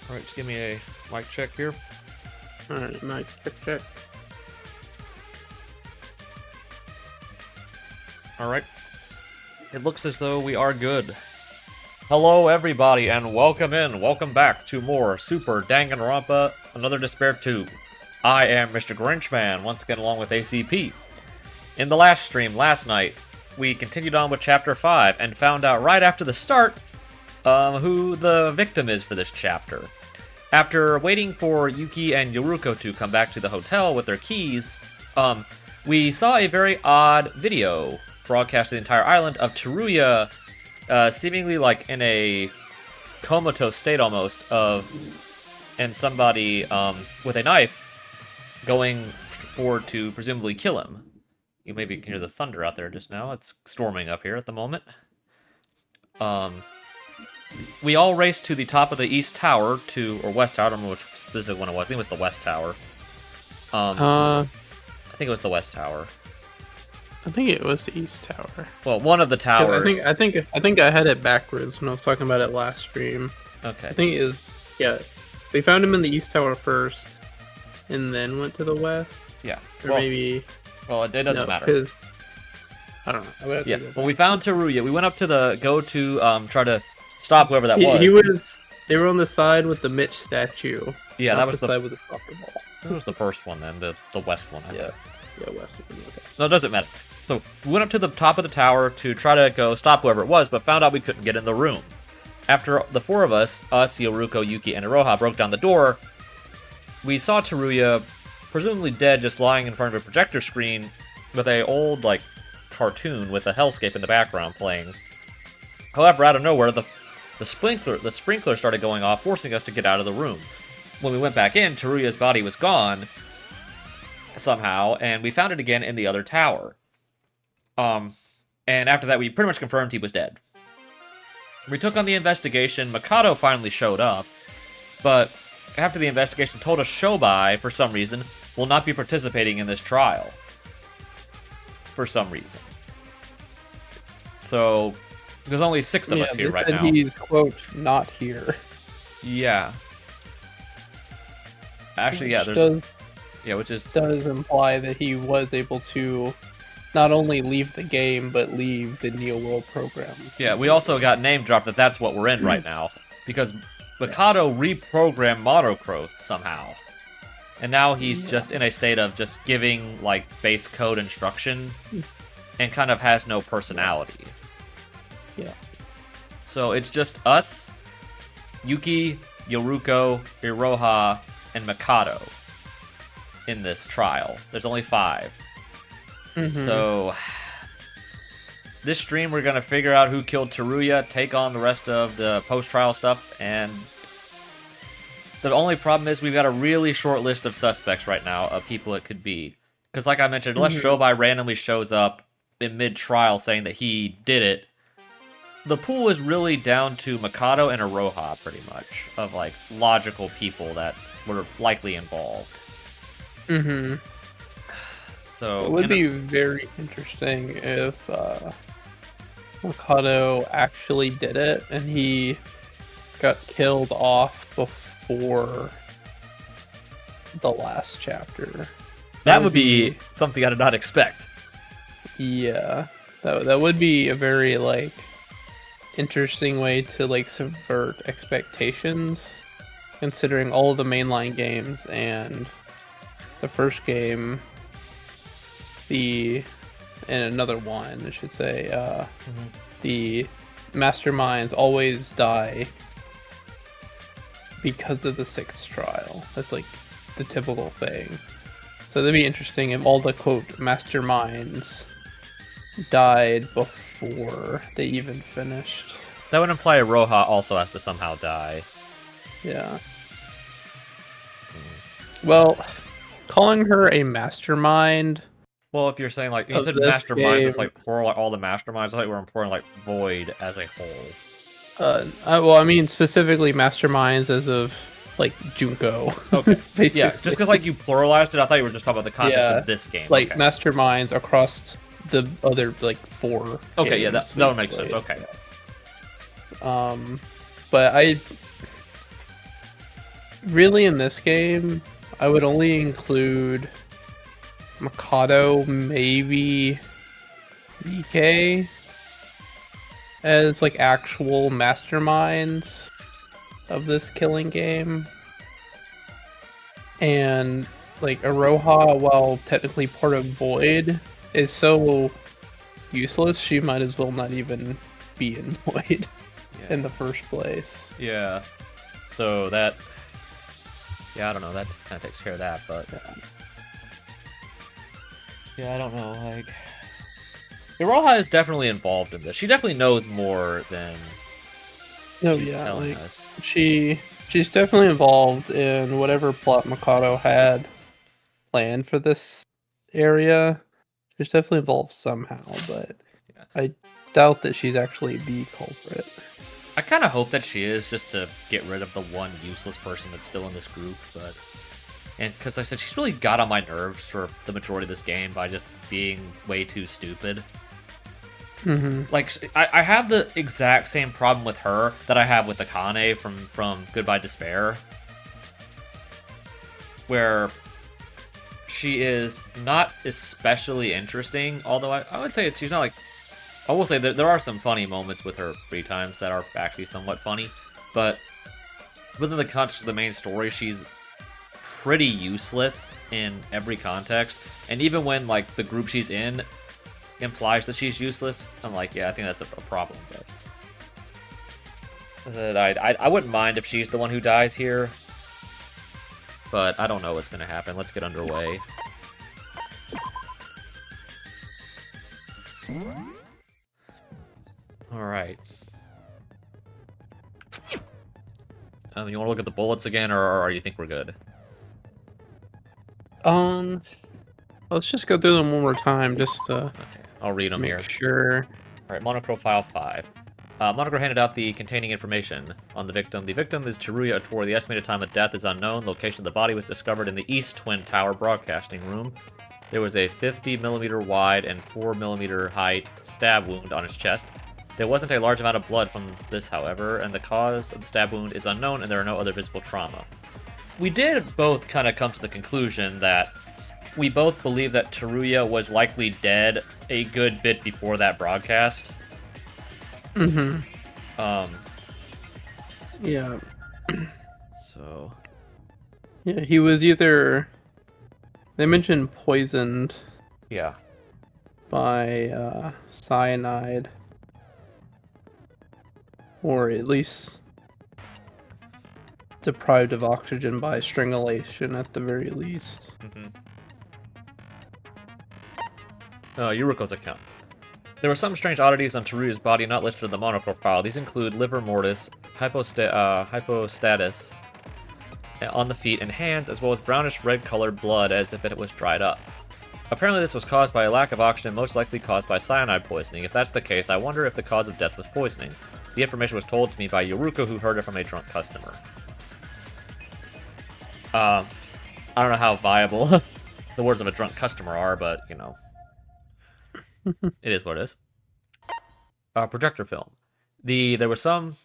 All right, just give me a mic check here. Alright, mic check. All right. It looks as though we are good. Hello, everybody, and welcome back to more Super Danganronpa, Another Despair 2. I am Mr. Grinchman, once again along with ACP. In the last stream, last night, we continued on with Chapter 5 and found out right after the start who the victim is for this chapter. After waiting for Yuki and Yoruko to come back to the hotel with their keys, we saw a very odd video broadcast to the entire island of Teruya seemingly like in a comatose state almost and somebody with a knife going forward to presumably kill him. You maybe can hear the thunder out there just now. It's storming up here at the moment. We all raced to the top of the East Tower or West Tower. I don't remember which specific one it was. I think it was the West Tower. I think it was the West Tower. I think it was the East Tower. Well, one of the towers. I think I had it backwards when I was talking about it last stream. Okay. I think it is. Yeah, they found him in the East Tower first, and then went to the West. Yeah. Or maybe. Well, it doesn't matter. Because I don't know. Yeah. When we found Teruya, we went up to try to stop whoever that was. He was. They were on the side with the Mitch statue. Yeah, that was the side with the soccer ball. It was the first one then, the West one. Yeah, West. Okay. No, it doesn't matter. So we went up to the top of the tower to try to go stop whoever it was, but found out we couldn't get in the room. After the four of us, Yoruko, Yuki, and Iroha, broke down the door, we saw Teruya presumably dead, just lying in front of a projector screen with a old, cartoon with a hellscape in the background playing. However, out of nowhere, the sprinkler started going off, forcing us to get out of the room. When we went back in, Teruya's body was gone somehow, and we found it again in the other tower. And after that, we pretty much confirmed he was dead. We took on the investigation. Mikado finally showed up, but after the investigation told us Shobai, for some reason, will not be participating in this trial. For some reason. So, there's only 6 of us here right now. He's, quote, not here. Yeah. Actually, which does imply that he was able to not only leave the game, but leave the Neo World program. Yeah, we also got name dropped that's what we're in right now. Because Mikado reprogrammed Monocro somehow. And now he's just in a state of just giving, base code instruction. And kind of has no personality. Yeah. So it's just us, Yuki, Yoruko, Iroha, and Mikado in this trial. There's only 5. So this stream we're gonna figure out who killed Teruya, take on the rest of the post-trial stuff, and the only problem is we've got a really short list of suspects right now of people it could be. Because like I mentioned, unless Shobai randomly shows up in mid-trial saying that he did it, the pool is really down to Mikado and Iroha, pretty much, of logical people that were likely involved. So it would be very interesting if Mikado actually did it and he got killed off before the last chapter. That would be something I did not expect. Yeah, that would be a very interesting way to subvert expectations, considering all of the mainline games and the first game. And another one, I should say, the masterminds always die because of the 6th trial. That's the typical thing. So that'd be interesting if all the, quote, masterminds died before they even finished. That would imply Iroha also has to somehow die. Yeah. Well, calling her a mastermind... Well, if you're saying, you said masterminds, it's plural, all the masterminds. I thought we were imploring, Void as a whole. Well, I mean, specifically masterminds as of, Junko. Okay. Yeah, just because, you pluralized it, I thought you were just talking about the context of this game. Masterminds across the other, 4 Okay, yeah, that would make sense. Okay. But really in this game, I would only include Mikado, maybe DK, as like actual masterminds of this killing game. And like Aroha, while technically part of Void, is so useless, she might as well not even be in Void in the first place. Yeah. So that... Yeah, I don't know, that kind of takes care of that, but... Yeah, I don't know, like... Iroha is definitely involved in this. She definitely knows more than she's telling us. She's definitely involved in whatever plot Mikado had planned for this area. She's definitely involved somehow, but Yeah. I doubt that she's actually the culprit. I kind of hope that she is, just to get rid of the one useless person that's still in this group, but... And because like I said, she's really got on my nerves for the majority of this game by just being way too stupid. Like, I have the exact same problem with her that I have with Akane from Goodbye Despair. Where she is not especially interesting, although I would say she's not like... I will say that there are some funny moments with her free times that are actually somewhat funny, but within the context of the main story, she's pretty useless in every context, and even when like the group she's in implies that she's useless, I'm like, yeah, I think that's a problem. But I wouldn't mind if she's the one who dies here, but I don't know what's gonna happen. Let's get underway. All right. You want to look at the bullets again, or you think we're good? Let's just go through them one more time, just to Okay, I'll read them here. make sure. All right, Monocro File 5. Monocro handed out the containing information on the victim. The victim is Teruya Ator. The estimated time of death is unknown. Location of the body was discovered in the East Twin Tower broadcasting room. There was a 50mm wide and 4mm height stab wound on his chest. There wasn't a large amount of blood from this, however, and the cause of the stab wound is unknown, and there are no other visible trauma. We did both kind of come to the conclusion that we both believe that Teruya was likely dead a good bit before that broadcast. Yeah. So... Yeah, he was either... They mentioned poisoned. Yeah. By, cyanide. Or at least... deprived of oxygen by strangulation at the very least. Yuruko's account. There were some strange oddities on Teruya's body not listed in the Monocro file. These include liver mortis, hypostatus on the feet and hands, as well as brownish red-colored blood as if it was dried up. Apparently this was caused by a lack of oxygen, most likely caused by cyanide poisoning. If that's the case, I wonder if the cause of death was poisoning. The information was told to me by Yuruko, who heard it from a drunk customer. I don't know how viable the words of a drunk customer are, but, you know. It is what it is. Projector film. There was some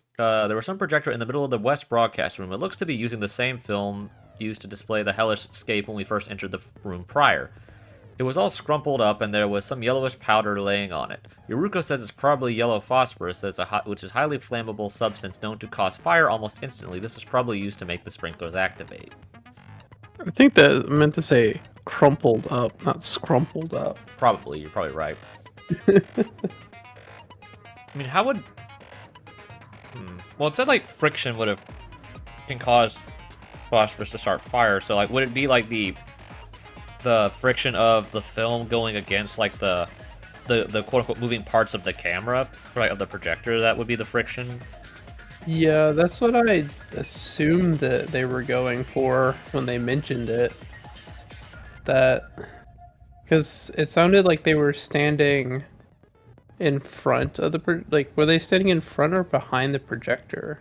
projector in the middle of the west broadcast room. It looks to be using the same film used to display the hellish scape when we first entered the room prior. It was all scrumpled up, and there was some yellowish powder laying on it. Yuruko says it's probably yellow phosphorus, which is a highly flammable substance known to cause fire almost instantly. This is probably used to make the sprinklers activate. I think that meant to say crumpled up, not scrumpled up. Probably, you're probably right. I mean, how would... Well, it said, like, friction can cause phosphorus to start fire, so, like, would it be, like, the friction of the film going against, like, the quote-unquote moving parts of the camera, or, like, of the projector, that would be the friction? Yeah, that's what I assumed that they were going for when they mentioned it. That... Because it sounded like they were standing in front of the... Like, were they standing in front or behind the projector?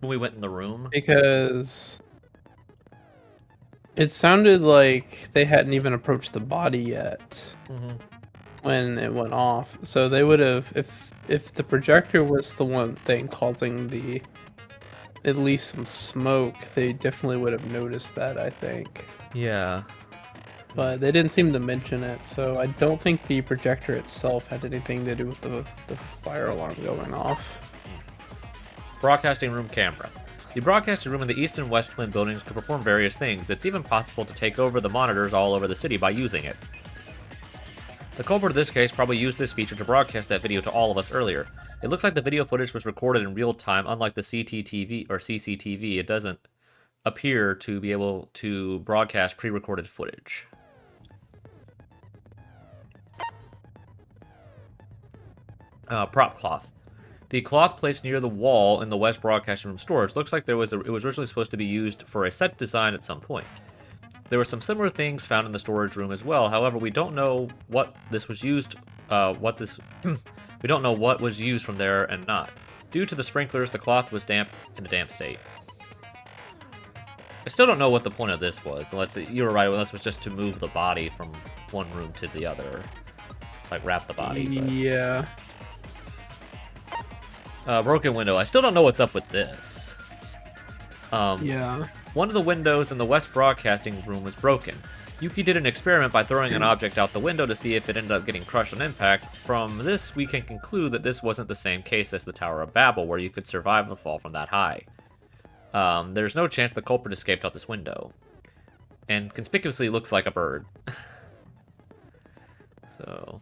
When we went in the room? Because... It sounded like they hadn't even approached the body yet when it went off. So they would have... If the projector was the one thing causing the at least some smoke, they definitely would have noticed that, I think. Yeah. But they didn't seem to mention it, so I don't think the projector itself had anything to do with the fire alarm going off. Broadcasting room camera. The broadcasting room in the east and west twin buildings could perform various things. It's even possible to take over the monitors all over the city by using it. The culprit in this case probably used this feature to broadcast that video to all of us earlier. It looks like the video footage was recorded in real time, unlike the CCTV or CCTV. It doesn't appear to be able to broadcast pre-recorded footage. Prop cloth. The cloth placed near the wall in the West Broadcasting Room storage looks like it was originally supposed to be used for a set design at some point. There were some similar things found in the storage room as well. However, we don't know what this was used. We don't know what was used from there and not. Due to the sprinklers, the cloth was damp in a damp state. I still don't know what the point of this was, unless you were right. Unless it was just to move the body from one room to the other, like wrap the body. But... yeah. Broken window. I still don't know what's up with this. Yeah. One of the windows in the West Broadcasting Room was broken. Yuki did an experiment by throwing an object out the window to see if it ended up getting crushed on impact. From this, we can conclude that this wasn't the same case as the Tower of Babel, where you could survive the fall from that high. There's no chance the culprit escaped out this window. And conspicuously looks like a bird. So...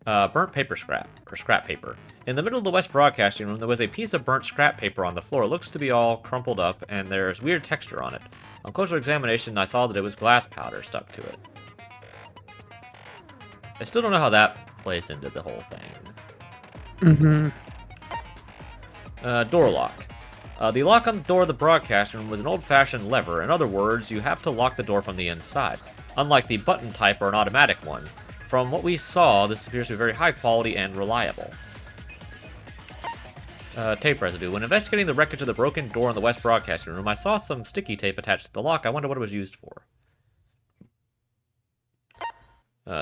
burnt paper scrap, or scrap paper. In the middle of the West Broadcasting Room, there was a piece of burnt scrap paper on the floor. It looks to be all crumpled up, and there's weird texture on it. On closer examination, I saw that it was glass powder stuck to it. I still don't know how that plays into the whole thing. Door lock. The lock on the door of the broadcasting room was an old-fashioned lever. In other words, you have to lock the door from the inside, unlike the button type or an automatic one. From what we saw, this appears to be very high quality and reliable. Tape residue. When investigating the wreckage of the broken door in the West Broadcasting Room, I saw some sticky tape attached to the lock. I wonder what it was used for.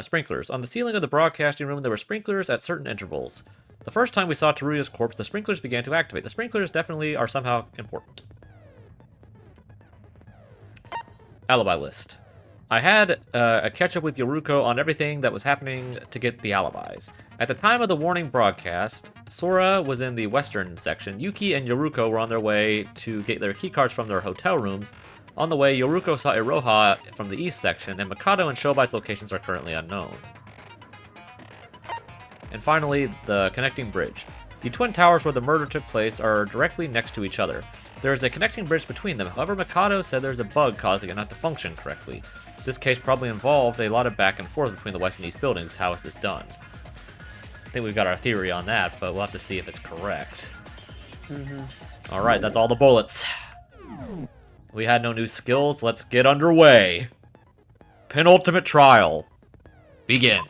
Sprinklers. On the ceiling of the broadcasting room, there were sprinklers at certain intervals. The first time we saw Teruya's corpse, the sprinklers began to activate. The sprinklers definitely are somehow important. Alibi list. I had a catch-up with Yoruko on everything that was happening to get the alibis. At the time of the warning broadcast, Sora was in the western section. Yuki and Yoruko were on their way to get their keycards from their hotel rooms. On the way, Yoruko saw Iroha from the east section, and Mikado and Shobai's locations are currently unknown. And finally, the connecting bridge. The twin towers where the murder took place are directly next to each other. There is a connecting bridge between them. However, Mikado said there's a bug causing it not to function correctly. This case probably involved a lot of back and forth between the west and east buildings. How is this done? I think we've got our theory on that, but we'll have to see if it's correct. Alright, that's all the bullets. We had no new skills. Let's get underway. Penultimate trial. Begin.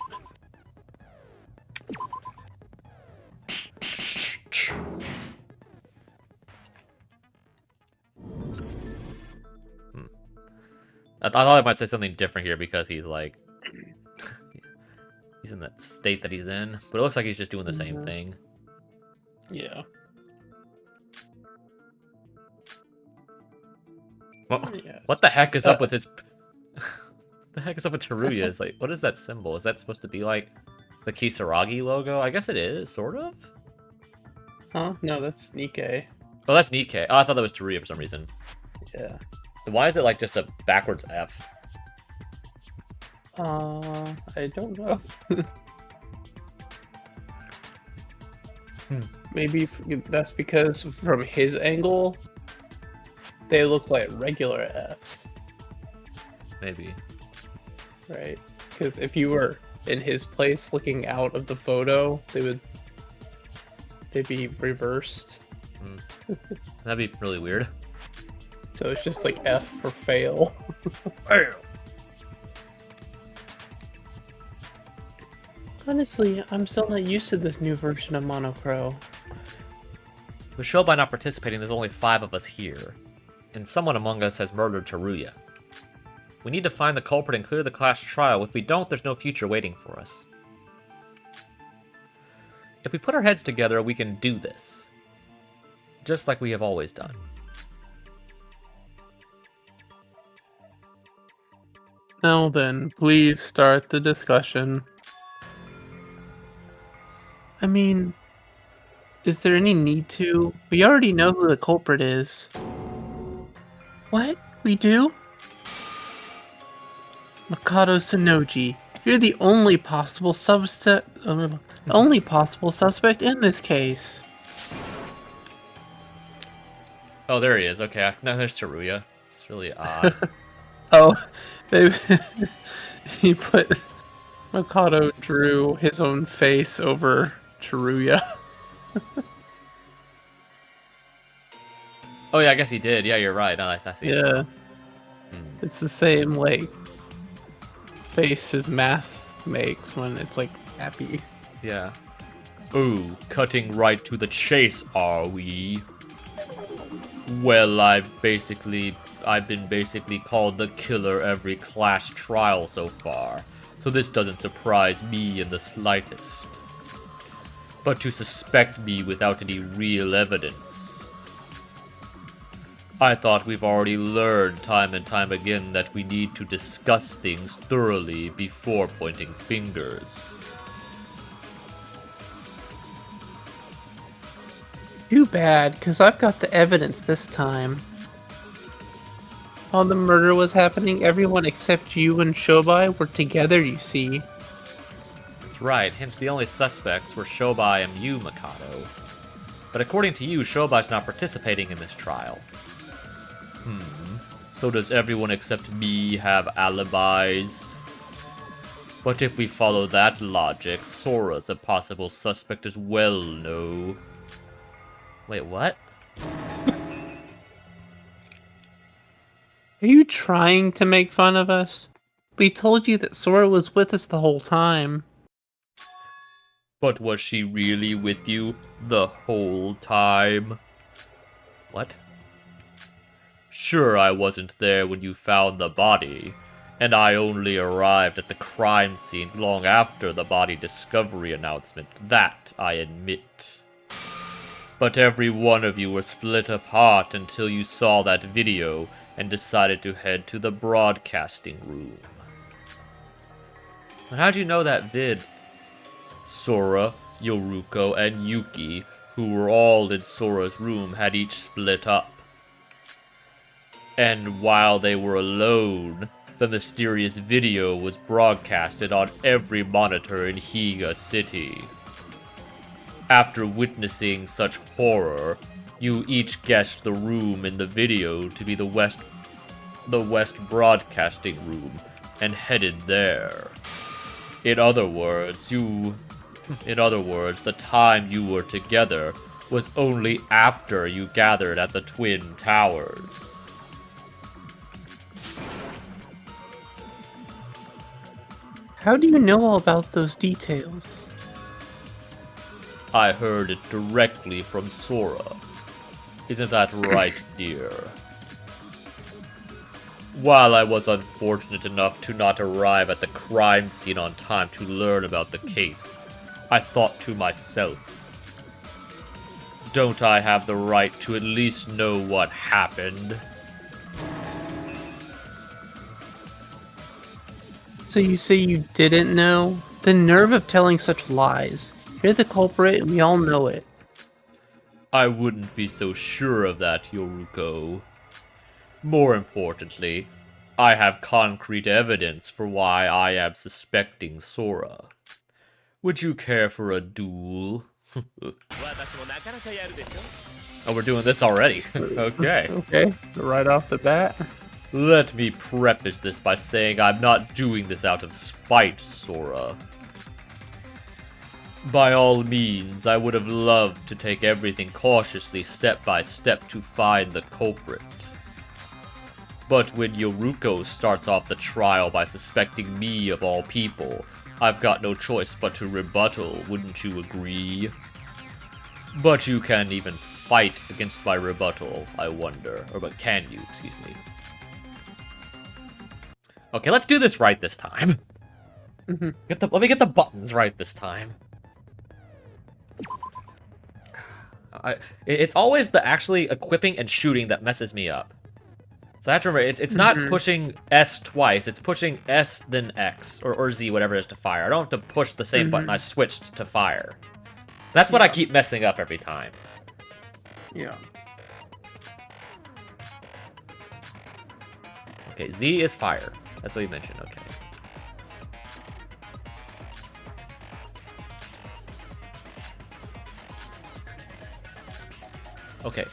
I thought I might say something different here because he's like... he's in that state that he's in. But it looks like he's just doing the same thing. Yeah. Well, what the heck is up with his... the heck is up with Teruya? It's like, what is that symbol? Is that supposed to be like the Kisaragi logo? I guess it is, sort of? Huh? No, that's Nikkei. Oh, that's Nikkei. Oh, I thought that was Teruya for some reason. Yeah. Why is it like just a backwards F? I don't know. Maybe that's because from his angle, they look like regular Fs. Maybe. Right? Because if you were in his place looking out of the photo, they'd be reversed. That'd be really weird. So it's just like F for fail. Fail. Honestly, I'm still not used to this new version of Monochrome. With Shobai not participating, there's only 5 of us here. And someone among us has murdered Teruya. We need to find the culprit and clear the class trial. If we don't, there's no future waiting for us. If we put our heads together, we can do this. just like we have always done. Now then, please start the discussion. I mean, is there any need to? We already know who the culprit is. What? We do? Makoto Sonoji, you're the only possible suspect in this case. Oh, there he is. Okay, now there's Teruya. It's really odd. Oh, maybe he put Makoto drew his own face over Teruya. Oh yeah, I guess he did. Yeah, you're right. No, I see. Yeah, it's the same like face his mask makes when it's like happy. Yeah. Ooh, cutting right to the chase, are we? Well, I've been basically called the killer every class trial so far, so this doesn't surprise me in the slightest. But to suspect me without any real evidence. I thought we've already learned time and time again that we need to discuss things thoroughly before pointing fingers. Too bad, because I've got the evidence this time. While the murder was happening, everyone except you and Shobai were together, you see. That's right, hence the only suspects were Shobai and you, Makoto. But according to you, Shobai's not participating in this trial. So does everyone except me have alibis? But if we follow that logic, Sora's a possible suspect as well, no? Wait, what? Are you trying to make fun of us? We told you that Sora was with us the whole time. But was she really with you the whole time? What? Sure, I wasn't there when you found the body, and I only arrived at the crime scene long after the body discovery announcement, that I admit. But every one of you were split apart until you saw that video and decided to head to the broadcasting room. And how'd you know that vid? Sora, Yoruko, and Yuki, who were all in Sora's room, had each split up. And while they were alone, the mysterious video was broadcasted on every monitor in Higa City. After witnessing such horror, you each guessed the room in the video to be the West Broadcasting Room, and headed there. In other words, the time you were together was only after you gathered at the Twin Towers. How do you know all about those details? I heard it directly from Sora. Isn't that right, dear? While I was unfortunate enough to not arrive at the crime scene on time to learn about the case, I thought to myself, don't I have the right to at least know what happened? So you say you didn't know? The nerve of telling such lies. You're the culprit and we all know it. I wouldn't be so sure of that, Yoruko. More importantly, I have concrete evidence for why I am suspecting Sora. Would you care for a duel? Oh, we're doing this already. Okay. Okay, right off the bat. Let me preface this by saying I'm not doing this out of spite, Sora. By all means, I would have loved to take everything cautiously step by step to find the culprit. But when Yoruko starts off the trial by suspecting me of all people, I've got no choice but to rebuttal, wouldn't you agree? But you can't even fight against my rebuttal, I wonder. Or but can you, excuse me. Okay, let's do this right this time. Let me get the buttons right this time. It's always the actually equipping and shooting that messes me up. So I have to remember, it's not pushing S twice, it's pushing S then X, or Z, whatever it is to fire. I don't have to push the same button I switched to fire. That's what I keep messing up every time. Yeah. Okay, Z is fire. That's what you mentioned, okay. Okay.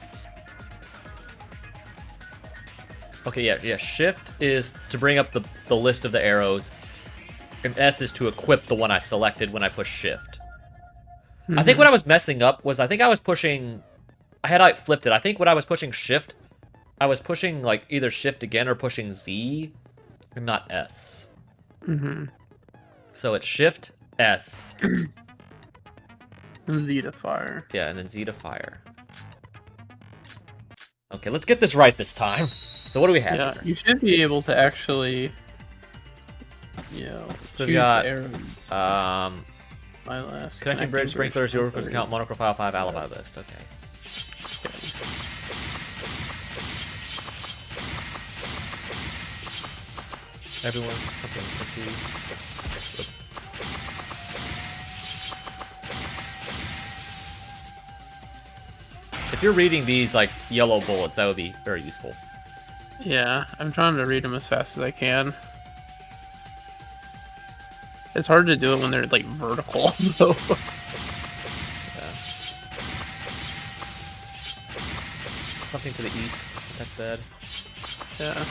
Okay, yeah, shift is to bring up the list of the arrows, and S is to equip the one I selected when I push shift. I think what I was messing up was I think I was pushing... I had like flipped it. I think when I was pushing shift, I was pushing like either shift again or pushing Z, and not S. So it's shift, S. Z to fire. Yeah, and then Z to fire. Okay, let's get this right this time. So what do we have Yeah, here? you should be able to actually, you know, So choose we got, the arrow. My last connecting bridge, sprinklers, your workers account, monoprofile 5, alibi list. Okay. Everyone's something's empty. Oops. If you're reading these like yellow bullets, that would be very useful. Yeah, I'm trying to read them as fast as I can. It's hard to do it when they're like vertical, though. Yeah. Something to the east, that's what that said. Yeah.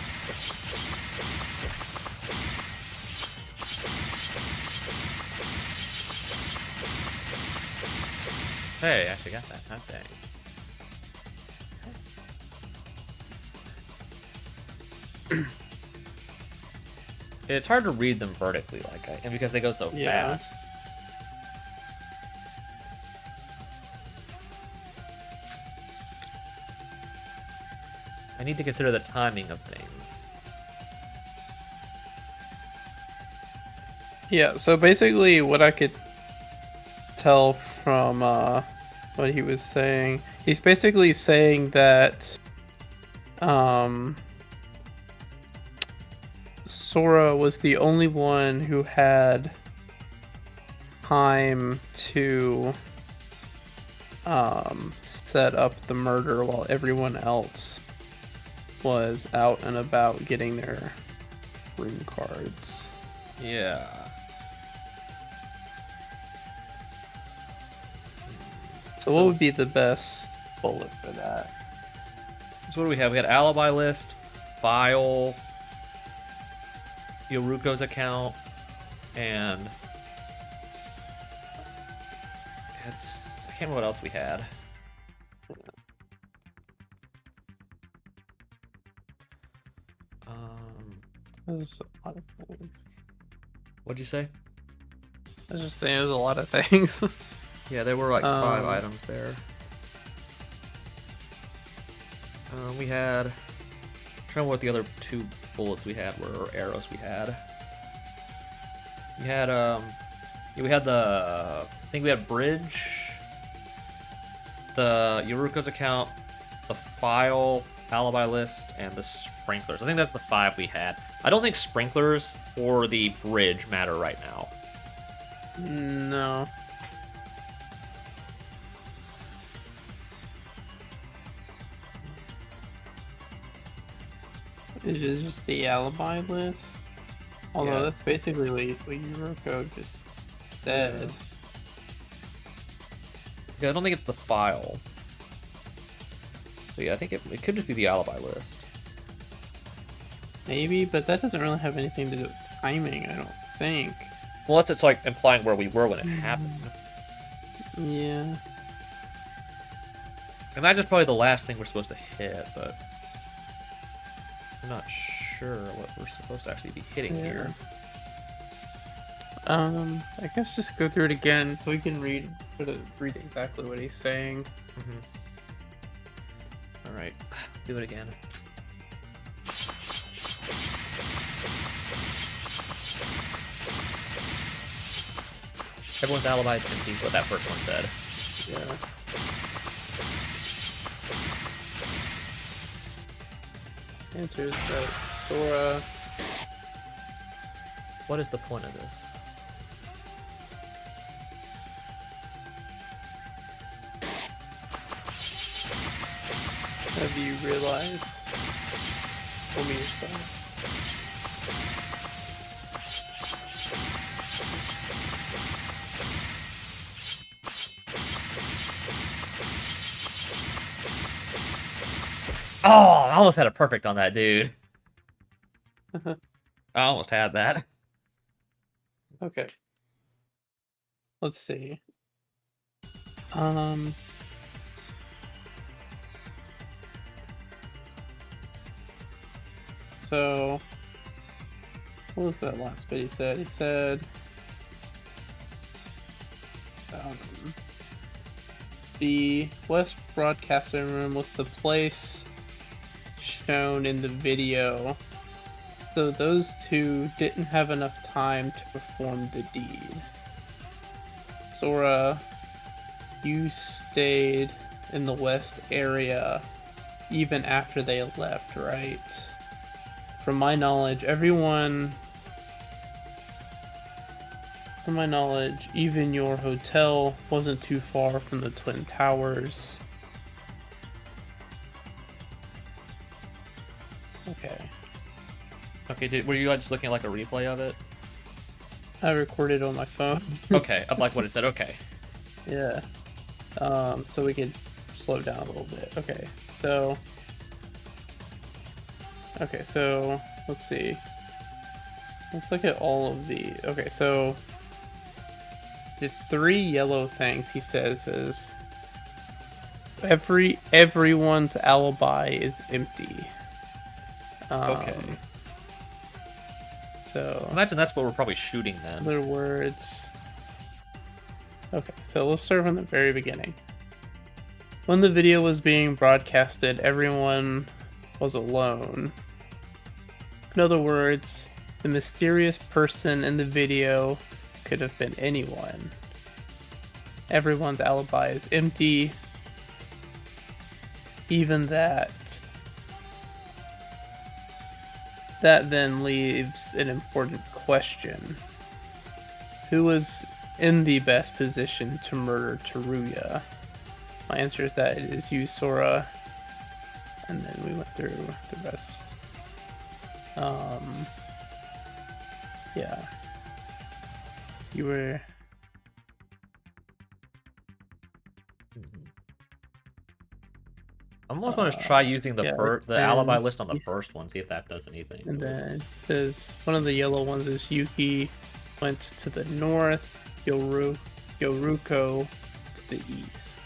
Hey, I actually got that. Hot dang. It's hard to read them vertically, and because they go so fast. I need to consider the timing of things. Yeah, so basically what I could tell from what he was saying, he's basically saying that Sora was the only one who had time to set up the murder while everyone else was out and about getting their room cards. Yeah. So what would be the best bullet for that? So what do we have? We had alibi list, file, Yoruko's account, and I can't remember what else we had. There's a lot of things. What'd you say? I was just saying there's a lot of things. Yeah, there were like 5 items there. We had... I'm trying to remember what the other 2 bullets we had were, or arrows we had. We had, yeah, we had the... I think we had bridge, the Yoruko's account, the file, alibi list, and the sprinklers. I think that's the 5 we had. I don't think sprinklers or the bridge matter right now. No. Is it just the alibi list? Although Yeah. that's basically what Yuriko just said. Yeah, I don't think it's the file. So yeah, I think it could just be the alibi list. Maybe, but that doesn't really have anything to do with timing, I don't think. Unless it's like implying where we were when it happened. Yeah. And that's just probably the last thing we're supposed to hit, but I'm not sure what we're supposed to actually be hitting here. I guess just go through it again so we can read exactly what he's saying. Alright, do it again. Everyone's alibi is empty is what that first one said. Yeah. Answer is that Sora. What is the point of this? Have you realized? Tell me your style. Oh, I almost had a perfect on that, dude. I almost had that. Okay. Let's see. So what was that last bit he said? He said the West Broadcasting Room was the place shown in the video. So those two didn't have enough time to perform the deed. Sora, you stayed in the West area even after they left, right? From my knowledge, even your hotel wasn't too far from the Twin Towers. Okay. Okay, were you just looking at like a replay of it? I recorded on my phone. Okay, I like what it said. Okay. Yeah. So we could slow down a little bit. Okay, so let's see. Let's look at all of the. Okay, so the three yellow things he says is everyone's alibi is empty. Okay. So Imagine that's what we're probably shooting then. other words. Okay, so let's start from the very beginning. When the video was being broadcasted, everyone was alone. In other words, the mysterious person in the video could have been anyone. Everyone's alibi is empty. Even that. That then leaves an important question. Who was in the best position to murder Teruya? My answer is that it is you, Sora. And then we went through the rest. Yeah. You were... I almost want to try using the alibi list on the yeah. first one, see if that does anything. And then it says one of the yellow ones is Yuki went to the north, Yoruko to the east.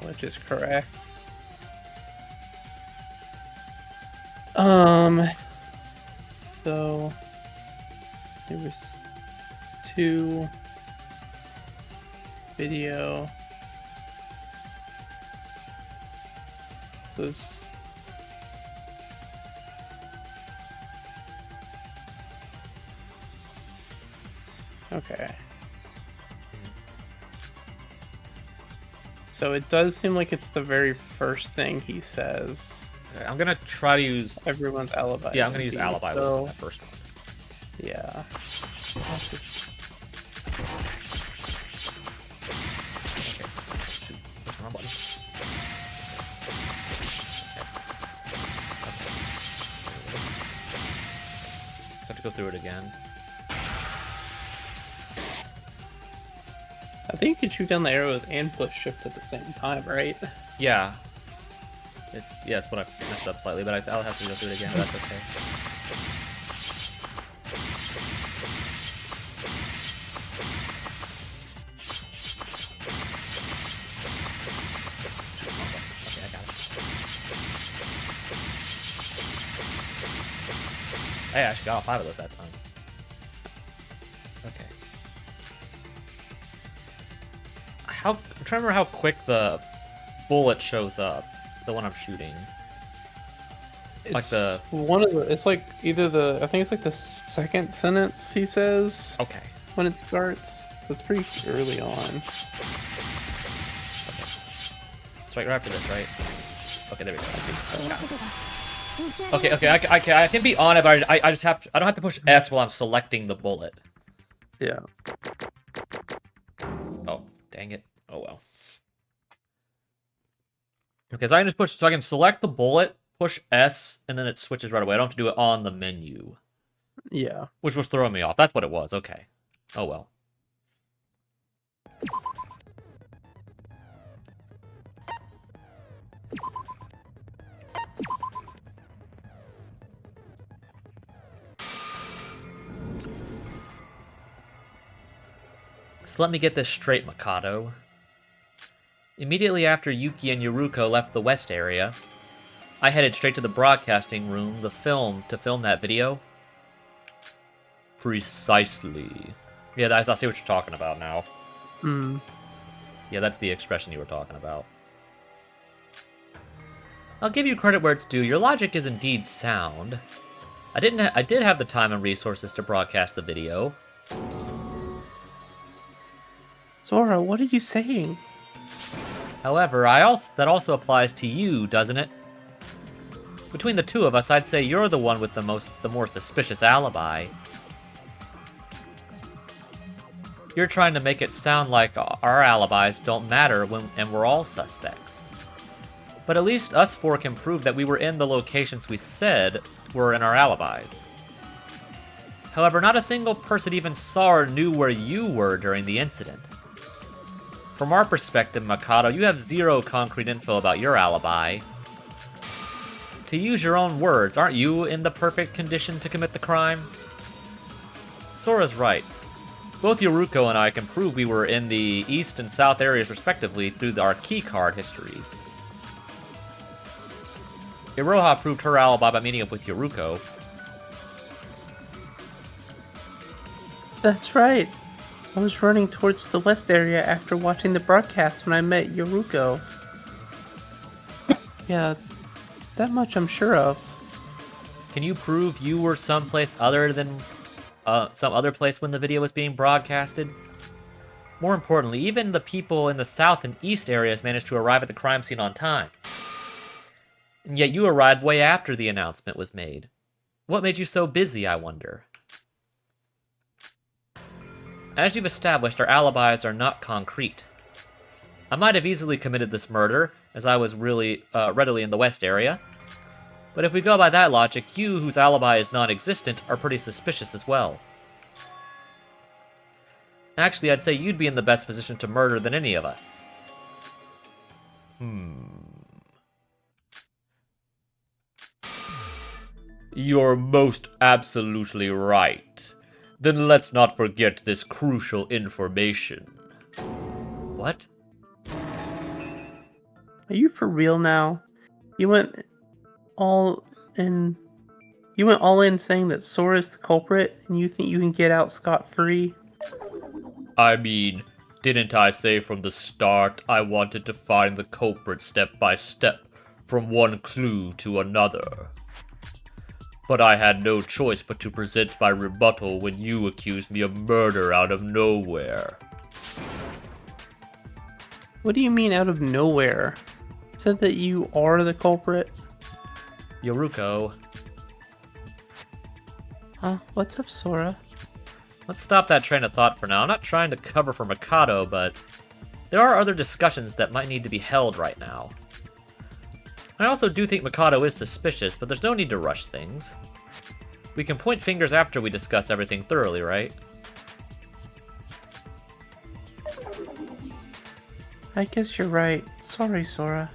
Which is correct. So there was 2 video. Those okay. So it does seem like it's the very first thing he says. Okay, I'm gonna try to use everyone's alibi. Yeah, I'm gonna use alibi list on that first one. Yeah. Okay. Shoot. Where's the wrong button? Just have to go through it again. I think you can shoot down the arrows and push shift at the same time, right? Yeah. It's what I messed up slightly, but I'll have to go through it again, but that's okay. Okay, I got it. Hey, I actually got all 5 of those that time. Okay. I'm trying to remember how quick the bullet shows up. The one I'm shooting. It's like the one of the. It's like either the. I think it's like the second sentence he says. Okay. When it starts, so it's pretty early on. Okay. It's right after this, right? Okay, there we go. Okay, I can be on it, but I just have to, I don't have to push S while I'm selecting the bullet. Yeah. Oh, dang it. Oh well. Okay, so I can just push, so I can select the bullet, push S, and then it switches right away. I don't have to do it on the menu. Yeah. Which was throwing me off. That's what it was. Okay. Oh well. So let me get this straight, Mikado. Immediately after Yuki and Yoruko left the west area, I headed straight to the broadcasting room, to film that video. Precisely. Yeah, I see what you're talking about now. Hmm. Yeah, that's the expression you were talking about. I'll give you credit where it's due. Your logic is indeed sound. I did have the time and resources to broadcast the video. Sora, what are you saying? However, that also applies to you, doesn't it? Between the two of us, I'd say you're the one with the more suspicious alibi. You're trying to make it sound like our alibis don't matter and we're all suspects. But at least us four can prove that we were in the locations we said were in our alibis. However, not a single person even saw or knew where you were during the incident. From our perspective, Mikado, you have zero concrete info about your alibi. To use your own words, aren't you in the perfect condition to commit the crime? Sora's right. Both Yoruko and I can prove we were in the east and south areas respectively through our keycard histories. Iroha proved her alibi by meeting up with Yoruko. That's right. I was running towards the west area after watching the broadcast when I met Yoruko. Yeah, that much I'm sure of. Can you prove you were someplace other than some other place when the video was being broadcasted? More importantly, even the people in the south and east areas managed to arrive at the crime scene on time. And yet you arrived way after the announcement was made. What made you so busy, I wonder? As you've established, our alibis are not concrete. I might have easily committed this murder, as I was really readily in the west area. But if we go by that logic, you, whose alibi is non-existent, are pretty suspicious as well. Actually, I'd say you'd be in the best position to murder than any of us. You're most absolutely right. Then let's not forget this crucial information. What? Are you for real now? You went all in saying that Sora's the culprit and you think you can get out scot-free? I mean, didn't I say from the start I wanted to find the culprit step by step, from one clue to another? But I had no choice but to present my rebuttal when you accused me of murder out of nowhere. What do you mean out of nowhere? Said that you are the culprit? Yoruko. Huh? What's up, Sora? Let's stop that train of thought for now. I'm not trying to cover for Mikado, but there are other discussions that might need to be held right now. I also do think Mikado is suspicious, but there's no need to rush things. We can point fingers after we discuss everything thoroughly, right? I guess you're right. Sorry, Sora.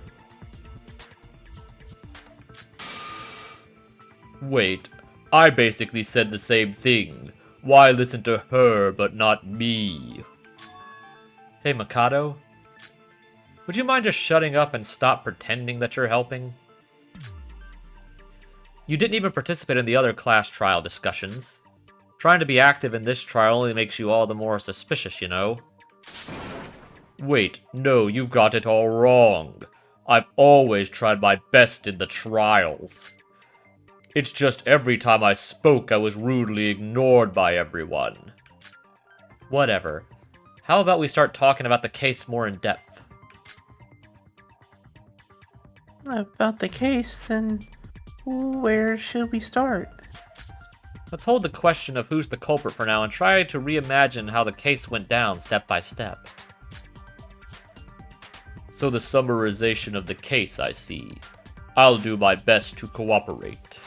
Wait, I basically said the same thing. Why listen to her, but not me? Hey, Mikado? Would you mind just shutting up and stop pretending that you're helping? You didn't even participate in the other class trial discussions. Trying to be active in this trial only makes you all the more suspicious, you know? Wait, no, you got it all wrong. I've always tried my best in the trials. It's just every time I spoke, I was rudely ignored by everyone. Whatever. How about we start talking about the case more in depth? About the case, then where should we start? Let's hold the question of who's the culprit for now and try to reimagine how the case went down step by step. So the summarization of the case, I see. I'll do my best to cooperate.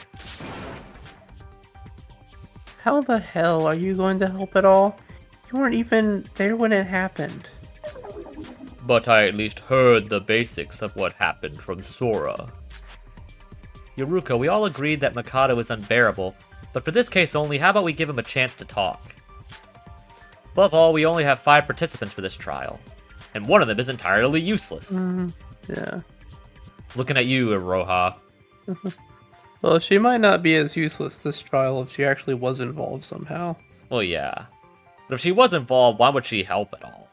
How the hell are you going to help at all? You weren't even there when it happened. But I at least heard the basics of what happened from Sora. Yoruko, we all agreed that Mikado is unbearable, but for this case only, how about we give him a chance to talk? Above all, we only have 5 participants for this trial, and one of them is entirely useless. Yeah. Looking at you, Iroha. Well, she might not be as useless this trial if she actually was involved somehow. Well, yeah. But if she was involved, why would she help at all?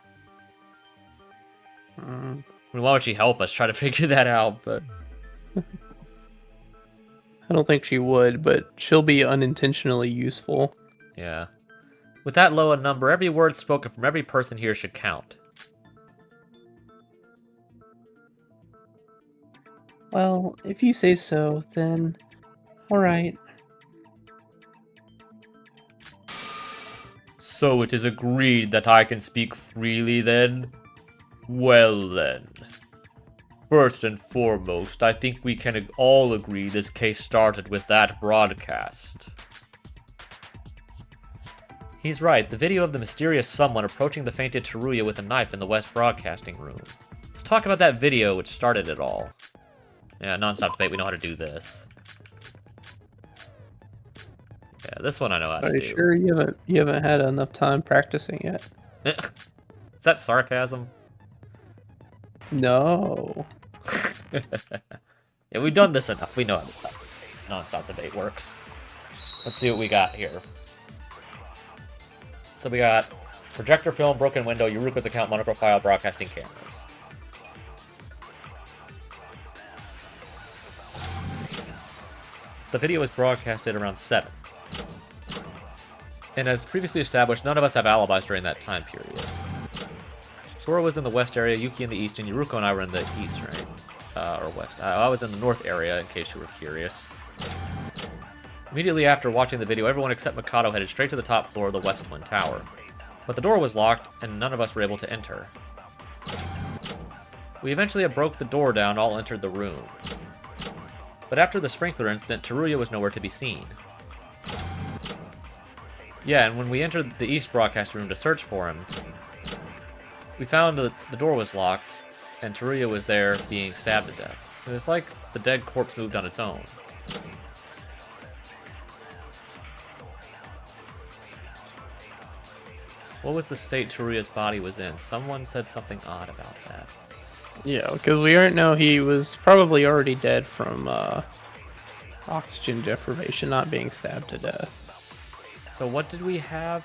I mean, why would she help us try to figure that out, but... I don't think she would, but she'll be unintentionally useful. Yeah. With that low a number, every word spoken from every person here should count. Well, if you say so, then... Alright. So it is agreed that I can speak freely then? Well then. First and foremost, I think we can all agree this case started with that broadcast. He's right, the video of the mysterious someone approaching the fainted Teruya with a knife in the West Broadcasting Room. Let's talk about that video which started it all. Yeah, non-stop debate, we know how to do this. Yeah, this one I know how to do. Are you sure you haven't had enough time practicing yet? Is that sarcasm? No. Yeah, we've done this enough. We know how this non-stop debate works. Let's see what we got here. So we got projector film, broken window, Yuruko's account, monoprofile, broadcasting cameras. The video was broadcasted around 7. And as previously established, none of us have alibis during that time period. Sora was in the west area, Yuki in the east, and Yuruko and I were in the east, right? Or west. I was in the north area, in case you were curious. Immediately after watching the video, everyone except Mikado headed straight to the top floor of the West Twin Tower. But the door was locked, and none of us were able to enter. We eventually broke the door down, all entered the room. But after the sprinkler incident, Teruya was nowhere to be seen. Yeah, and when we entered the East broadcast room to search for him, we found that the door was locked, and Teruya was there being stabbed to death. It was like the dead corpse moved on its own. What was the state Teruya's body was in? Someone said something odd about that. Yeah, because we already know he was probably already dead from oxygen deprivation, not being stabbed to death. So what did we have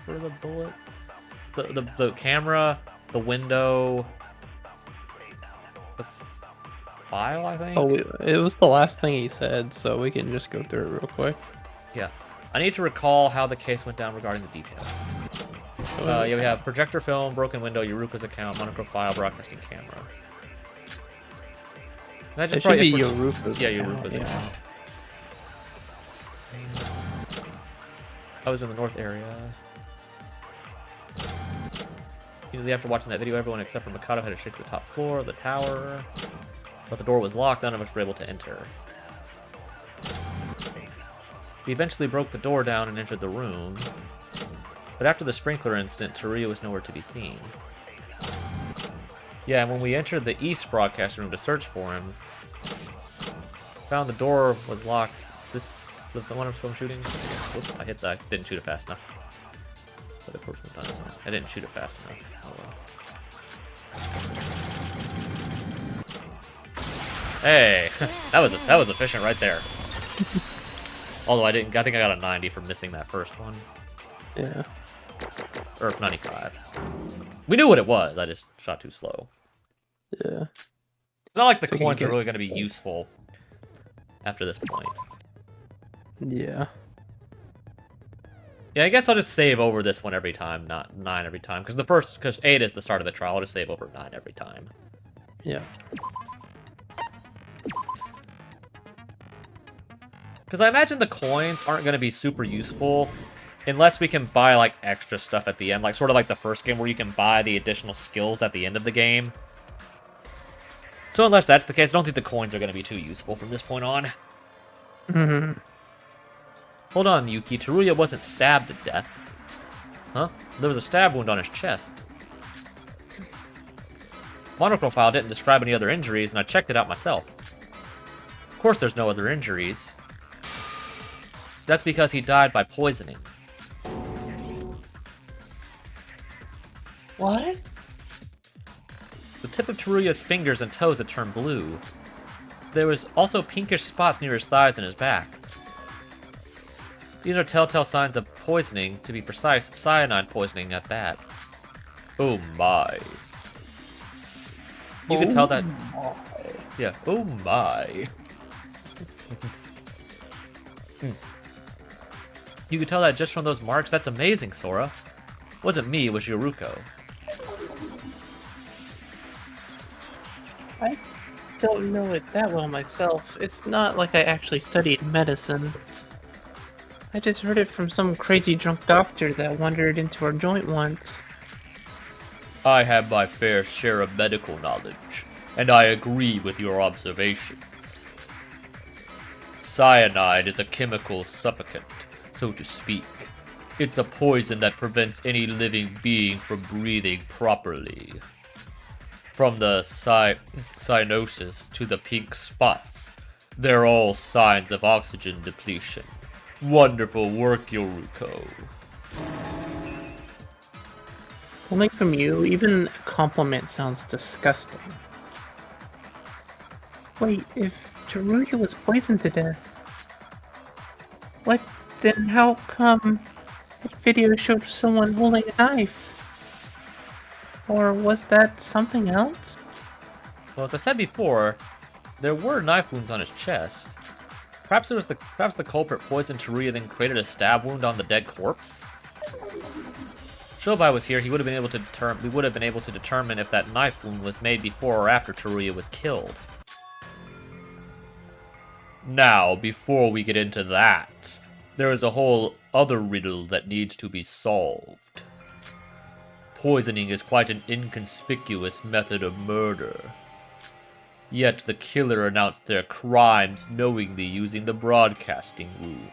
for the bullets? The camera, the window, the file, I think? Oh, it was the last thing he said, so we can just go through it real quick. Yeah. I need to recall how the case went down regarding the details. Yeah, we have projector film, broken window, Yuruko's account, monoprofile, broadcasting camera. That's just it should be Yuruko's Yeah, account, Yuruko's account. I was in the north area. Immediately after watching that video, everyone except for Mikado headed straight to the top floor of the tower. But the door was locked, none of us were able to enter. We eventually broke the door down and entered the room. But after the sprinkler incident, Teruya was nowhere to be seen. Yeah, and when we entered the East broadcast room to search for him, found the door was locked. This the one I'm shooting? Whoops, I hit that. I didn't shoot it fast enough. But the corpse moved on, so I didn't shoot it fast enough. Oh well. Hey, that was efficient right there. Although I think I got a 90 for missing that first one. Yeah. Or 95. We knew what it was, I just shot too slow. Yeah. It's not like the So coins are really going to be useful after this point. Yeah. Yeah, I guess I'll just save over this one every time, not 9 every time. Because 8 is the start of the trial, I'll just save over 9 every time. Yeah. Because I imagine the coins aren't going to be super useful unless we can buy, like, extra stuff at the end. Like, sort of like the first game where you can buy the additional skills at the end of the game. So unless that's the case, I don't think the coins are going to be too useful from this point on. Mm-hmm. Hold on, Yuki. Teruya wasn't stabbed to death. Huh? There was a stab wound on his chest. Monocle file didn't describe any other injuries, and I checked it out myself. Of course there's no other injuries. That's because he died by poisoning. What? The tip of Teruya's fingers and toes had turned blue. There was also pinkish spots near his thighs and his back. These are telltale signs of poisoning, to be precise, cyanide poisoning at that. Oh my. You can tell that... My. Yeah, oh my. You can tell that just from those marks? That's amazing, Sora. Wasn't me, it was Yoruko. I don't know it that well myself. It's not like I actually studied medicine. I just heard it from some crazy drunk doctor that wandered into our joint once. I have my fair share of medical knowledge, and I agree with your observations. Cyanide is a chemical suffocant, so to speak. It's a poison that prevents any living being from breathing properly. From the cyanosis to the pink spots, they're all signs of oxygen depletion. Wonderful work, Yoruko. Coming from you, even a compliment sounds disgusting. Wait, if Teruya was poisoned to death, what? Then how come that video showed someone holding a knife? Or was that something else? Well, as I said before, there were knife wounds on his chest. Perhaps the culprit poisoned Teruya, then created a stab wound on the dead corpse. Shobai was here. We would have been able to determine if that knife wound was made before or after Teruya was killed. Now, before we get into that, there is a whole other riddle that needs to be solved. Poisoning is quite an inconspicuous method of murder. Yet the killer announced their crimes knowingly using the broadcasting room.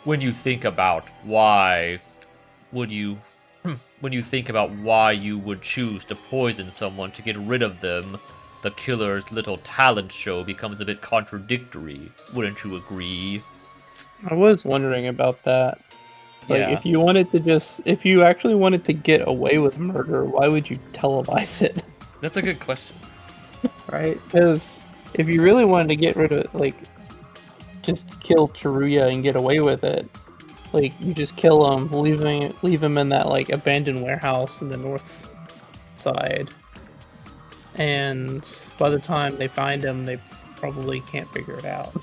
When you think about why you would choose to poison someone to get rid of them, the killer's little talent show becomes a bit contradictory. Wouldn't you agree? I was wondering about that. Like, Yeah. if you actually wanted to get away with murder, why would you televise it? That's a good question. Right? Because if you really wanted to get rid of, like, just kill Teruya and get away with it, like, you just kill him, leave him in that, like, abandoned warehouse in the north side. And by the time they find him, they probably can't figure it out.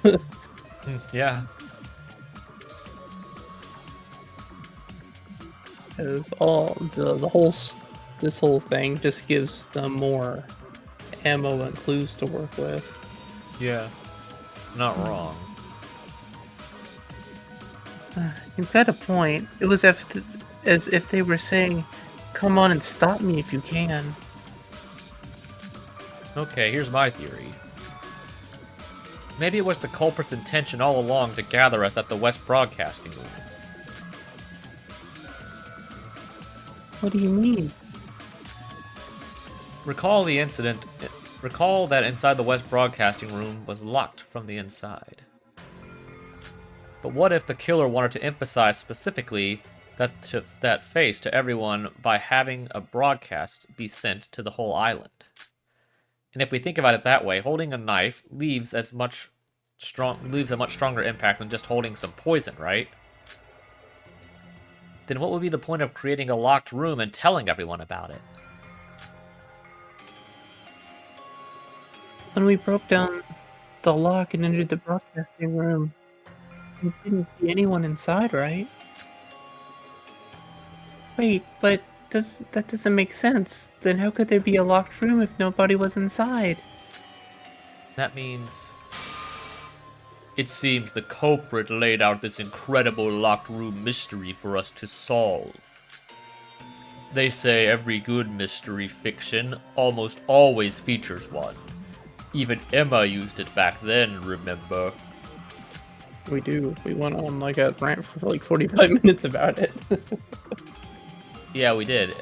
Yeah. Because this whole thing just gives them more ammo and clues to work with. Yeah. Not wrong. You've got a point. It was as if they were saying, "Come on and stop me if you can." Okay, here's my theory. Maybe it was the culprit's intention all along to gather us at the West Broadcasting Room. What do you mean? Recall that inside the West Broadcasting Room was locked from the inside. But what if the killer wanted to emphasize specifically that face to everyone by having a broadcast be sent to the whole island? And if we think about it that way, holding a knife leaves a much stronger impact than just holding some poison, right? Then what would be the point of creating a locked room and telling everyone about it? When we broke down the lock and entered the broadcasting room, we didn't see anyone inside, right? Wait, but that doesn't make sense. Then how could there be a locked room if nobody was inside? That means It seems the culprit laid out this incredible locked room mystery for us to solve. They say every good mystery fiction almost always features one. Even Emma used it back then, remember? We do. We went on like a rant for like 45 minutes about it. Yeah, we did.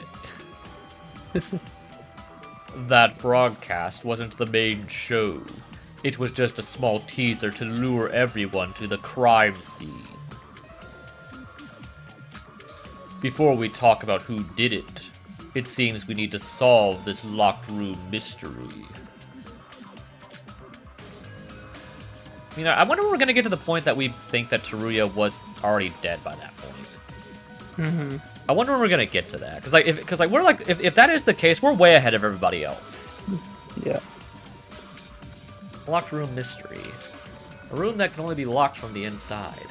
That broadcast wasn't the main show. It was just a small teaser to lure everyone to the crime scene. Before we talk about who did it, it seems we need to solve this locked room mystery. You know, I wonder when we're gonna get to the point that we think that Teruya was already dead by that point. Mm-hmm. I wonder when we're gonna get to that, because we're like, if that is the case, we're way ahead of everybody else. Yeah. Locked room mystery. A room that can only be locked from the inside.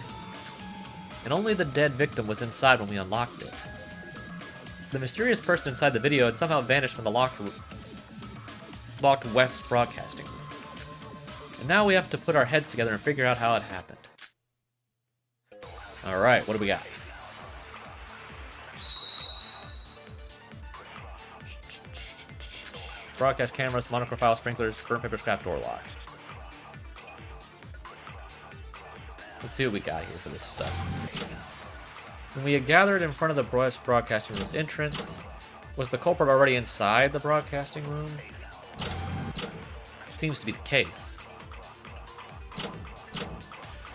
And only the dead victim was inside when we unlocked it. The mysterious person inside the video had somehow vanished from the locked west broadcasting room. And now we have to put our heads together and figure out how it happened. Alright, what do we got? Broadcast cameras, monochrome sprinklers, burnt paper scrap door lock. Let's see what we got here for this stuff. When we had gathered in front of the broadcasting room's entrance, was the culprit already inside the broadcasting room? Seems to be the case.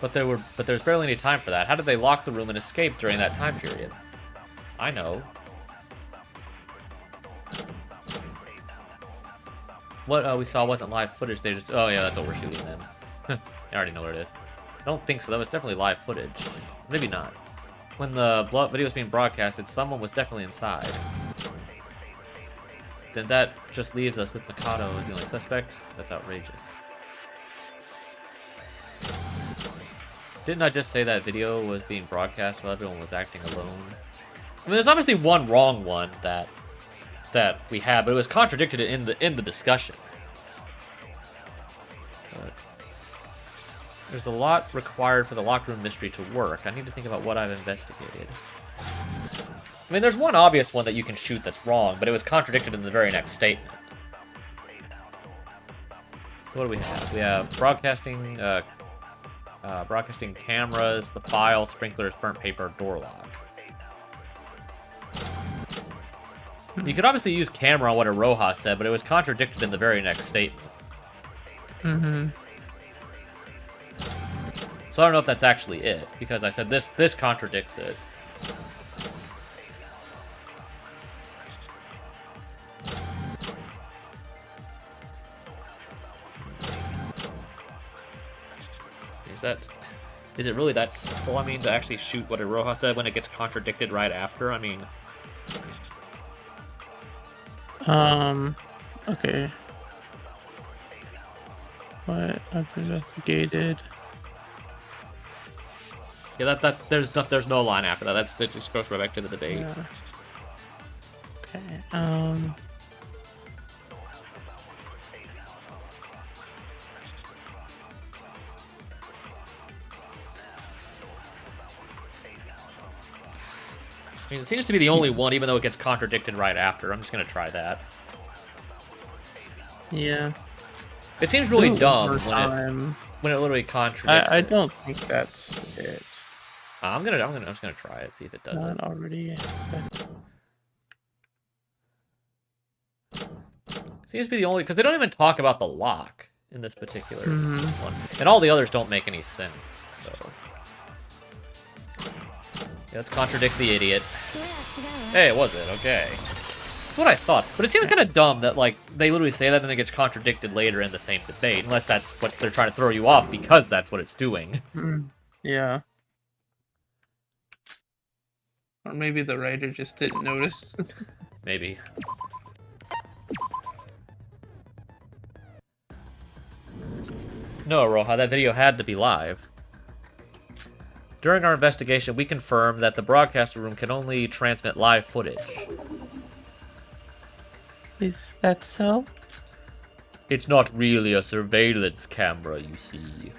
But there's barely any time for that. How did they lock the room and escape during that time period? I know. What we saw wasn't live footage. They just... Oh, yeah, that's what we're shooting then. I already know where it is. I don't think so. That was definitely live footage. Maybe not. When the video was being broadcasted, someone was definitely inside. Then that just leaves us with Mikado as the only suspect. That's outrageous. Didn't I just say that video was being broadcast while everyone was acting alone? I mean, there's obviously one wrong one that we have, but it was contradicted in the discussion. But there's a lot required for the locked room mystery to work. I need to think about what I've investigated. I mean, there's one obvious one that you can shoot that's wrong, but it was contradicted in the very next statement. So what do we have? We have broadcasting cameras, the file, sprinklers, burnt paper, door lock. You could obviously use camera on what Aroha said, but it was contradicted in the very next statement. Mm-hmm. So I don't know if that's actually it, because I said this contradicts it. Is it really that simple, I mean, to actually shoot what Aroha said when it gets contradicted right after? I mean... Okay. What I've investigated. Yeah, there's no line after that. That just goes right back to the debate. Yeah. Okay. I mean, it seems to be the only one, even though it gets contradicted right after. I'm just gonna try that. Yeah. It seems really dumb when it literally contradicts. I don't think that's it. I'm just gonna try it, see if it does it. Already. Seems to be the only, because they don't even talk about the lock in this particular one, and all the others don't make any sense. So yeah, let's contradict the idiot. Hey, was it? Okay. That's what I thought. But it seems kind of dumb that, like, they literally say that and it gets contradicted later in the same debate, unless that's what they're trying to throw you off because that's what it's doing. Yeah. Or maybe the writer just didn't notice. Maybe. No, Roha, that video had to be live. During our investigation, we confirmed that the broadcaster room can only transmit live footage. Is that so? It's not really a surveillance camera, you see.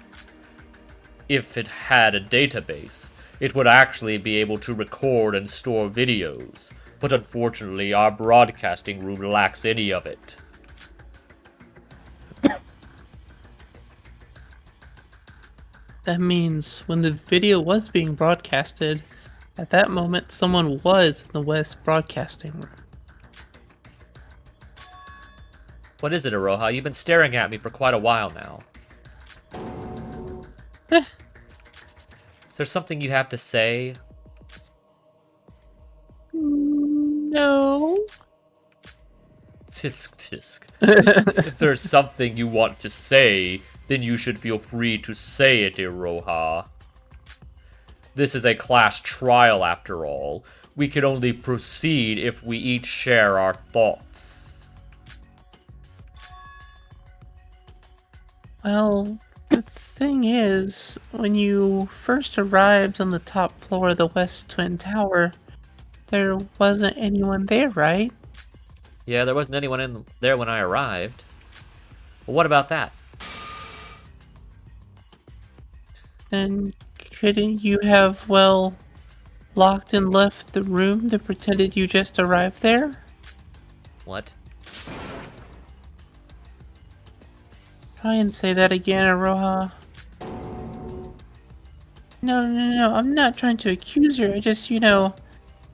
if it had a database, it would actually be able to record and store videos. But unfortunately, our broadcasting room lacks any of it. That means when the video was being broadcasted, at that moment someone was in the West broadcasting room. What is it, Aroha? You've been staring at me for quite a while now. Is there something you have to say? No. Tisk tisk. If there's something you want to say, then you should feel free to say it, Iroha. This is a class trial, after all. We can only proceed if we each share our thoughts. Well, the thing is, when you first arrived on the top floor of the West Twin Tower, there wasn't anyone there, right? Yeah, there wasn't anyone in there when I arrived. But what about that? Then couldn't you have, well, locked and left the room to pretended you just arrived there? What? Try and say that again, Aroha. No, I'm not trying to accuse her. I just,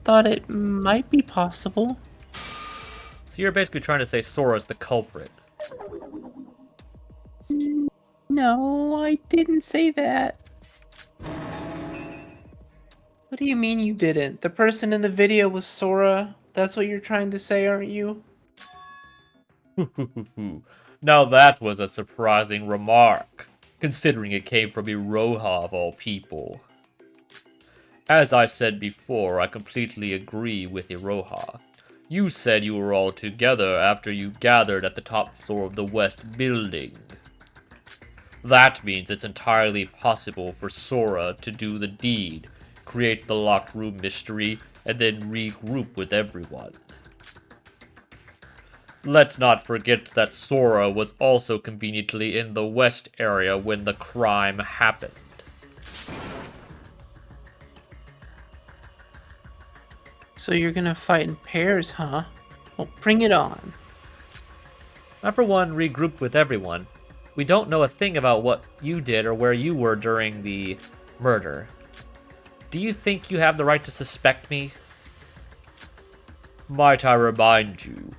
thought it might be possible. So you're basically trying to say Sora's the culprit. No, I didn't say that. What do you mean you didn't? The person in the video was Sora. That's what you're trying to say, aren't you? Now that was a surprising remark, considering it came from Iroha of all people. As I said before, I completely agree with Iroha. You said you were all together after you gathered at the top floor of the West Building. That means it's entirely possible for Sora to do the deed, create the locked room mystery, and then regroup with everyone. Let's not forget that Sora was also conveniently in the West area when the crime happened. So you're gonna fight in pairs, huh? Well, bring it on. I, for one, regrouped with everyone. We don't know a thing about what you did or where you were during the murder. Do you think you have the right to suspect me? Might I remind you,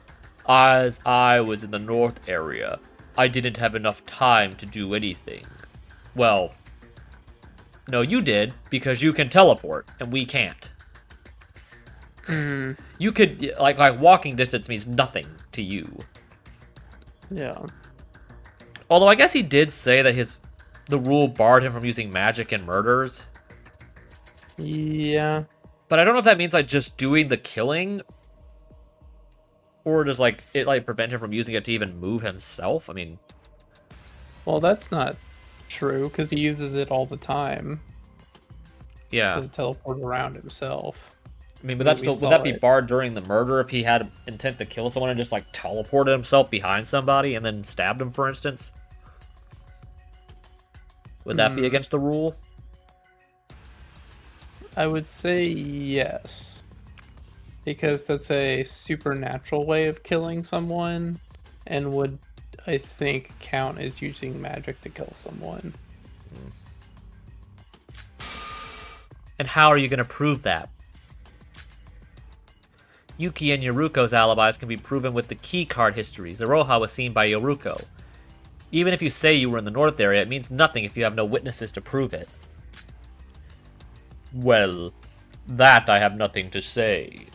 as I was in the north area, I didn't have enough time to do anything. Well, no, you did, because you can teleport, and we can't. You could, like walking distance means nothing to you. Yeah. Although I guess he did say that the rule barred him from using magic in murders. Yeah. But I don't know if that means like just doing the killing, or does it prevent him from using it to even move himself? I mean, Well, that's not true, because he uses it all the time yeah. to teleport around himself. I mean, but that's still, would that be barred during the murder if he had intent to kill someone and just like teleported himself behind somebody and then stabbed him, for instance? Would that be against the rule? I would say yes. Because that's a supernatural way of killing someone, and would, I think, count as using magic to kill someone. And how are you going to prove that? Yuki and Yoruko's alibis can be proven with the keycard histories. Iroha was seen by Yoruko. Even if you say you were in the north area, it means nothing if you have no witnesses to prove it. Well, that I have nothing to say.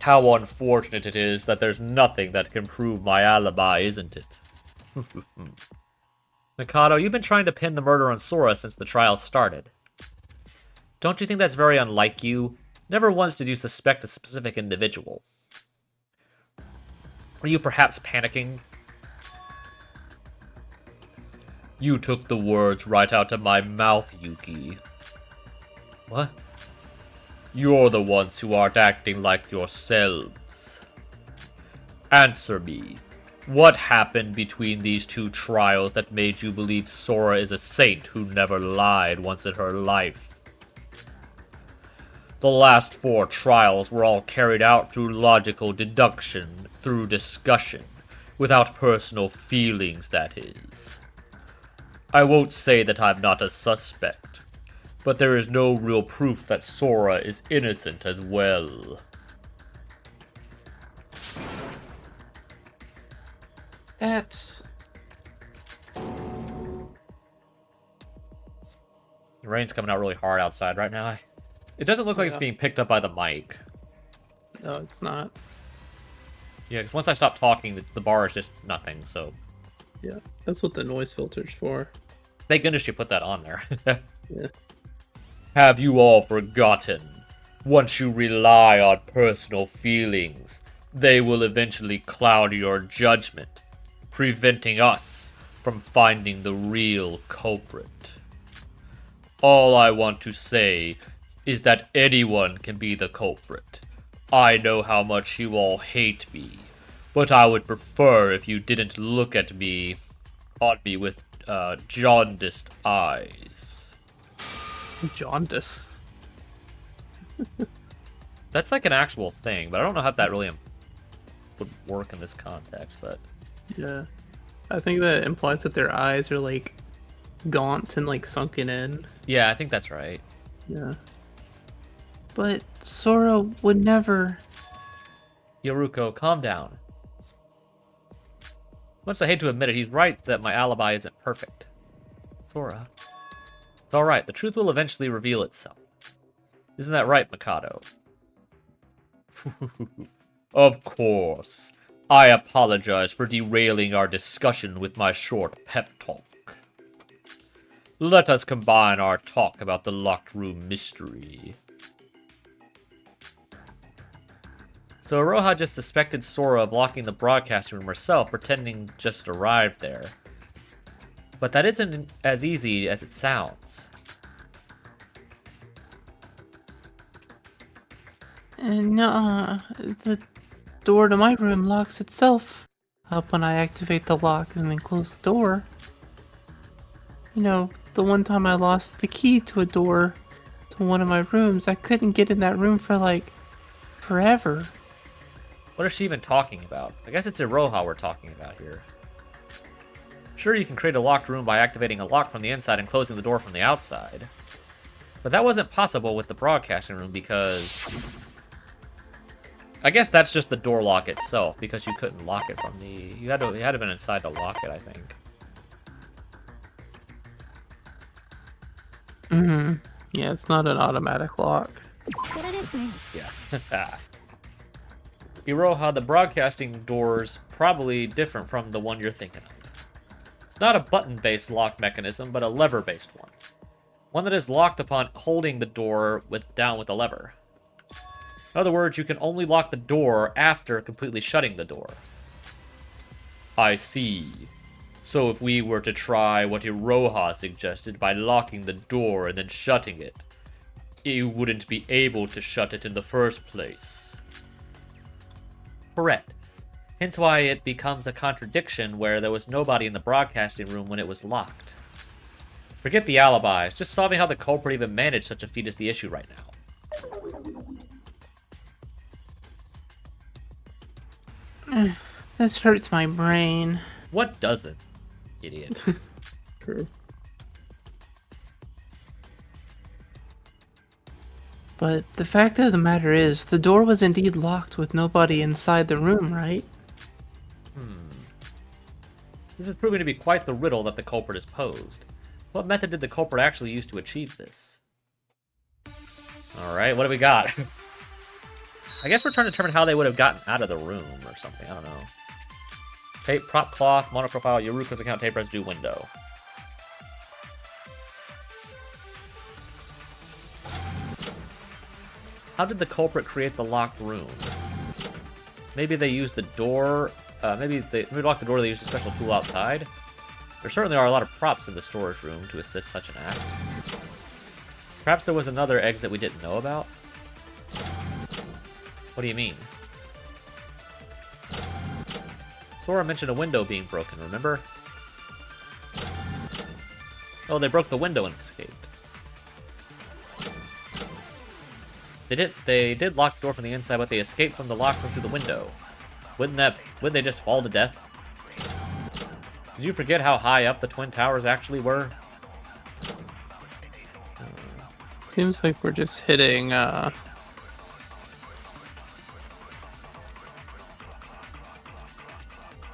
How unfortunate it is that there's nothing that can prove my alibi, isn't it? Mikado, you've been trying to pin the murder on Sora since the trial started. Don't you think that's very unlike you? Never once did you suspect a specific individual. Are you perhaps panicking? You took the words right out of my mouth, Yuki. What? You're the ones who aren't acting like yourselves. Answer me. What happened between these two trials that made you believe Sora is a saint who never lied once in her life? The last 4 trials were all carried out through logical deduction, through discussion, without personal feelings, that is. I won't say that I'm not a suspect, but there is no real proof that Sora is innocent as well. That's... The rain's coming out really hard outside right now. It doesn't look like it's being picked up by the mic. No, it's not. Yeah, because once I stop talking, the bar is just nothing, so... Yeah, that's what the noise filter's for. Thank goodness you put that on there. Yeah. Have you all forgotten? Once you rely on personal feelings, they will eventually cloud your judgment, preventing us from finding the real culprit. All I want to say is that anyone can be the culprit. I know how much you all hate me, but I would prefer if you didn't look at me, with jaundiced eyes. Jaundice. That's like an actual thing, but I don't know how that really would work in this context, but... Yeah. I think that implies that their eyes are, like, gaunt and, like, sunken in. Yeah, I think that's right. Yeah. But Sora would never... Yoruko, calm down. As much as I hate to admit it, he's right that my alibi isn't perfect. Sora. It's alright, the truth will eventually reveal itself. Isn't that right, Mikado? Of course. I apologize for derailing our discussion with my short pep talk. Let us combine our talk about the locked room mystery. So Aroha just suspected Sora of locking the broadcast room herself, pretending just arrived there. But that isn't as easy as it sounds. No, the door to my room locks itself up when I activate the lock and then close the door. You know, the one time I lost the key to a door to one of my rooms, I couldn't get in that room for, like, forever. What is she even talking about? I guess it's Iroha we're talking about here. Sure, you can create a locked room by activating a lock from the inside and closing the door from the outside. But that wasn't possible with the broadcasting room because... I guess that's just the door lock itself, because you couldn't lock it from the... You had to have been inside to lock it, I think. Mm-hmm. Yeah, it's not an automatic lock. Yeah. Iroha, the broadcasting door's probably different from the one you're thinking of. It's not a button-based lock mechanism, but a lever-based one. One that is locked upon holding the door down with a lever. In other words, you can only lock the door after completely shutting the door. I see. So if we were to try what Iroha suggested by locking the door and then shutting it, you wouldn't be able to shut it in the first place. Correct. Hence why it becomes a contradiction where there was nobody in the broadcasting room when it was locked. Forget the alibis, just solving how the culprit even managed such a feat is the issue right now. This hurts my brain. What doesn't, idiot? True. But the fact of the matter is, the door was indeed locked with nobody inside the room, right? This is proving to be quite the riddle that the culprit has posed. What method did the culprit actually use to achieve this? Alright, what do we got? I guess we're trying to determine how they would have gotten out of the room or something, I don't know. Tape, prop cloth, monoprofile, Yoruka's account, tape residue, window. How did the culprit create the locked room? Maybe they used the door, maybe they locked the door, they used a special tool outside? There certainly are a lot of props in the storage room to assist such an act. Perhaps there was another exit we didn't know about? What do you mean? Sora mentioned a window being broken, remember? Oh, they broke the window and escaped. They did lock the door from the inside, but they escaped from the locked room through the window. Wouldn't they just fall to death? Did you forget how high up the Twin Towers actually were? Seems like we're just hitting,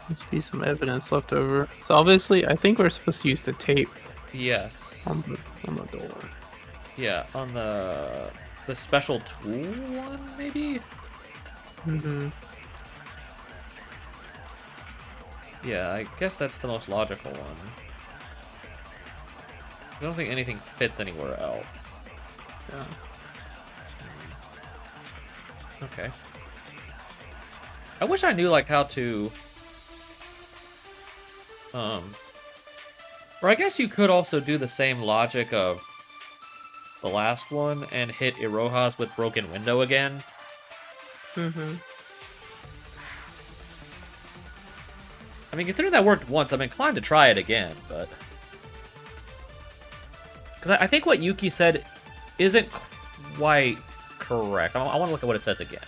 must be some evidence left over. So obviously, I think we're supposed to use the tape Yes. on the door. Yeah, on the special tool one, maybe? Mm-hmm. Yeah, I guess that's the most logical one. I don't think anything fits anywhere else. Yeah. Okay. I wish I knew, like, how to... Or I guess you could also do the same logic of the last one and hit Iroha's with broken window again. Mm-hmm. I mean, considering that worked once, I'm inclined to try it again, but... Because I think what Yuki said isn't quite correct. I want to look at what it says again.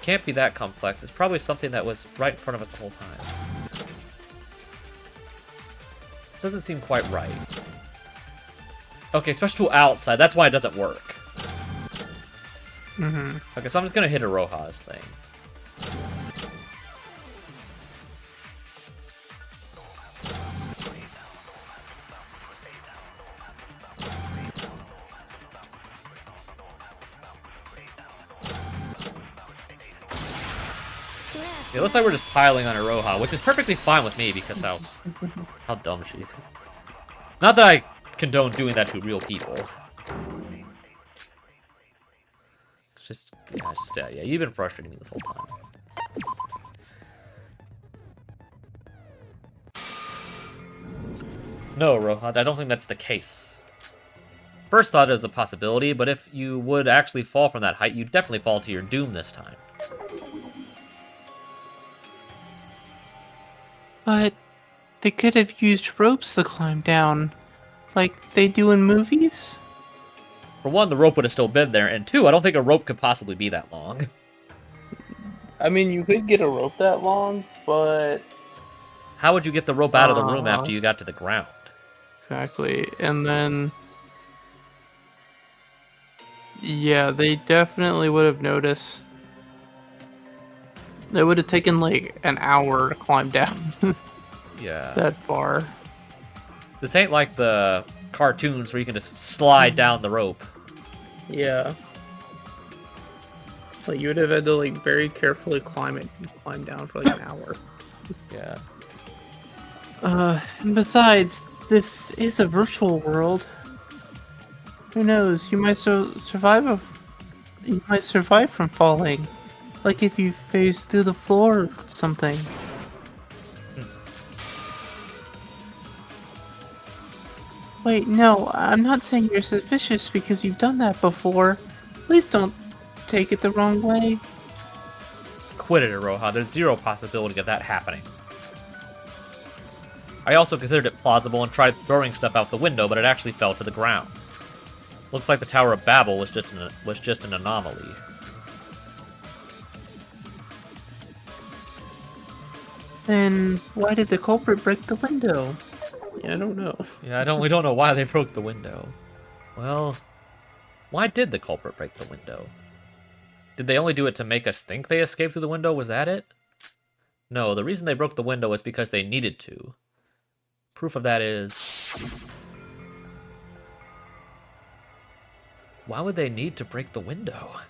Can't be that complex. It's probably something that was right in front of us the whole time. This doesn't seem quite right. Okay, special tool outside. That's why it doesn't work. Mm-hmm. Okay, so I'm just going to hit Iroha's thing. It looks like we're just piling on Iroha, which is perfectly fine with me because how dumb she is. Not that I condone doing that to real people. It's just, yeah, you've been frustrating me this whole time. No, Rohan, I don't think that's the case. First thought is a possibility, but if you would actually fall from that height, you'd definitely fall to your doom this time. But they could have used ropes to climb down, like they do in movies. For one, the rope would have still been there, and two, I don't think a rope could possibly be that long. I mean, you could get a rope that long, but... How would you get the rope out of the room after you got to the ground? Exactly, and then... Yeah, they definitely would have noticed. It would have taken like an hour to climb down. Yeah. That far. This ain't like the cartoons where you can just slide down the rope. Yeah. Like you would have had to like very carefully climb down for like an hour. Yeah. And besides, this is a virtual world. Who knows? You might survive from falling. Like if you phase through the floor or something. Wait, no, I'm not saying you're suspicious because you've done that before. Please don't take it the wrong way. Quit it, Iroha. There's zero possibility of that happening. I also considered it plausible and tried throwing stuff out the window, but it actually fell to the ground. Looks like the Tower of Babel was just an anomaly. Then why did the culprit break the window? Yeah, I don't know. Yeah, we don't know why they broke the window. Well, why did the culprit break the window? Did they only do it to make us think they escaped through the window? Was that it? No, the reason they broke the window was because they needed to. Proof of that is... Why would they need to break the window?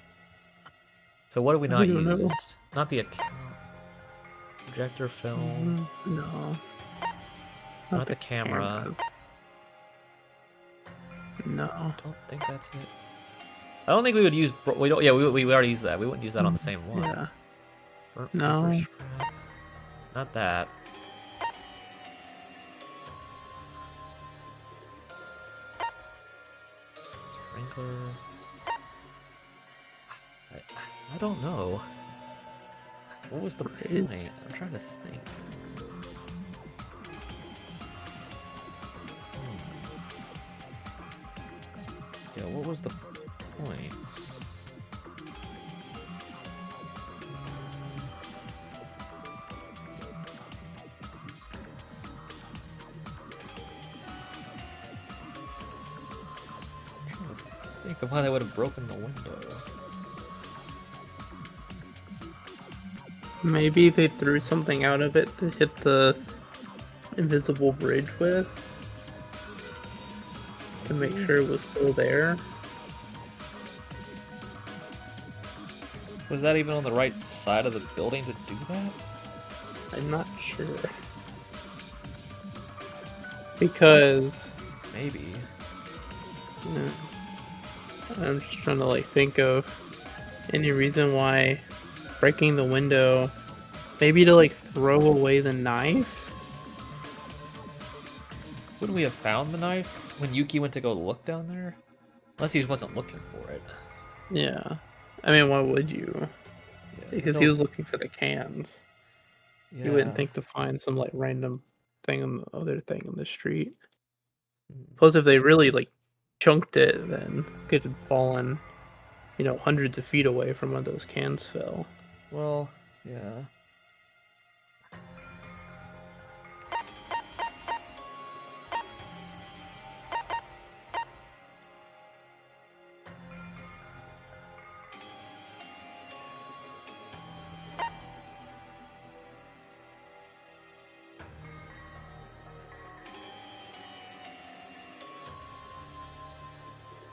So what do we not use? Not the account. Projector film. No. Not the camera. No. Don't think that's it. I don't think we would use... We don't. Yeah, we already used that. We wouldn't use that on the same one. Yeah. Burnt No. paper scrap. Not that. Sprinkler. I don't know. What was the point? I'm trying to think. Yeah, what was the point? I'm trying to think of why they would have broken the window. Maybe they threw something out of it to hit the invisible bridge with to make sure it was still there. Was that even on the right side of the building to do that? I'm not sure. Because Maybe. I'm just trying to like think of any reason why breaking the window, maybe to like throw away the knife. Wouldn't we have found the knife when Yuki went to go look down there? Unless he just wasn't looking for it. Yeah, I mean, why would you? Yeah, Because he was looking for the cans. Yeah. You wouldn't think to find some like random thing on the other thing on the street. Hmm. Plus, if they really like chunked it, then it could have fallen, hundreds of feet away from where those cans fell. Well, yeah.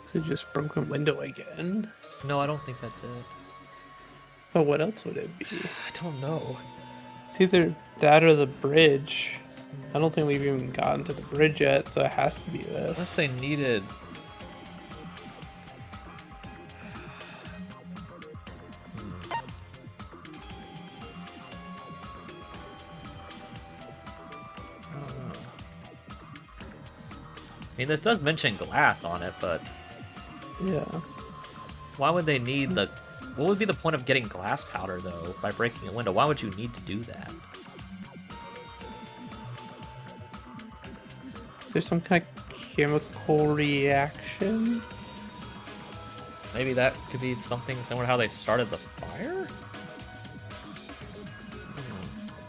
So just broken window again. No, I don't think that's it. But what else would it be? I don't know. It's either that or the bridge. I don't think we've even gotten to the bridge yet, so it has to be this. Unless they needed... I don't know. I mean, this does mention glass on it, but... Yeah. Why would they need the... What would be the point of getting glass powder, though, by breaking a window? Why would you need to do that? There's some kind of chemical reaction. Maybe that could be something similar to how they started the fire?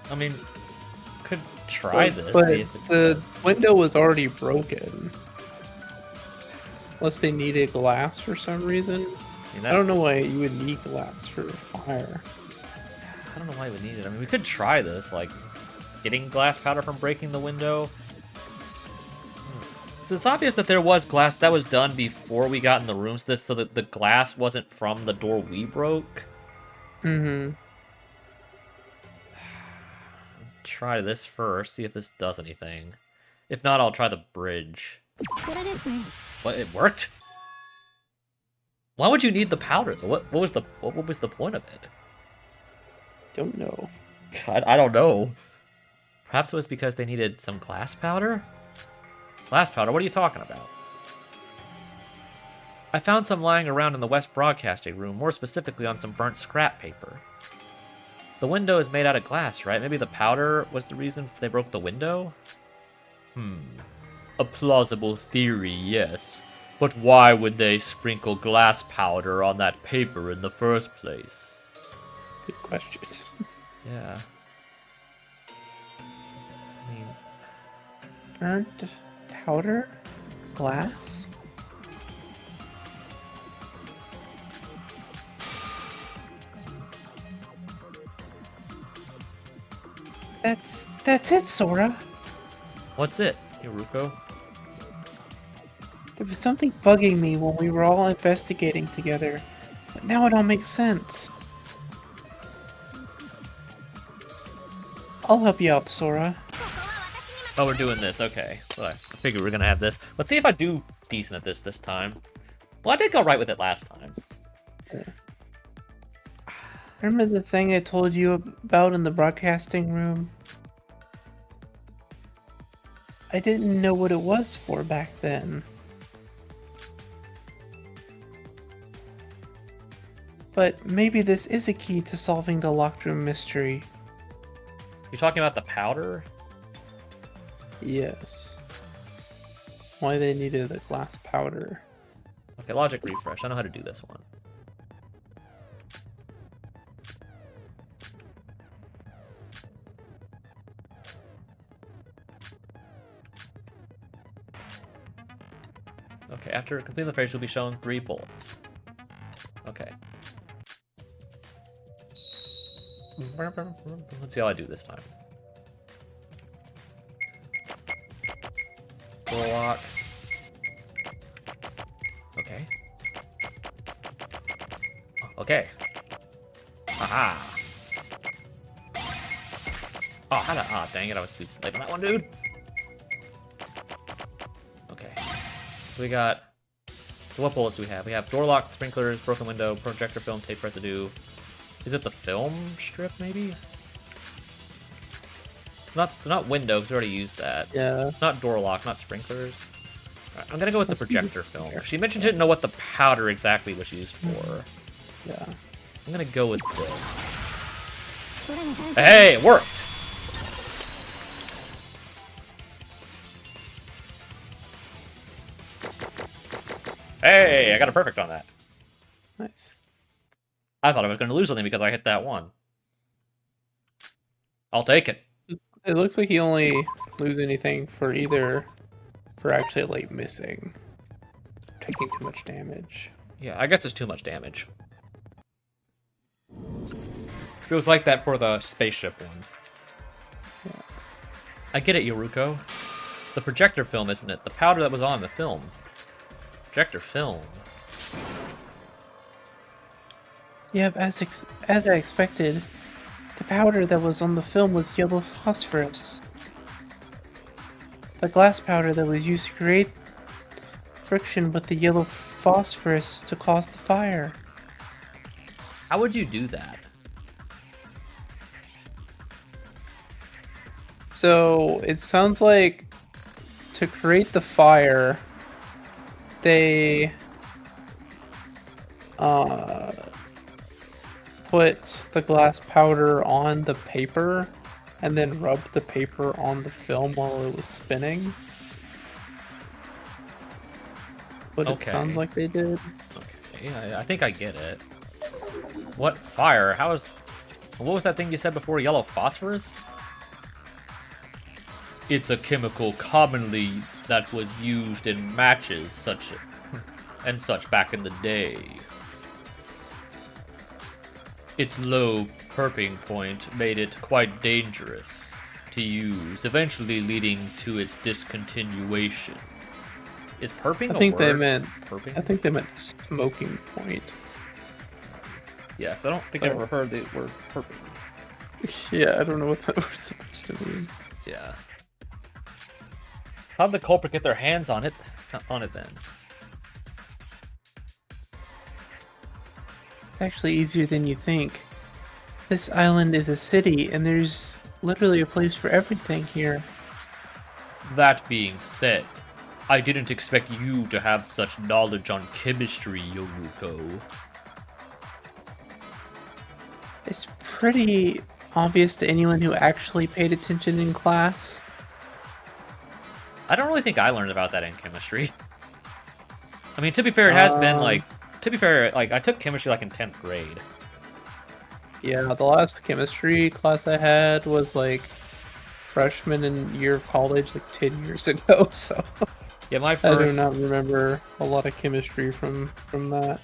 I mean, could try this. But See if it the does. window was already broken. Unless they needed glass for some reason. I mean, I don't know why you would need glass for a fire. I don't know why we need it. I mean, we could try this, like, getting glass powder from breaking the window. So it's obvious that there was glass that was done before we got in the rooms, so that the glass wasn't from the door we broke. Mm-hmm. Try this first, see if this does anything. If not, I'll try the bridge. What, it worked? Why would you need the powder, though? What was the point of it? Don't know. I don't know. Perhaps it was because they needed some glass powder? Glass powder? What are you talking about? I found some lying around in the West Broadcasting Room, more specifically on some burnt scrap paper. The window is made out of glass, right? Maybe the powder was the reason they broke the window? A plausible theory, yes. But why would they sprinkle glass powder on that paper in the first place? Good questions. Yeah. I mean... Burnt powder? Glass? That's it, Sora. What's it, Iruko? There was something bugging me when we were all investigating together, but now it all makes sense. I'll help you out, Sora. Oh, we're doing this, okay. Well, I figured we were gonna have this. Let's see if I do decent at this time. Well, I did go right with it last time. Remember the thing I told you about in the broadcasting room? I didn't know what it was for back then. But maybe this is a key to solving the locked room mystery. You're talking about the powder? Yes. Why they needed a glass powder. Okay, logic refresh. I know how to do this one. Okay, after completing the phrase, you'll be shown 3 bullets. Okay. Let's see how I do this time. Door lock. Okay. Okay. Aha. Oh, how did... Ah, dang it, I was too late on that one, dude. Okay. So we got... So what bullets do we have? We have door lock, sprinklers, broken window, projector film, tape residue. Is it the film strip, maybe? It's not window, because we already used that. Yeah. It's not door lock, not sprinklers. Right, I'm gonna go with the projector film. She mentioned she didn't know what the powder exactly was used for. Yeah. I'm gonna go with this. Hey, it worked! Hey, I got a perfect on that. Nice. I thought I was gonna lose something because I hit that one. I'll take it. It looks like you only lose anything for actually like missing. Taking too much damage. Yeah, I guess it's too much damage. Feels like that for the spaceship one. Yeah. I get it, Yoruko. It's the projector film, isn't it? The powder that was on the film. Projector film. Yeah, as I expected, the powder that was on the film was yellow phosphorus. The glass powder that was used to create friction with the yellow phosphorus to cause the fire. How would you do that? So it sounds like to create the fire, they put the glass powder on the paper and then rubbed the paper on the film while it was spinning. What it sounds like they did. Okay, I think I get it. What fire? How is... What was that thing you said before? Yellow phosphorus? It's a chemical commonly that was used in matches such back in the day. Its low perping point made it quite dangerous to use, eventually leading to its discontinuation. Is perping a word? Perping? I think they meant smoking point. Yeah, because I don't think I ever heard the word perping. Yeah, I don't know what that word's supposed to mean. Yeah. How'd the culprit get their hands on it? Then. It's actually easier than you think. This island is a city, and there's literally a place for everything here. That being said, I didn't expect you to have such knowledge on chemistry, Yoruko. It's pretty obvious to anyone who actually paid attention in class. I don't really think I learned about that in chemistry. I mean, to be fair, it has been like... To be fair, like, I took chemistry like in 10th grade. Yeah, the last chemistry class I had was like freshman and year of college, like 10 years ago, so... Yeah, my first... I do not remember a lot of chemistry from that.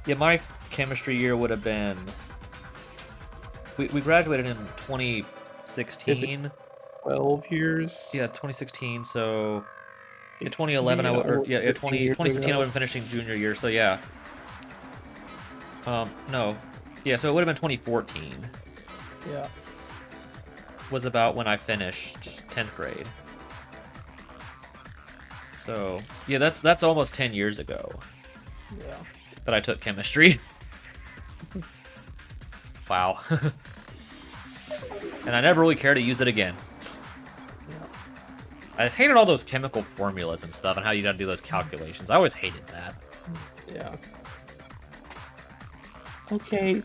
Yeah, my chemistry year would have been... We graduated in 2016. 12 years? Yeah, 2016, so... Yeah, 2011, 2015 I would have been finishing junior year, so yeah. No. Yeah, so it would have been 2014. Yeah. Was about when I finished 10th grade. So, yeah, that's almost 10 years ago. Yeah. That I took chemistry. Wow. And I never really care to use it again. Yeah. I just hated all those chemical formulas and stuff and how you gotta do those calculations. I always hated that. Yeah. Okay,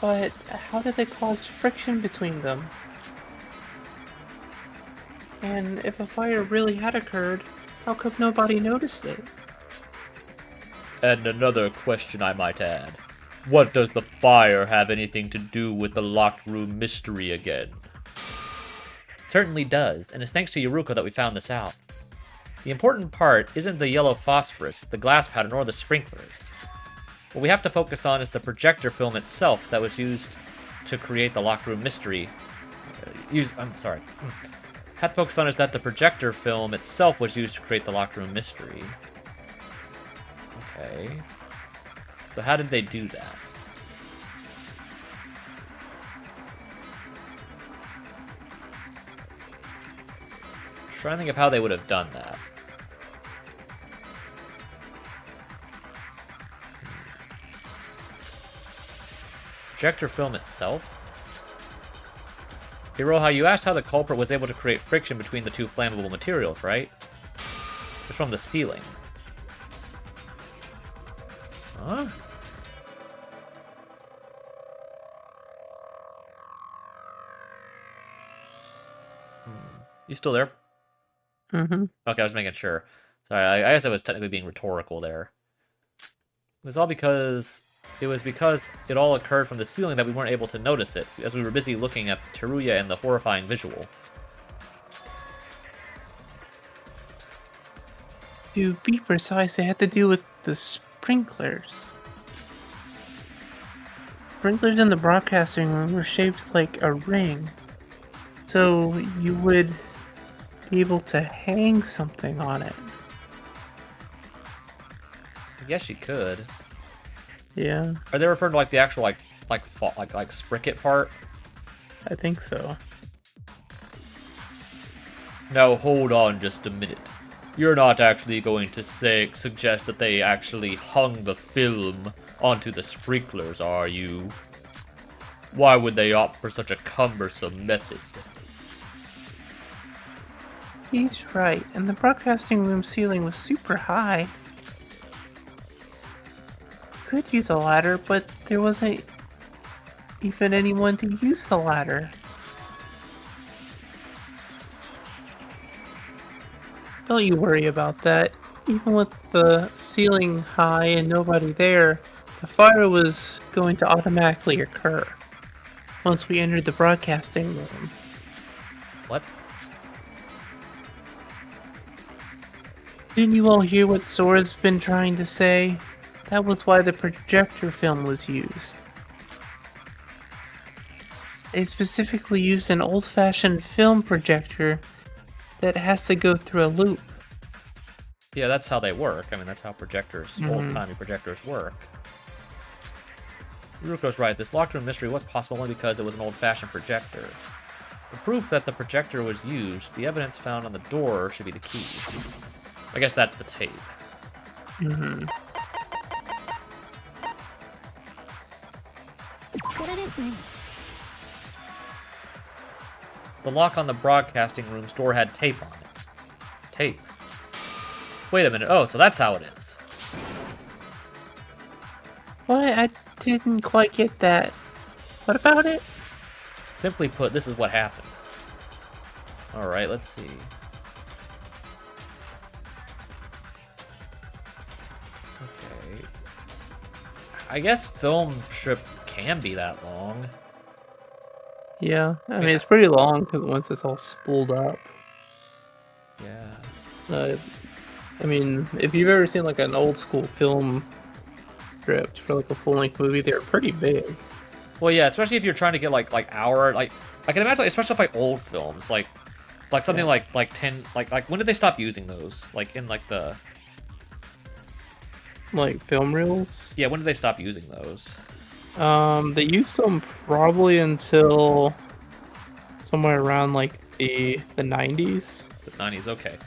but how did they cause friction between them? And if a fire really had occurred, how come nobody noticed it? And another question I might add. What does the fire have anything to do with the locked room mystery again? It certainly does, and it's thanks to Yuruko that we found this out. The important part isn't the yellow phosphorus, the glass powder, nor the sprinklers. What we have to focus on is the projector film itself that was used to create the locked room mystery. Have to focus on is that the projector film itself was used to create the locked room mystery. Okay. So how did they do that? Trying to think of how they would have done that. Projector film itself? Hiroha, you asked how the culprit was able to create friction between the two flammable materials, right? It's from the ceiling. Huh? You still there? Mm-hmm. Okay, I was making sure. Sorry, I guess I was technically being rhetorical there. It was because it all occurred from the ceiling that we weren't able to notice it, as we were busy looking at Teruya and the horrifying visual. To be precise, it had to do with the sprinklers. Sprinklers in the broadcasting room were shaped like a ring, so you would be able to hang something on it. I guess you could. Yeah, Are they referring to like the actual like spricket part? I think so. Now hold on just a minute. You're not actually going to suggest that they actually hung the film onto the sprinklers, are you? Why would they opt for such a cumbersome method? He's right, and the broadcasting room ceiling was super high. Could use a ladder, but there wasn't even anyone to use the ladder. Don't you worry about that. Even with the ceiling high and nobody there, the fire was going to automatically occur once we entered the broadcasting room. What? Didn't you all hear what Sora's been trying to say? That was why the projector film was used. They specifically used an old-fashioned film projector that has to go through a loop. Yeah, that's how they work. I mean, that's how projectors, old-timey projectors work. Yuruko's right. This locked room mystery was possible only because it was an old-fashioned projector. The proof that the projector was used, the evidence found on the door should be the key. I guess that's the tape. Mm-hmm. The lock on the broadcasting room's door had tape on it. Tape. Wait a minute. Oh, so that's how it is. What? I didn't quite get that. What about it? Simply put, this is what happened. Alright, let's see. Okay. I guess film strip can be that long. Yeah, I mean, it's pretty long because once it's all spooled up. Yeah. I mean, if you've ever seen like an old school film strip for like a full length movie, they're pretty big. Well, yeah, especially if you're trying to get like hour, like I can imagine, especially like old films, like something like 10, like when did they stop using those? Like in like the Like film reels. Yeah, when did they stop using those? They used them probably until somewhere around like the 90s. The 90s, okay.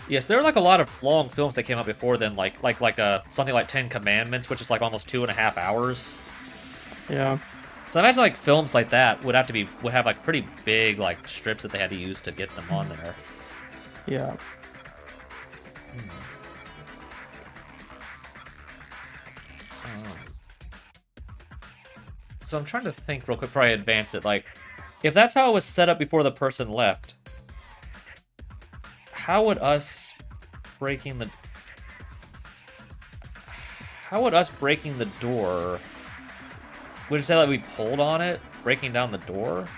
Yes, there are like a lot of long films that came out before then, like something like 10 Commandments, which is like almost 2.5 hours. Yeah. So I imagine like films like that would have like pretty big like strips that they had to use to get them on there. Yeah. So I'm trying to think real quick before I advance it. Like, if that's how it was set up before the person left, how would us breaking the door? Would you say that we pulled on it, breaking down the door?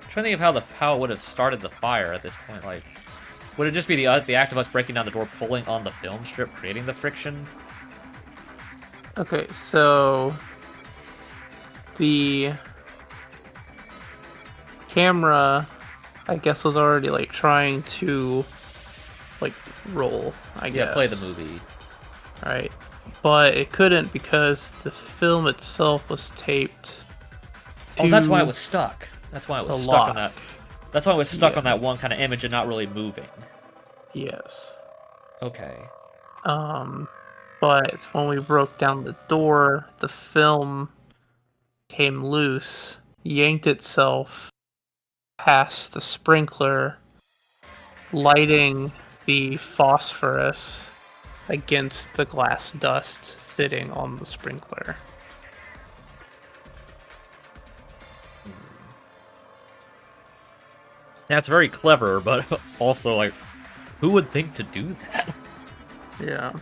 I'm trying to think of how it would have started the fire at this point. Like, would it just be the act of us breaking down the door, pulling on the film strip, creating the friction? Okay, so the camera, I guess, was already like trying to like roll, I guess. Yeah, play the movie. Right. But it couldn't because the film itself was taped to Oh, that's why it was stuck. That's why it was the stuck lock. on that. That's why it was stuck Yeah. on that one kind of image and not really moving. Yes. Okay. But when we broke down the door, the film came loose, yanked itself past the sprinkler, lighting the phosphorus against the glass dust sitting on the sprinkler. That's very clever, but also, like, who would think to do that? Yeah.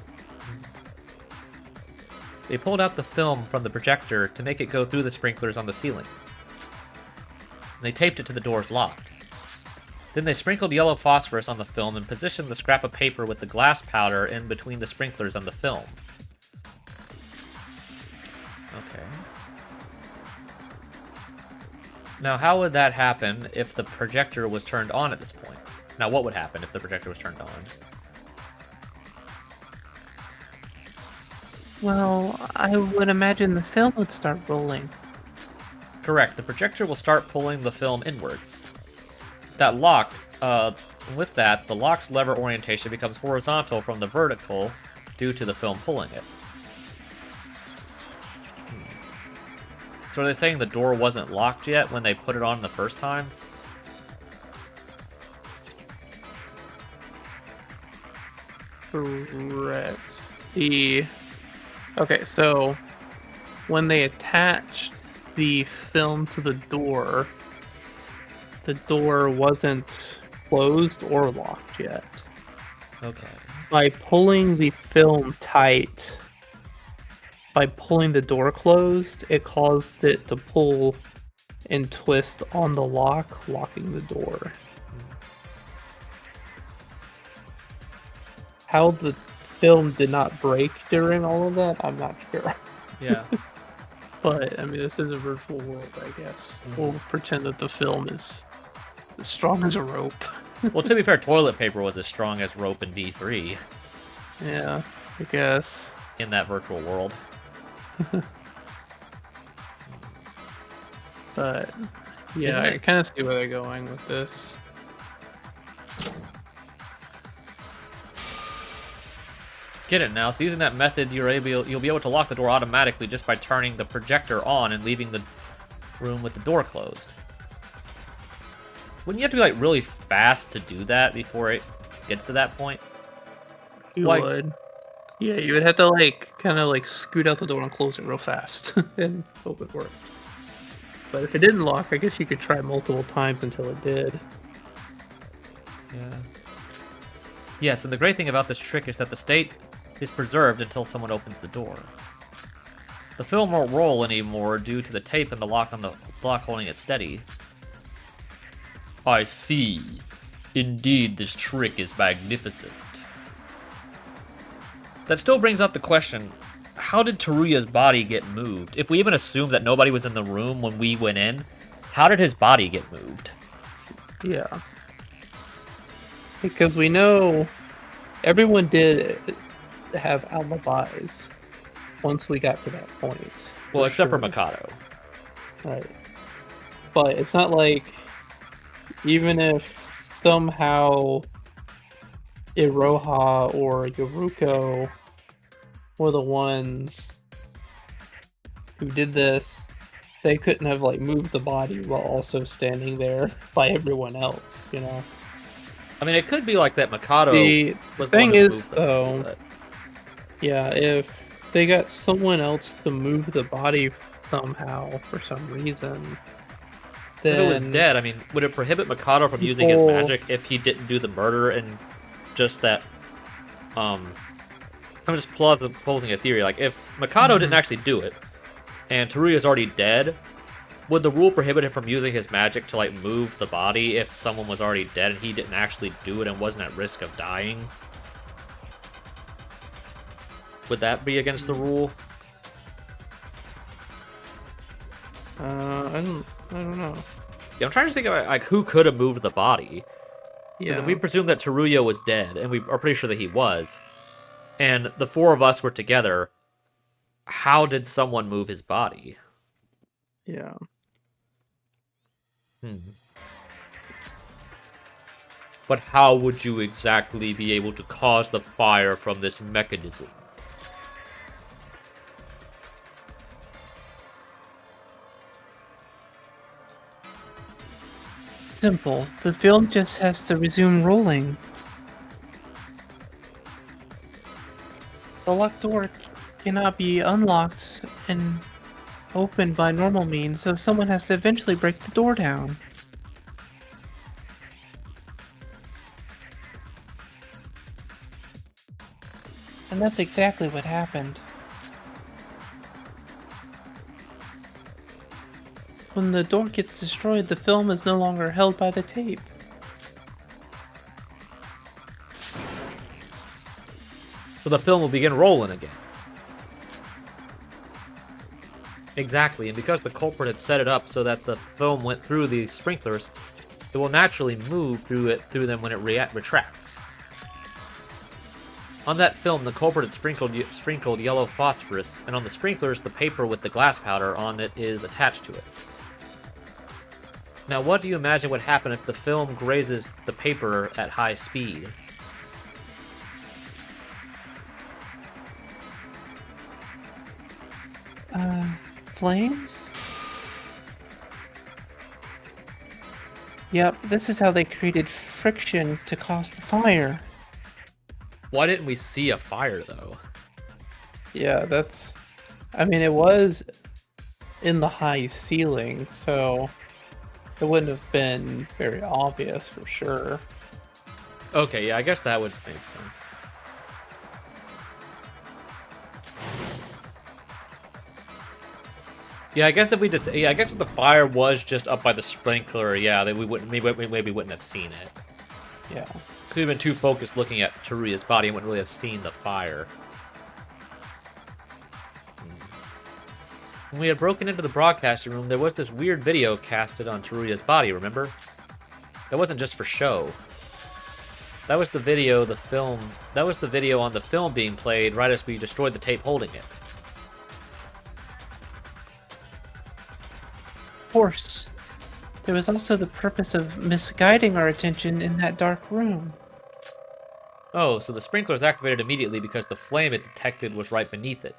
They pulled out the film from the projector to make it go through the sprinklers on the ceiling. And they taped it to the door's lock. Then they sprinkled yellow phosphorus on the film and positioned the scrap of paper with the glass powder in between the sprinklers on the film. Okay. Now, how would that happen if the projector was turned on at this point? Now, what would happen if the projector was turned on? Well, I would imagine the film would start rolling. Correct. The projector will start pulling the film inwards. That lock, with that, the lock's lever orientation becomes horizontal from the vertical due to the film pulling it. So are they saying the door wasn't locked yet when they put it on the first time? Correct. Okay, so when they attached the film to the door wasn't closed or locked yet. Okay. By pulling the film tight, by pulling the door closed, it caused it to pull and twist on the lock, locking the door. How the film did not break during all of that, I'm not sure. Yeah. But, I mean, this is a virtual world, I guess. We'll pretend that the film is as strong as a rope. Well, to be fair, toilet paper was as strong as rope in D3 Yeah, I guess. in that virtual world. But, Isn't yeah, it- I kind of see where they're going with this. Get it now. So using that method, you'll be able to lock the door automatically just by turning the projector on and leaving the room with the door closed. Wouldn't you have to be like really fast to do that before it gets to that point? You Like- would. Yeah, you would have to, like, kind of, like, scoot out the door and close it real fast and hope it worked. But if it didn't lock, I guess you could try multiple times until it did. Yeah. Yes, and the great thing about this trick is that the state is preserved until someone opens the door. The film won't roll anymore due to the tape and the lock on the block holding it steady. I see. Indeed, this trick is magnificent. That still brings up the question, how did Teruya's body get moved? If we even assume that nobody was in the room when we went in, how did his body get moved? Yeah. Because we know everyone did have alibis once we got to that point. Well, except for sure. Mikado. Right. But it's not like, even if somehow Iroha or Yoruko were the ones who did this, they couldn't have like moved the body while also standing there by everyone else, you know? I mean, it could be like that Mikado The was thing the one who is, moved them, though, but- Yeah, if they got someone else to move the body somehow for some reason, 'Cause if it was then dead, I mean, would it prohibit Mikado from using his people. magic if he didn't do the murder and just that, I'm just posing a theory, like, if Mikado didn't Mhm. actually do it, and Teruya's already dead, would the rule prohibit him from using his magic to, like, move the body if someone was already dead and he didn't actually do it and wasn't at risk of dying? Would that be against the rule? I don't know. Yeah, I'm trying to think about, like, who could have moved the body. Because if we Yeah, presume that Teruya was dead, and we are pretty sure that he was, and the four of us were together, how did someone move his body? yeah. But how would you exactly be able to cause the fire from this mechanism? Simple. The film just has to resume rolling. The locked door cannot be unlocked and opened by normal means, so someone has to eventually break the door down. And that's exactly what happened. When the door gets destroyed, the film is no longer held by the tape. So the film will begin rolling again. Exactly, and because the culprit had set it up so that the film went through the sprinklers, it will naturally move through them when it retracts. On that film, the culprit had sprinkled yellow phosphorus, and on the sprinklers, the paper with the glass powder on it is attached to it. Now, what do you imagine would happen if the film grazes the paper at high speed? Flames? Yep, this is how they created friction to cause the fire. Why didn't we see a fire, though? Yeah, that's. I mean, it was in the high ceiling, so it wouldn't have been very obvious for sure. Okay, yeah, I guess that would make sense. Yeah, I guess if we did, yeah, I guess if the fire was just up by the sprinkler, yeah, then we wouldn't, maybe we wouldn't have seen it. Yeah. Could have been too focused looking at Teruya's body and wouldn't really have seen the fire. When we had broken into the broadcasting room, there was this weird video casted on Teruya's body, remember? That wasn't just for show. That was the video, that was the video on the film being played right as we destroyed the tape holding it. Of course. There was also the purpose of misguiding our attention in that dark room. Oh, so the sprinklers activated immediately because the flame it detected was right beneath it.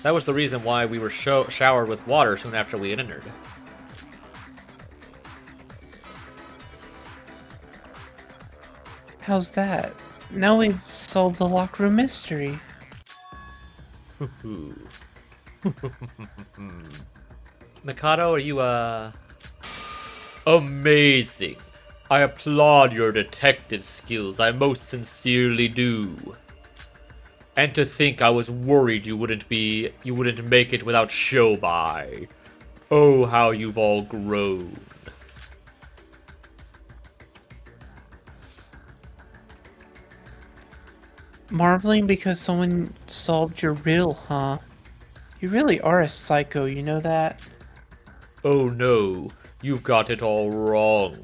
That was the reason why we were showered with water soon after we had entered. How's that? Now we've solved the lock room mystery. Mikado, are you, amazing. I applaud your detective skills, I most sincerely do. And to think I was worried you wouldn't make it without Shobai. Oh, how you've all grown. Marveling because someone solved your riddle, huh? You really are a psycho, you know that? Oh no, you've got it all wrong.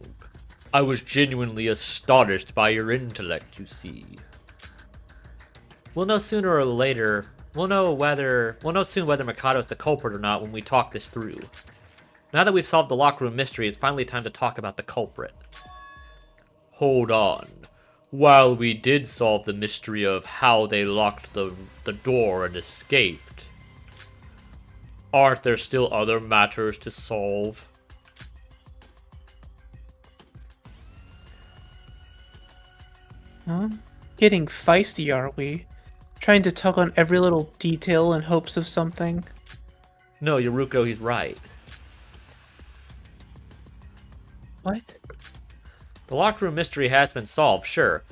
I was genuinely astonished by your intellect, you see. We'll know sooner or later. We'll know soon whether Mikado's the culprit or not when we talk this through. Now that we've solved the locker room mystery, it's finally time to talk about the culprit. Hold on. While we did solve the mystery of how they locked the door and escaped, aren't there still other matters to solve? Huh? Getting feisty, are we? trying to tug on every little detail in hopes of something. No, Yoruko, he's right. What? The locked room mystery has been solved, sure.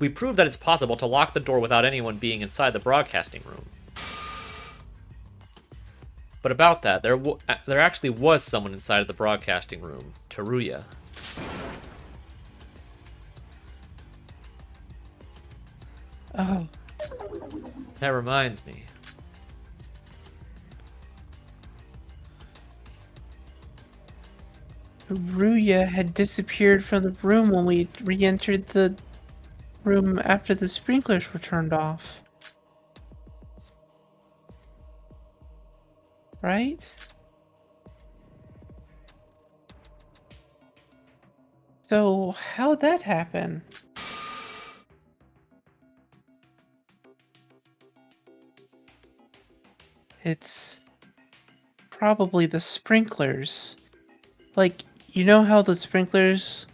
We proved that it's possible to lock the door without anyone being inside the broadcasting room. But about that, there actually was someone inside of the broadcasting room, Teruya. Oh. That reminds me. Ruya had disappeared from the room when we re-entered the room after the sprinklers were turned off. Right? So, how'd that happen? It's probably the sprinklers. Like, you know how the sprinklers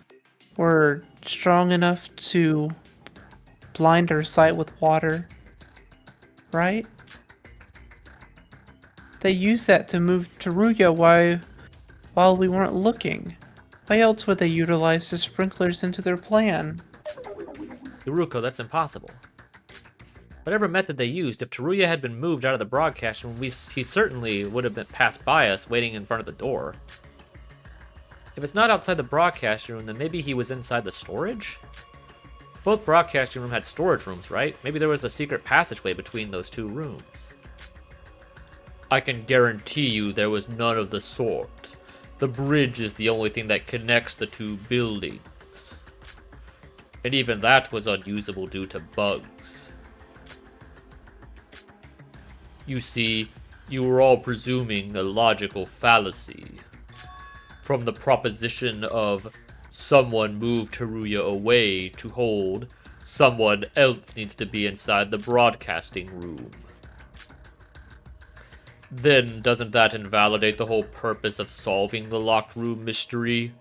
were strong enough to blind our sight with water, right? They used that to move Teruya while we weren't looking. Why else would they utilize the sprinklers into their plan? Yoruko, that's impossible. Whatever method they used, if Teruya had been moved out of the broadcast room, he certainly would have been passed by us waiting in front of the door. If it's not outside the broadcast room, then maybe he was inside the storage? Both broadcasting rooms had storage rooms, right? Maybe there was a secret passageway between those two rooms. I can guarantee you there was none of the sort. The bridge is the only thing that connects the two buildings. And even that was unusable due to bugs. You see, you were all presuming a logical fallacy. From the proposition of someone moved Teruya away to hold, someone else needs to be inside the broadcasting room. Then doesn't that invalidate the whole purpose of solving the locked room mystery?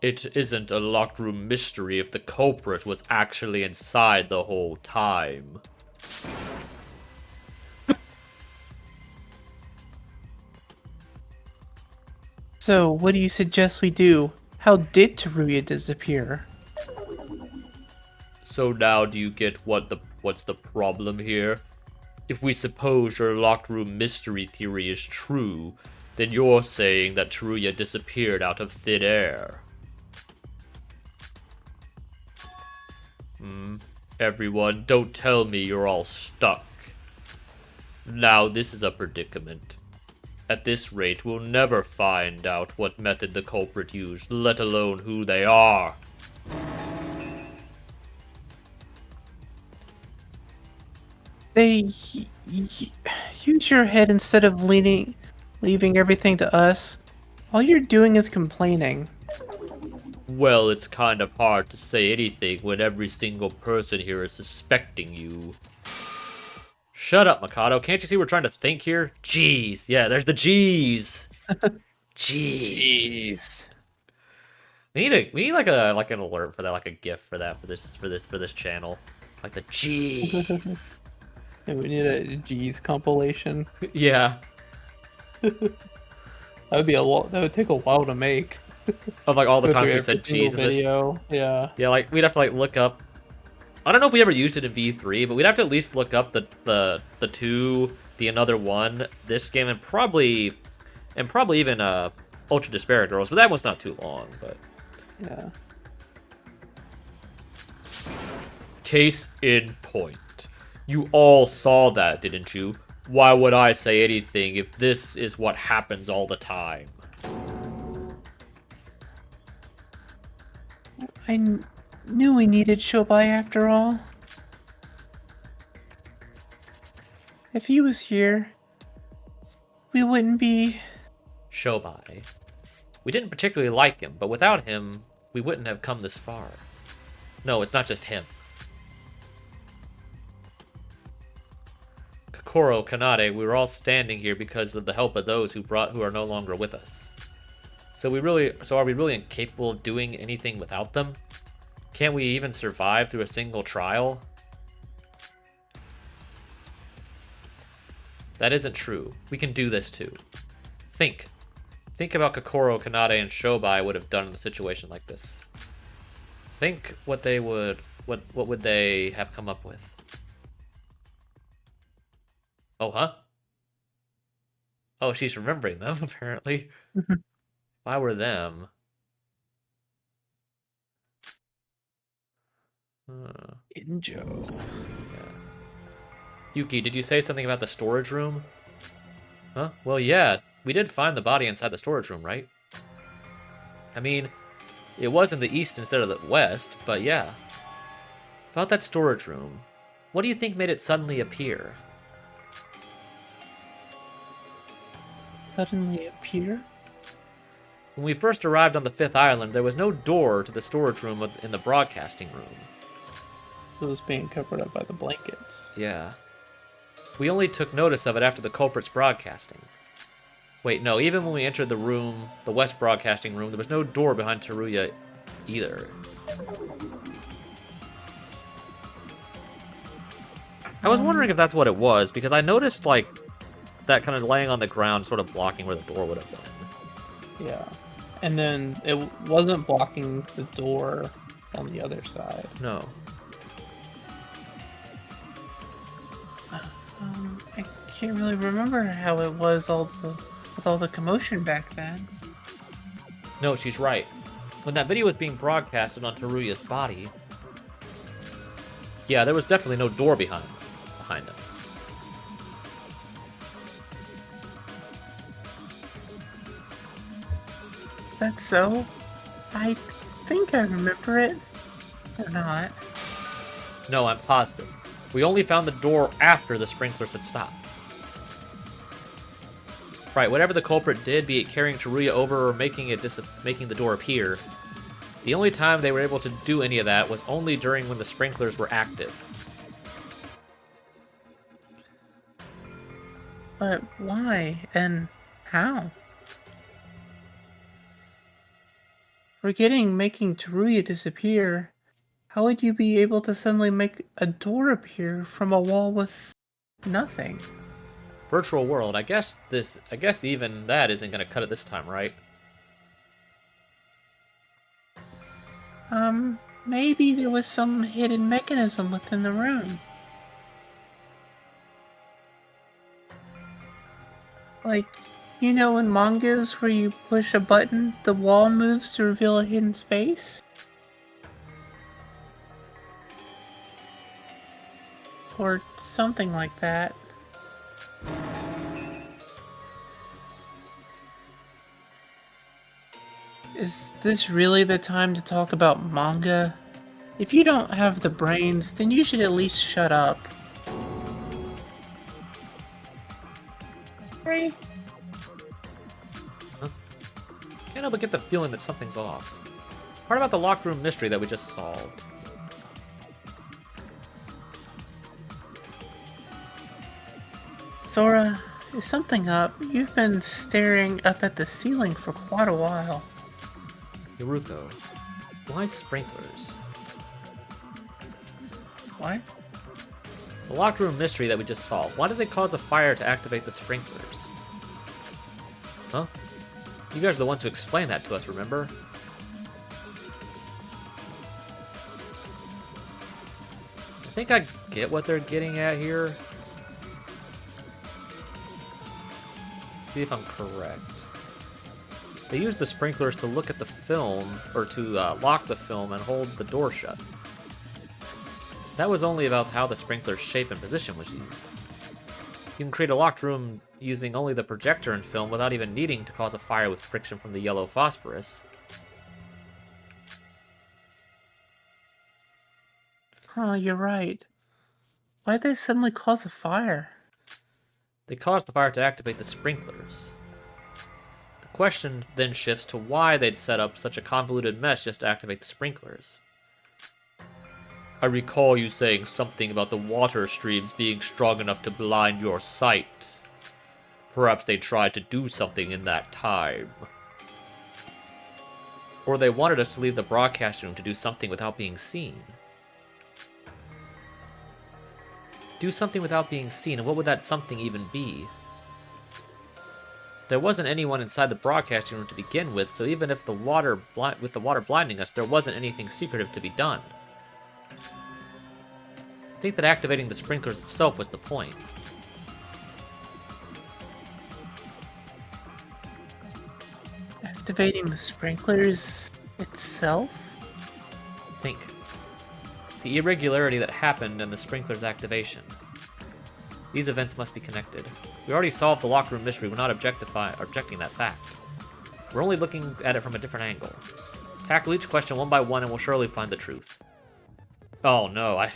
It isn't a locked room mystery if the culprit was actually inside the whole time. So, what do you suggest we do? How did Teruya disappear? So now do you get what's the problem here? If we suppose your locked room mystery theory is true, then you're saying that Teruya disappeared out of thin air. Everyone, don't tell me you're all stuck. Now this is a predicament. At this rate, we'll never find out what method the culprit used, let alone who they are. Use your head instead of leaving everything to us. All you're doing is complaining. Well, it's kind of hard to say anything when every single person here is suspecting you. Shut up, Mikado. Can't you see we're trying to think here? Jeez. Yeah, there's the G's. Jeez. We need like an alert for that, like a GIF for that for this channel. Like the G's. Yeah, we need a G's compilation. Yeah. That would be a lot. That would take a while to make. Of like all the Go times through we said every single G's in this. video. Yeah. Yeah, like we'd have to like look up. I don't know if we ever used it in V3, but we'd have to at least look up the two, the another one, this game, and probably even Ultra Despair Girls. But that one's not too long. But Yeah. case in point, you all saw that, didn't you? Why would I say anything if this is what happens all the time? I knew we needed Shobai after all. If he was here, we wouldn't be... Shobai. We didn't particularly like him, but without him, we wouldn't have come this far. No, it's not just him. Kokoro, Kanade, we were all standing here because of the help of those who are no longer with us. So are we really incapable of doing anything without them? Can't we even survive through a single trial? That isn't true. We can do this too. Think. Think about Kokoro, Kanade, and Shobai would have done in a situation like this. Think what they would... What would they have come up with? Oh, huh? Oh, she's remembering them, apparently. If I were them... Injo. Yeah. Yuki, did you say something about the storage room? Huh? Well, yeah. We did find the body inside the storage room, right? I mean, it was in the east instead of the west, but yeah. About that storage room, what do you think made it suddenly appear? Suddenly appear? When we first arrived on the 5th island, there was no door to the storage room in the broadcasting room. It was being covered up by the blankets. Yeah. We only took notice of it after the culprit's broadcasting. Wait, no, even when we entered the room, the west broadcasting room, there was no door behind Teruya either. I was wondering if that's what it was, because I noticed, like, that kind of laying on the ground, sort of blocking where the door would have been. Yeah. And then it wasn't blocking the door on the other side. No. I can't really remember how it was with all the commotion back then. No, she's right. When that video was being broadcasted on Teruya's body... Yeah, there was definitely no door behind him. Is that so? I think I remember it. Or not. No, I'm positive. We only found the door after the sprinklers had stopped. Right, whatever the culprit did, be it carrying Teruya over or making the door appear, the only time they were able to do any of that was only during when the sprinklers were active. But why? And how? Forgetting making Teruya disappear, how would you be able to suddenly make a door appear from a wall with nothing? Virtual world, I guess even that isn't gonna cut it this time, right? Maybe there was some hidden mechanism within the room. Like, you know in mangas where you push a button, the wall moves to reveal a hidden space? Or something like that. Is this really the time to talk about manga? If you don't have the brains, then you should at least shut up. Right? Can't help but get the feeling that something's off. Part about the locked room mystery that we just solved. Sora, is something up? You've been staring up at the ceiling for quite a while. Yoruko, why sprinklers? What? The locked room mystery that we just solved. Why did they cause a fire to activate the sprinklers? Huh? You guys are the ones who explained that to us, remember? I think I get what they're getting at here. See if I'm correct. They used the sprinklers to look at the film, or to lock the film and hold the door shut. That was only about how the sprinkler's shape and position was used. You can create a locked room using only the projector and film without even needing to cause a fire with friction from the yellow phosphorus. Huh, you're right. Why'd they suddenly cause a fire? They caused the fire to activate the sprinklers. The question then shifts to why they'd set up such a convoluted mess just to activate the sprinklers. I recall you saying something about the water streams being strong enough to blind your sight. Perhaps they tried to do something in that time. Or they wanted us to leave the broadcast room to do something without being seen. Do something without being seen, and what would that something even be? There wasn't anyone inside the broadcasting room to begin with, so even if with the water blinding us, there wasn't anything secretive to be done. I think that activating the sprinklers itself was the point. Activating the sprinklers itself? Think. The irregularity that happened and the sprinklers' activation. These events must be connected. We already solved the locker room mystery. We're not objecting that fact. We're only looking at it from a different angle. Tackle each question one by one, and we'll surely find the truth. Oh no! I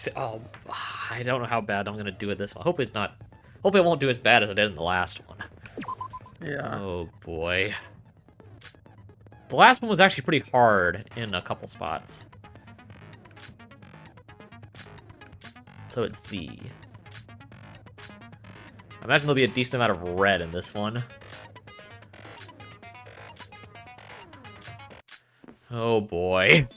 don't know how bad I'm gonna do it this one. Hopefully it won't do as bad as I did in the last one. Yeah. Oh boy. The last one was actually pretty hard in a couple spots. So it's Z. I imagine there'll be a decent amount of red in this one. Oh boy.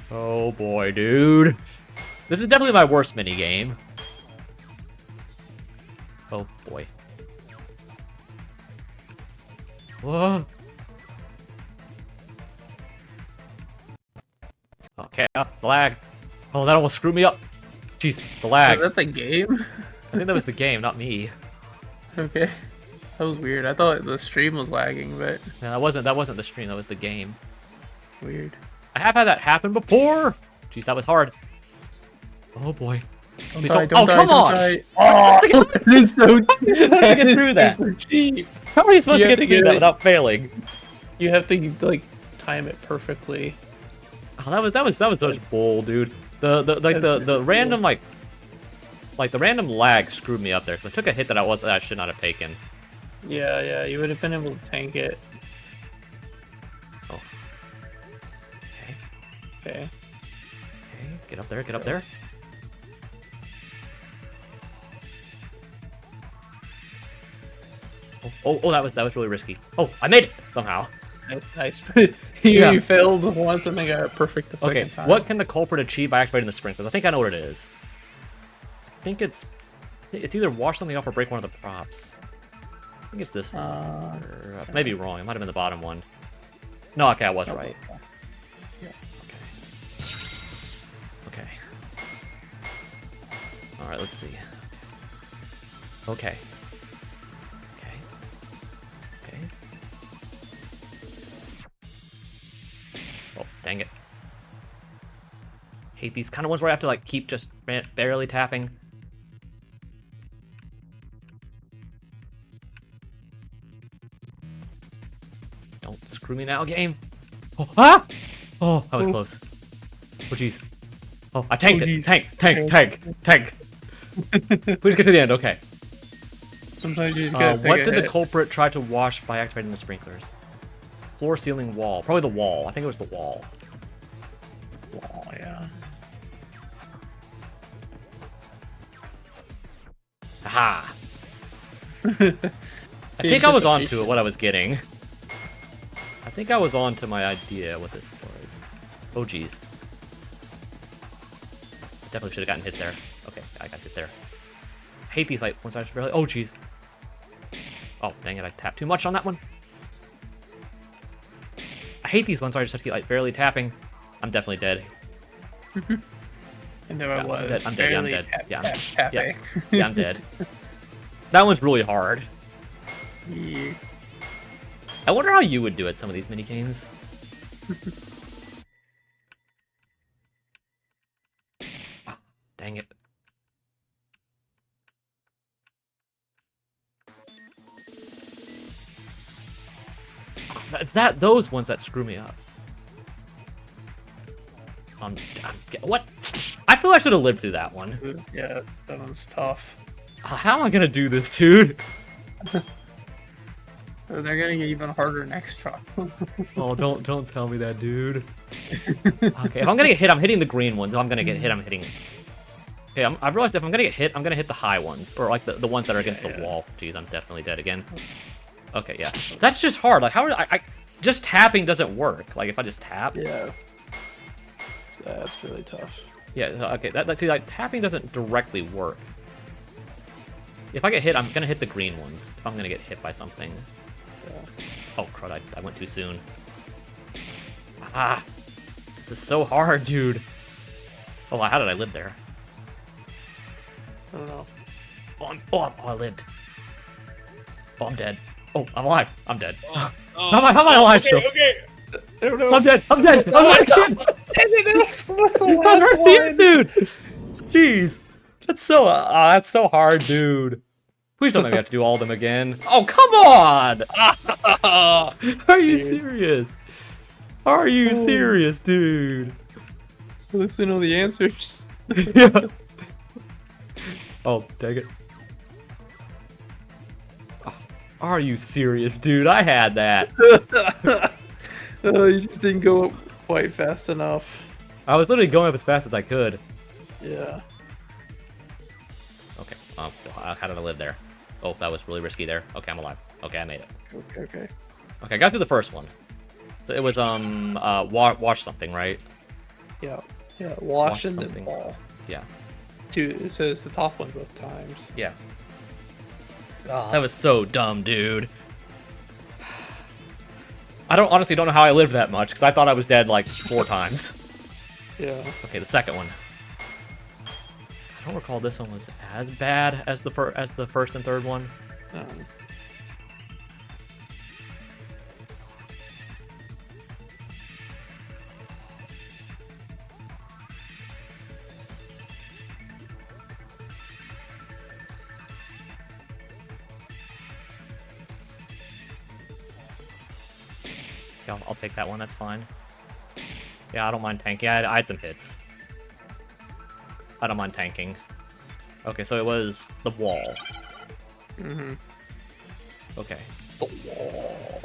Oh boy, dude. This is definitely my worst minigame. Oh boy. Whoa. Okay, the lag. Oh, that almost screwed me up. Jeez, the lag. Is that the game? I think that was the game, not me. Okay. That was weird. I thought the stream was lagging, but No, that wasn't the stream, that was the game. weird. I have had that happen before! Jeez, that was hard. Oh boy. Please Die, don't- oh, die, come don't on! die. Oh, it's so cheap. How did you get through that? So cheap. How are you supposed You to have get to through get that it- without failing? You have to like time it perfectly. Oh, that was such bull, dude. The random the random lag screwed me up there because I took a hit that I should not have taken. Yeah, you would have been able to tank it. Oh. Okay. Okay. Okay. Get up there. Get up there. Oh, that was really risky. Oh, I made it somehow. Nice. Yeah. You failed once and then got it perfect the second Okay, time. what can the culprit achieve by activating the sprinklers? I think I know what it is. I think it's either wash something off or break one of the props. I think it's this one. Or, maybe wrong. It might have been the bottom one. No, okay, I was right. Yeah. Okay. All right, let's see. Okay. Okay. Okay. Oh, dang it. Hate these kind of ones where I have to like keep just barely tapping. Don't screw me now, game. Oh, ah! Oh, that was close. Oh, jeez. Oh, I tanked it. Tank. Please get to the end. Okay. Sometimes you just gotta take What a did the hit. culprit try to wash by activating the sprinklers? Floor, ceiling, wall. Probably the wall. I think it was the wall. Oh, yeah. Aha! I think I was onto it, what I was getting. I think I was on to my idea what this was. Oh, jeez. Definitely should have gotten hit there. Okay, I got hit there. I hate these, like, once I just barely... Oh, jeez. Oh, dang it, I tapped too much on that one. I hate these ones where I just have to keep, like, barely tapping. I'm definitely dead. And there I was. I'm dead. Yeah, I'm barely dead. tap- Yeah, tap- yeah, tapping. yeah, I'm dead. That one's really hard. Yeah. I wonder how you would do it, some of these mini games. Ah, dang it. It's those ones that screw me up. What? I feel I should have lived through that one. Yeah, that one's tough. How am I gonna do this, dude? They're gonna get even harder next try. Oh, don't tell me that, dude. Okay, if I'm gonna get hit, I'm hitting the green ones. If I'm gonna get hit, I'm hitting... Okay, I've realized if I'm gonna get hit, I'm gonna hit the high ones. Or like the ones that are against the wall. Jeez, I'm definitely dead again. Okay, yeah. That's just hard. Like, how... just tapping doesn't work. Like, if I just tap... Yeah. That's really tough. Yeah, okay, see, like, tapping doesn't directly work. If I get hit, I'm gonna hit the green ones. If I'm gonna get hit by something. Yeah. Oh, crud, I went too soon. Ah! This is so hard, dude. Oh, how did I live there? I don't know. Oh, I lived. Oh, I'm dead. Oh, I'm alive. I'm dead. Oh, How am I alive still? Okay. I don't know. I'm dead. I'm dead. Oh my I'm god! dead. That's the I'm last right one. here, dude. Jeez. That's so hard, dude. Please don't make me have to do all of them again. Oh, come on! Are you serious? Are you serious, dude? At least we know the answers. Yeah. Oh, dang it. Oh, are you serious, dude? I had that. You just didn't go up quite fast enough. I was literally going up as fast as I could. Yeah. Okay. How did I live there? Oh, that was really risky there. Okay, I'm alive. Okay, I made it. Okay. Okay, I got through the first one. So it was wash something, right? Yeah. Wash Wash and something. then ball. Yeah. It says the top one both times. Yeah. Oh, that was so dumb, dude. I honestly don't know how I lived that much because I thought I was dead like 4 times. Yeah. Okay, the second one. I don't recall this one was as bad as the first and third one. Yeah, I'll take that one. That's fine. Yeah, I don't mind tanking. I had some hits. I don't mind tanking. Okay, so it was the wall. Mm-hmm. Okay. The wall.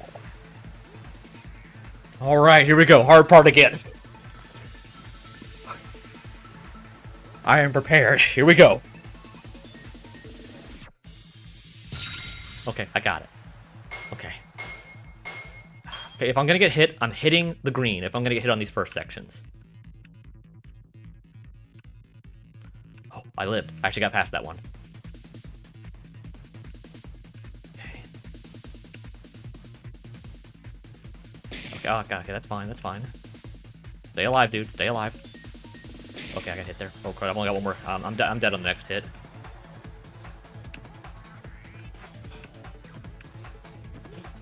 All right, here we go. Hard part again. I am prepared. Here we go. Okay, I got it. Okay. Okay, if I'm gonna get hit, I'm hitting the green. If I'm gonna get hit on these first sections. Oh, I lived. I actually got past that one. Okay. Okay, oh, okay, that's fine, that's fine. Stay alive, dude. Stay alive. Okay, I got hit there. Oh, crap, I've only got one more. I'm dead on the next hit.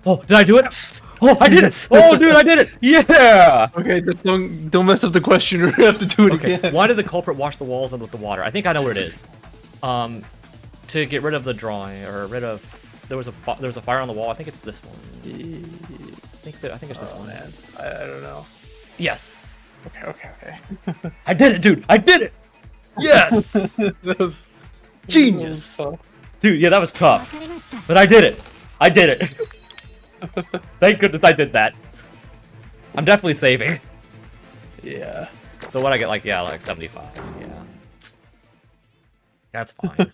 Oh, did I do it? Oh, I did it! Oh, dude, I did it! Yeah! Okay, just don't mess up the question or you have to do it again. Why did the culprit wash the walls with the water? I think I know what it is. To get rid of the drawing, or rid of... There was a fire on the wall. I think it's this one. I think it's this one. Man. I don't know. Yes! Okay. I did it, dude! I did it! Yes! That was Genius! tough. Dude, yeah, that was tough. But I did it! I did it! Thank goodness I did that. I'm definitely saving. Yeah. So what I get, like 75. Yeah. That's fine.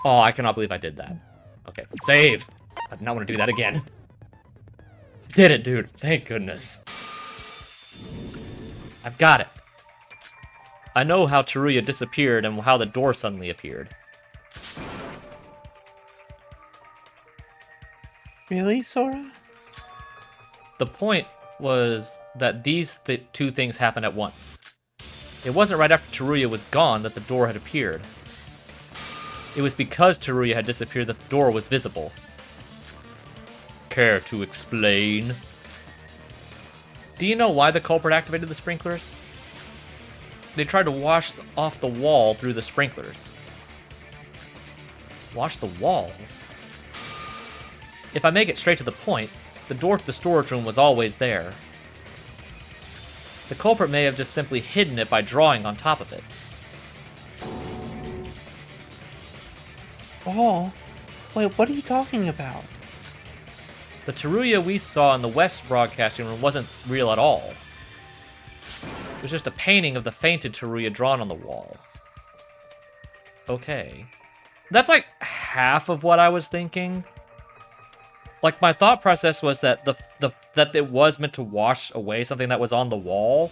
Oh, I cannot believe I did that. Okay, save. I do not want to do that again. Did it, dude. Thank goodness. I've got it. I know how Teruya disappeared and how the door suddenly appeared. Really, Sora? The point was that these two things happened at once. It wasn't right after Teruya was gone that the door had appeared. It was because Teruya had disappeared that the door was visible. Care to explain? Do you know why the culprit activated the sprinklers? They tried to wash off the wall through the sprinklers. Wash the walls? If I make it straight to the point, the door to the storage room was always there. The culprit may have just simply hidden it by drawing on top of it. Oh, wait, what are you talking about? The Teruya we saw in the West broadcasting room wasn't real at all. It was just a painting of the fainted Teruya drawn on the wall. Okay. That's like half of what I was thinking. Like, my thought process was that that it was meant to wash away something that was on the wall.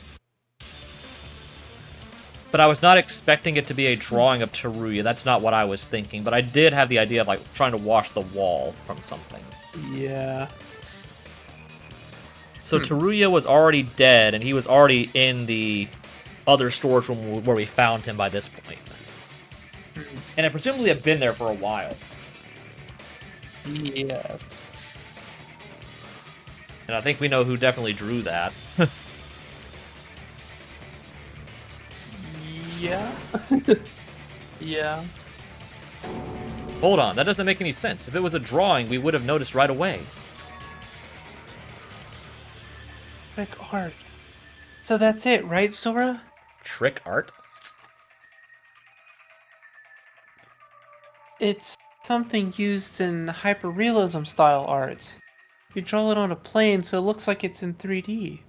But I was not expecting it to be a drawing of Teruya. That's not what I was thinking. But I did have the idea of, like, trying to wash the wall from something. Yeah. So Teruya was already dead, and he was already in the other storage room where we found him by this point. And it presumably had been there for a while. Yes. And I think we know who definitely drew that. Yeah. Yeah. Hold on, that doesn't make any sense. If it was a drawing, we would have noticed right away. Trick art. So that's it, right, Sora? Trick art? It's something used in hyperrealism style arts. You draw it on a plane so it looks like it's in 3D.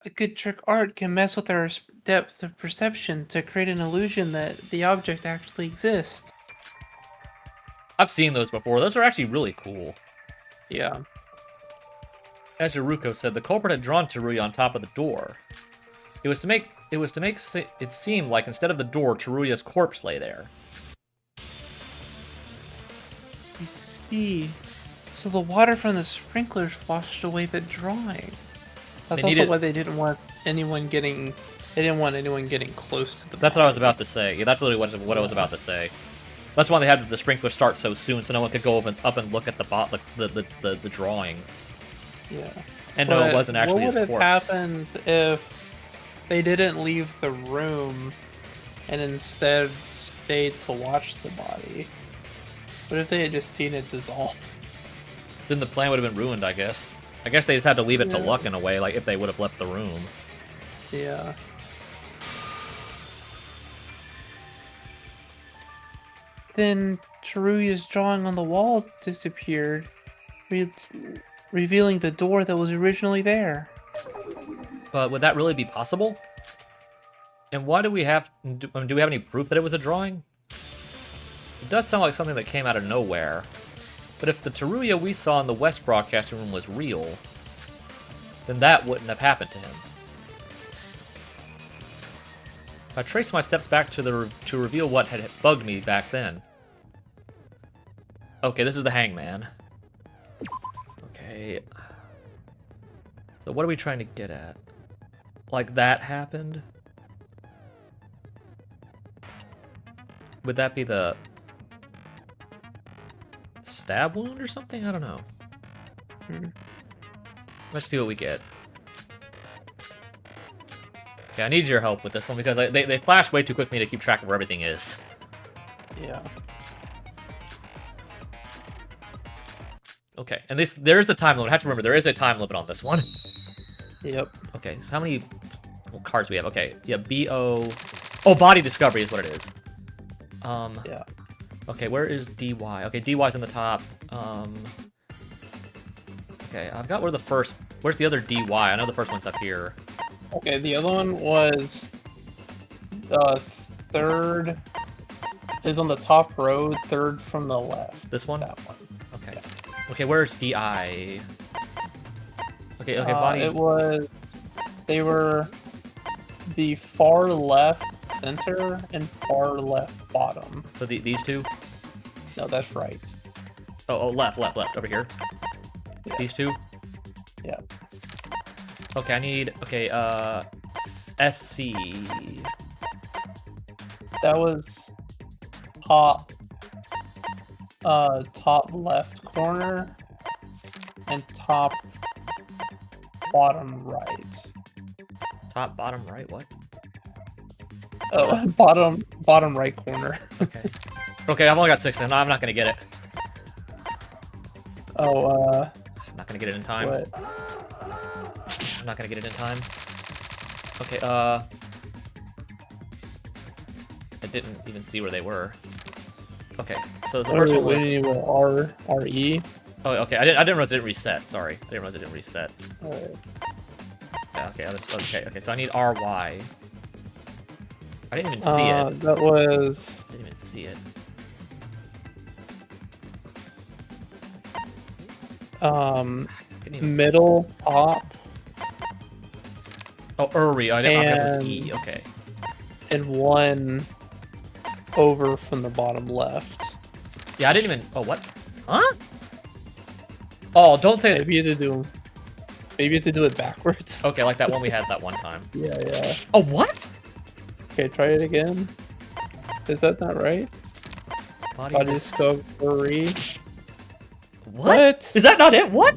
A good trick art can mess with our depth of perception to create an illusion that the object actually exists. I've seen those before. Those are actually really cool. Yeah. As Yoruko said, the culprit had drawn Teruya on top of the door. It was to make it seem like instead of the door, Teruya's corpse lay there. I see. So the water from the sprinklers washed away the drawing. That's They also needed- why they didn't want anyone getting. They didn't want anyone getting close to the. That's what I was about to say. Yeah, that's literally what I was about to say. That's why they had the sprinkler start so soon, so no one could go up and look at the drawing. Yeah. And no, it But wasn't actually his what would corpse. have happened if they didn't leave the room and instead stayed to watch the body? What if they had just seen it dissolve? Then the plan would have been ruined, I guess. I guess they just had to leave it to Yeah. luck in a way, like if they would have left the room. Yeah. Then Teruya's drawing on the wall disappeared, revealing the door that was originally there. But would that really be possible? And why do we have... do we have any proof that it was a drawing? It does sound like something that came out of nowhere. But if the Teruya we saw in the West broadcasting room was real, then that wouldn't have happened to him. I traced my steps back to reveal what had bugged me back then. Okay, this is the hangman. Okay. So what are we trying to get at? Like that happened? Would that be the stab wound or something? I don't know. Let's see what we get. Okay, I need your help with this one because they flash way too quick for me to keep track of where everything is. Yeah. Okay, and there is a time limit. I have to remember, there is a time limit on this one. Yep. Okay, so how many cards do we have? Okay, yeah, B-O... Oh, body discovery is what it is. Yeah. Okay, where is DY? Okay, DY's in the top. Okay, I've got where's the other DY? I know the first one's up here. Okay, the other one was third is on the top row, third from the left. This one? That one. Okay. Okay, where's DI? Okay, body. They were the far left center and far left bottom. So these two? No, that's right. Oh, left, over here. Yeah. These two? Yeah. Okay, I need, SC. That was top top left corner and top bottom right. Top, bottom, right, what? Oh, bottom right corner. Okay. Okay, I've only got 6 and I'm not gonna get it. Oh, I'm not gonna get it in time. what? I'm not gonna get it in time. Okay, I didn't even see where they were. Okay, so the first one was... R-E? Oh, okay, I didn't realize it didn't reset, sorry. I didn't realize it didn't reset. Alright. Yeah, okay, so I need RY. I didn't even see it. That was... Didn't even see it. Didn't even Middle top. Oh, Uri. I didn't know it was E. Okay. And one over from the bottom left. Yeah, I didn't even... Oh, what? Huh? Oh, don't say it's... Maybe you have to do it backwards. Okay, like that one we had that one time. Yeah. Oh, what? Okay, try it again. Is that not right? Body discovery. What? Is that not it? What?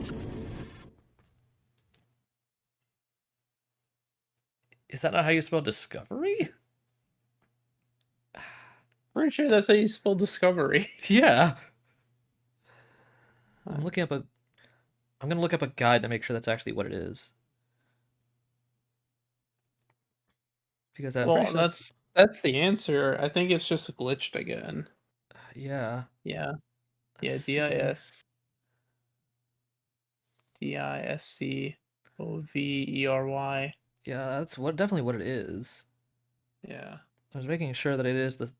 Is that not how you spell discovery? Pretty sure that's how you spell discovery. Yeah. I'm gonna look up a guide to make sure that's actually what it is. Because that's the answer. I think it's just glitched again. Yeah. Yeah. Let's Discovery. Yeah, that's definitely what it is. Yeah. I was making sure that it is the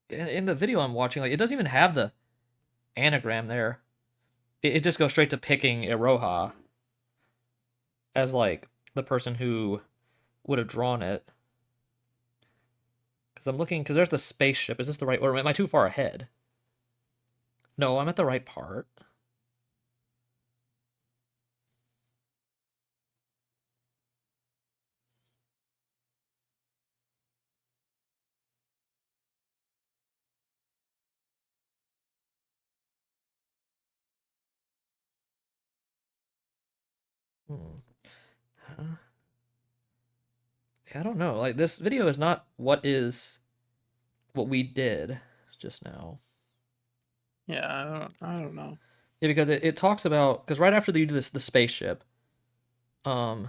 in the video I'm watching, like, it doesn't even have the anagram there. It just goes straight to picking Iroha as, like, the person who would have drawn it. Because I'm looking, because there's the spaceship. Is this the right, or am I too far ahead? No, I'm at the right part. Huh? I don't know. Like, this video is not what we did just now. Yeah, I don't know. Yeah, because it talks about, because right after you do the spaceship, right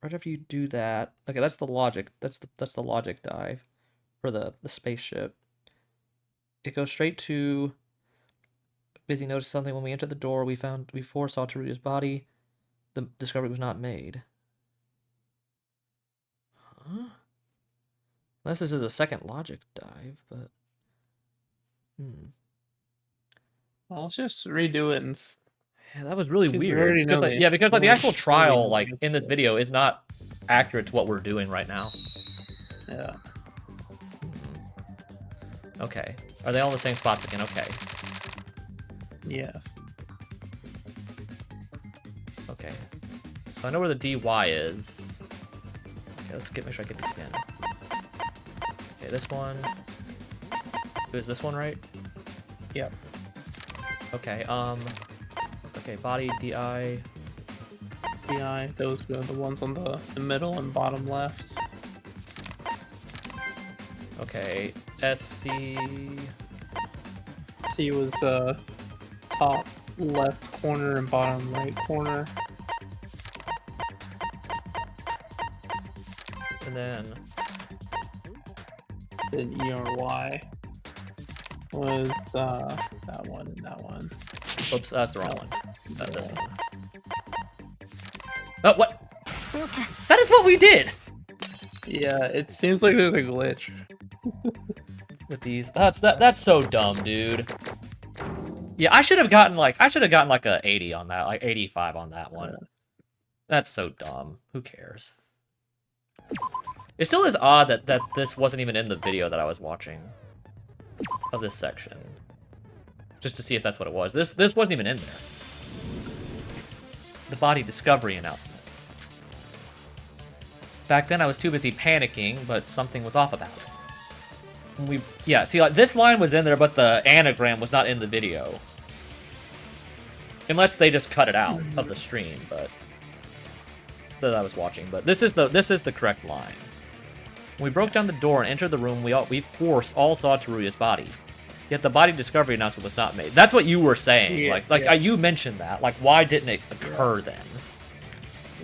after you do that, okay, that's the logic. That's the logic dive for the spaceship. It goes straight to Busy noticed something when we entered the door. We foresaw Teruya's body. The discovery was not made. Huh? Unless this is a second logic dive, but Well, let's just redo it and. Yeah, that was really weird. Because like the actual trial, like, in this video is not accurate to what we're doing right now. Yeah. Okay. Are they all in the same spots again? Okay. Yes. Okay. So I know where the DY is. Okay, make sure I get this again. Okay, this one. Is this one right? Yep. Okay, okay, body, DI. Those are the ones on the middle and bottom left. Okay, SC. C was top left corner and bottom right corner. And then ERY was that one and that one. Oops, that's the wrong one. This one. Oh, what? That is what we did! Yeah, it seems like there's a glitch. With these. That's so dumb, dude. Yeah, I should have gotten like a 80 on that, like 85 on that one. That's so dumb. Who cares? It still is odd that this wasn't even in the video that I was watching of this section. Just to see if that's what it was. This wasn't even in there. The body discovery announcement. Back then I was too busy panicking, but something was off about it. Yeah, see, like, this line was in there, but the anagram was not in the video. Unless they just cut it out of the stream, but that I was watching. But this is the correct line. When we broke down the door and entered the room, we all saw Teruya's body. Yet the body discovery announcement was not made. That's what you were saying. Yeah, you mentioned that. Like, why didn't it occur then?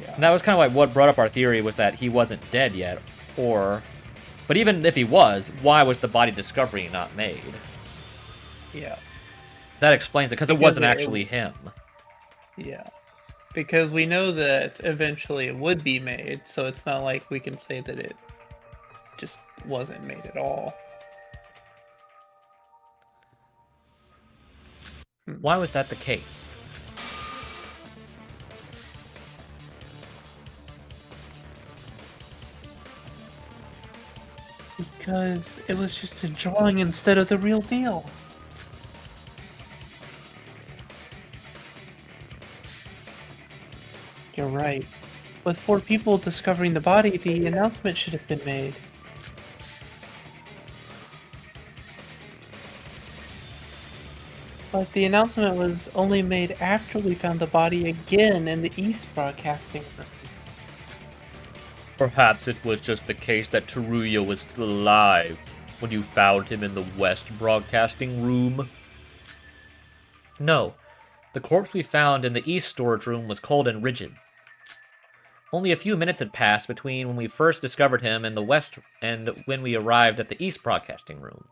Yeah. And that was kind of like what brought up our theory, was that he wasn't dead yet, but even if he was, why was the body discovery not made? Yeah. That explains it, because it wasn't actually him. Yeah. Because we know that eventually it would be made, so it's not like we can say that it just wasn't made at all. Why was that the case? Because it was just a drawing instead of the real deal. You're right. With 4 people discovering the body, the announcement should have been made. But the announcement was only made after we found the body again in the East Broadcasting room. Perhaps it was just the case that Teruya was still alive when you found him in the West Broadcasting room. No, the corpse we found in the East storage room was cold and rigid. Only a few minutes had passed between when we first discovered him in the West and when we arrived at the East Broadcasting room.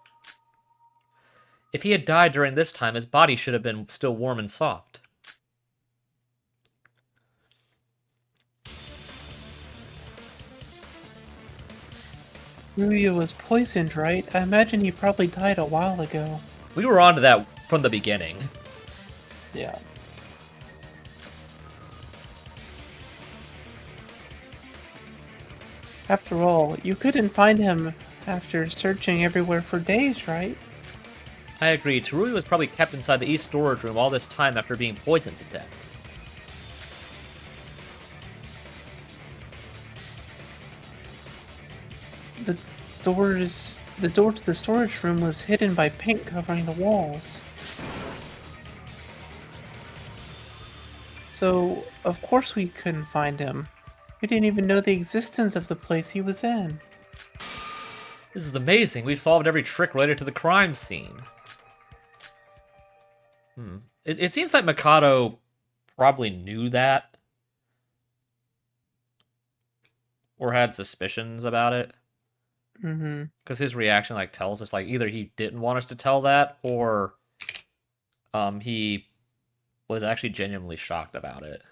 If he had died during this time, his body should have been still warm and soft. Ruya was poisoned, right? I imagine he probably died a while ago. We were onto that from the beginning. Yeah. After all, you couldn't find him after searching everywhere for days, right? I agree, Teruya was probably kept inside the East storage room all this time after being poisoned to death. The door to the storage room was hidden by paint covering the walls. So, of course we couldn't find him. We didn't even know the existence of the place he was in. This is amazing. We've solved every trick related to the crime scene. It seems like Mikado probably knew that. Or had suspicions about it. Mm-hmm. Because his reaction tells us either he didn't want us to tell that, or he was actually genuinely shocked about it.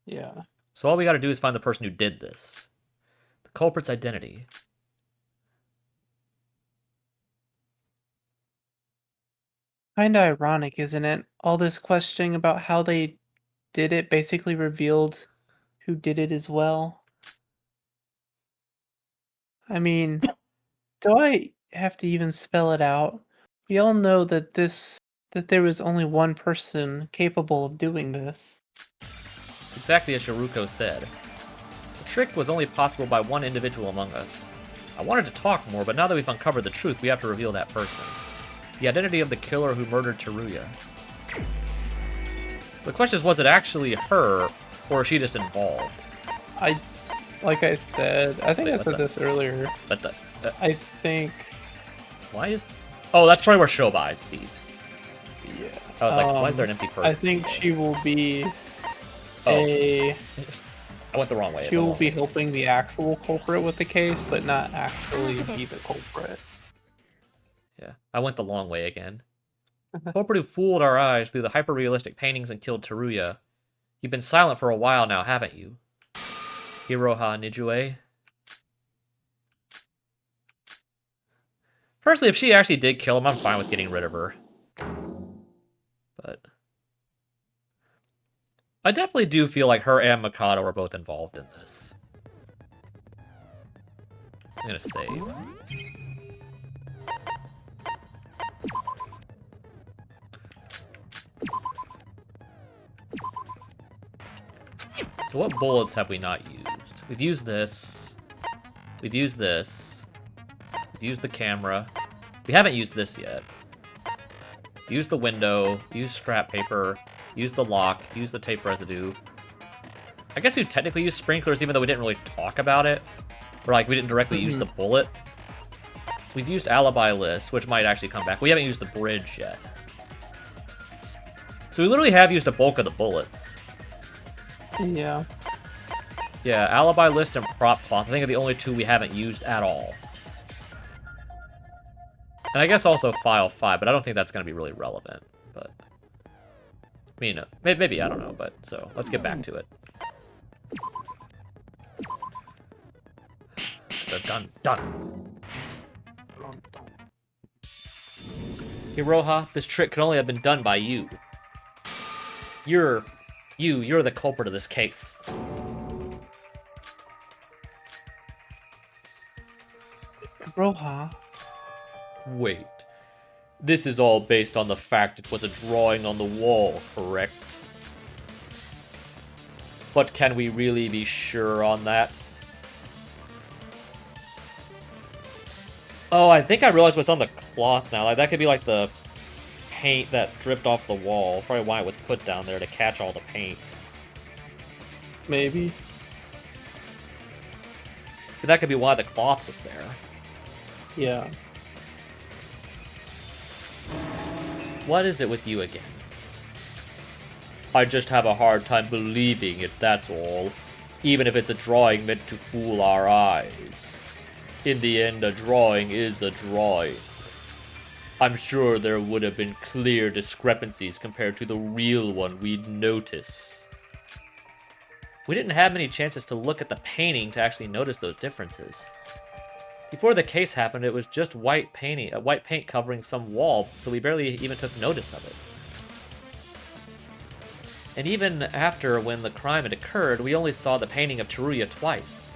Yeah. So all we gotta do is find the person who did this. The culprit's identity. Kinda ironic, isn't it? All this questioning about how they did it basically revealed who did it as well. I mean, do I have to even spell it out? We all know that there was only one person capable of doing this. It's exactly as Shiruko said. The trick was only possible by one individual among us. I wanted to talk more, but now that we've uncovered the truth, we have to reveal that person. The identity of the killer who murdered Teruya. The question is, was it actually her, or is she just involved? Like I said, I think I said this earlier. I think... Why is... Oh, that's probably where Shobai is seen. Yeah. I was like, why is there an empty person? I think she will be I went the wrong way. She will be helping the actual culprit with the case, but not actually be the culprit. Yeah, I went the long way again. Culprit who fooled our eyes through the hyper-realistic paintings and killed Teruya. You've been silent for a while now, haven't you? Hiroha Nijue. Personally, if she actually did kill him, I'm fine with getting rid of her. But I definitely do feel like her and Mikado are both involved in this. I'm gonna save. So what bullets have we not used? We've used this. We've used this. We've used the camera. We haven't used this yet. Use the window. Use scrap paper. Use the lock. Use the tape residue. I guess we technically use sprinklers even though we didn't really talk about it. Or we didn't directly use the bullet. We've used alibi lists, which might actually come back. We haven't used the bridge yet. So we literally have used a bulk of the bullets. Yeah. Yeah, alibi list and prop cloth, I think, are the only two we haven't used at all. And I guess also file 5, but I don't think that's going to be really relevant. But I mean, maybe, I don't know, but so let's get back to it. Done. Iroha, this trick could only have been done by you. You're the culprit of this case. Roha. Wait. This is all based on the fact it was a drawing on the wall, correct? But can we really be sure on that? Oh, I think I realized what's on the cloth now. Like, that could be like the paint that dripped off the wall. Probably why it was put down there, to catch all the paint. Maybe. But that could be why the cloth was there. Yeah. What is it with you again? I just have a hard time believing it, that's all. Even if it's a drawing meant to fool our eyes. In the end, a drawing is a drawing. I'm sure there would have been clear discrepancies compared to the real one we'd notice. We didn't have many chances to look at the painting to actually notice those differences. Before the case happened, it was just white paint covering some wall, so we barely even took notice of it. And even after, when the crime had occurred, we only saw the painting of Teruya twice.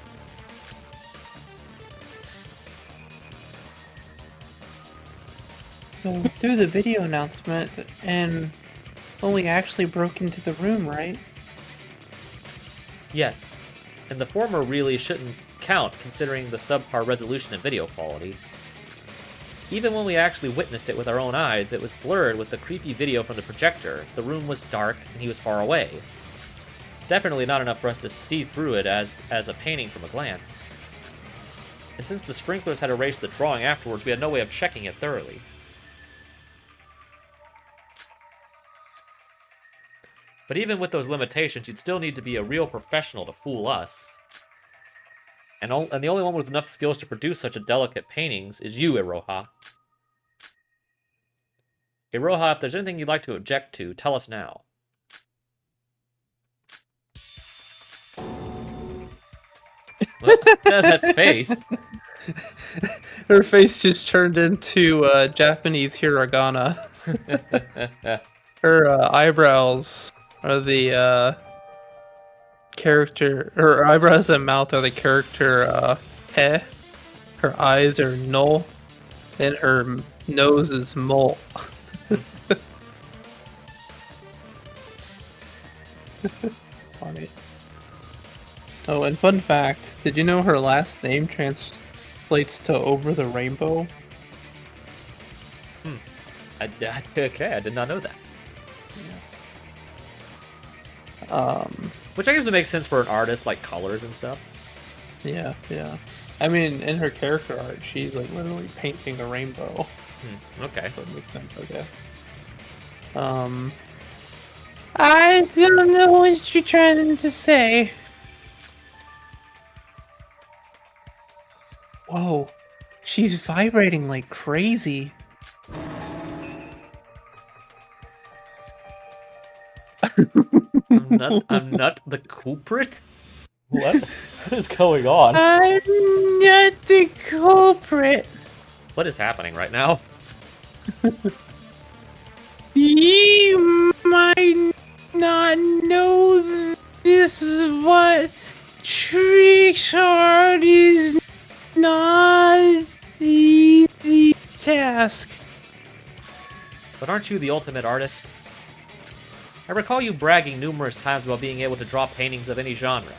So through the video announcement, and only actually broke into the room, right? Yes, and the former really shouldn't count considering the subpar resolution and video quality. Even when we actually witnessed it with our own eyes, it was blurred with the creepy video from the projector. The room was dark, and he was far away. Definitely not enough for us to see through it as a painting from a glance. And since the sprinklers had erased the drawing afterwards, we had no way of checking it thoroughly. But even with those limitations, you'd still need to be a real professional to fool us. And the only one with enough skills to produce such a delicate paintings is you, Iroha. Iroha, if there's anything you'd like to object to, tell us now. Well, that face. Her face just turned into Japanese hiragana. Her eyebrows are the character. Her eyebrows and mouth are the character he. Her eyes are null, and her nose is mole. Funny. Oh, and fun fact, did you know her last name translates to over the rainbow? Okay, I did not know that. Yeah. Which I guess would make sense for an artist, like colors and stuff. Yeah. I mean, in her character art, she's like literally painting a rainbow. Okay. So it makes sense, I guess. I don't know what you're trying to say. Whoa, she's vibrating like crazy. I'm not the culprit? What is going on? I'm not the culprit. What is happening right now? You might not know this is what trick art is not easy task. But aren't you the ultimate artist? I recall you bragging numerous times about being able to draw paintings of any genre.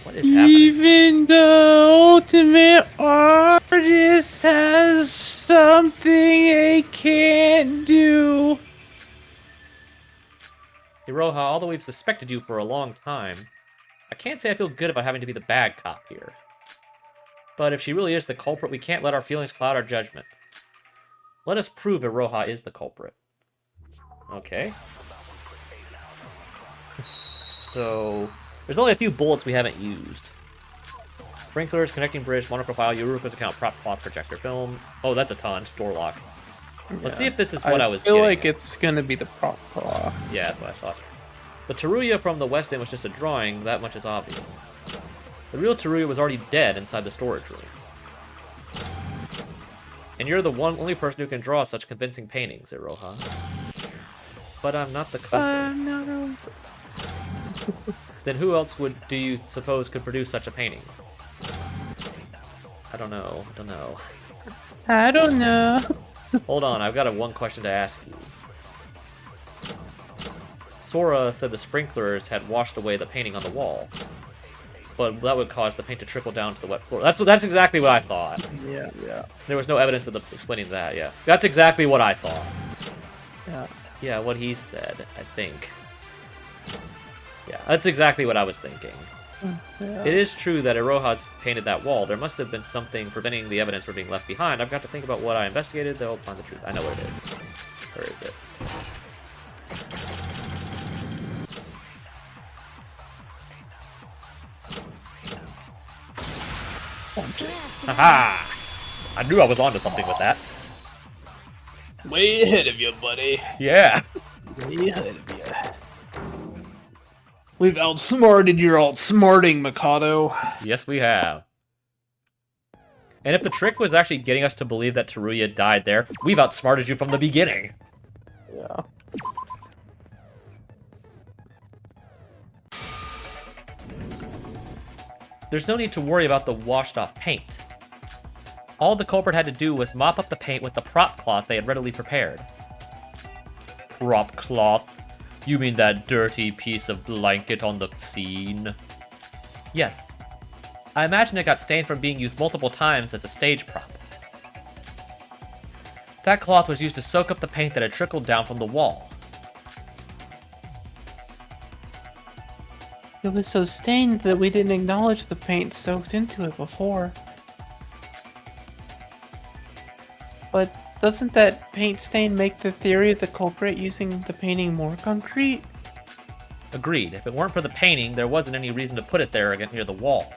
What is happening? Even the ultimate artist has something they can't do. Iroha, although we've suspected you for a long time, I can't say I feel good about having to be the bad cop here. But if she really is the culprit, we can't let our feelings cloud our judgment. Let us prove Iroha is the culprit. Okay. So, there's only a few bullets we haven't used. Sprinklers, connecting bridge, monoprofile, Yuruka's account, prop, cloth, projector, film. Oh, that's a ton. Door lock. Let's see if this is what I was feel getting like at. it's gonna be the prop claw. Yeah, that's what I thought. The Teruya from the West End was just a drawing, that much is obvious. The real Teruya was already dead inside the storage room. And you're the only person who can draw such convincing paintings, Iroha. But I'm not the culprit. No. Then who else do you suppose could produce such a painting? I don't know. I don't know. Hold on, I've got one question to ask you. Sora said the sprinklers had washed away the painting on the wall, but that would cause the paint to trickle down to the wet floor. That's exactly what I thought. Yeah. There was no evidence of explaining that. Yeah, that's exactly what I thought. Yeah. Yeah, what he said, I think. Yeah, that's exactly what I was thinking. Yeah. It is true that Iroha's painted that wall. There must have been something preventing the evidence from being left behind. I've got to think about what I investigated, they'll find the truth. I know what it is. Where is it? Haha! I knew I was onto something with that. Way ahead of you, buddy. Yeah. Way ahead of you. We've outsmarted your outsmarting, Mikado. Yes, we have. And if the trick was actually getting us to believe that Teruya died there, we've outsmarted you from the beginning. Yeah. There's no need to worry about the washed off paint. All the culprit had to do was mop up the paint with the prop cloth they had readily prepared. Prop cloth? You mean that dirty piece of blanket on the scene? Yes. I imagine it got stained from being used multiple times as a stage prop. That cloth was used to soak up the paint that had trickled down from the wall. It was so stained that we didn't acknowledge the paint soaked into it before. But doesn't that paint stain make the theory of the culprit using the painting more concrete? Agreed. If it weren't for the painting, there wasn't any reason to put it there near the wall.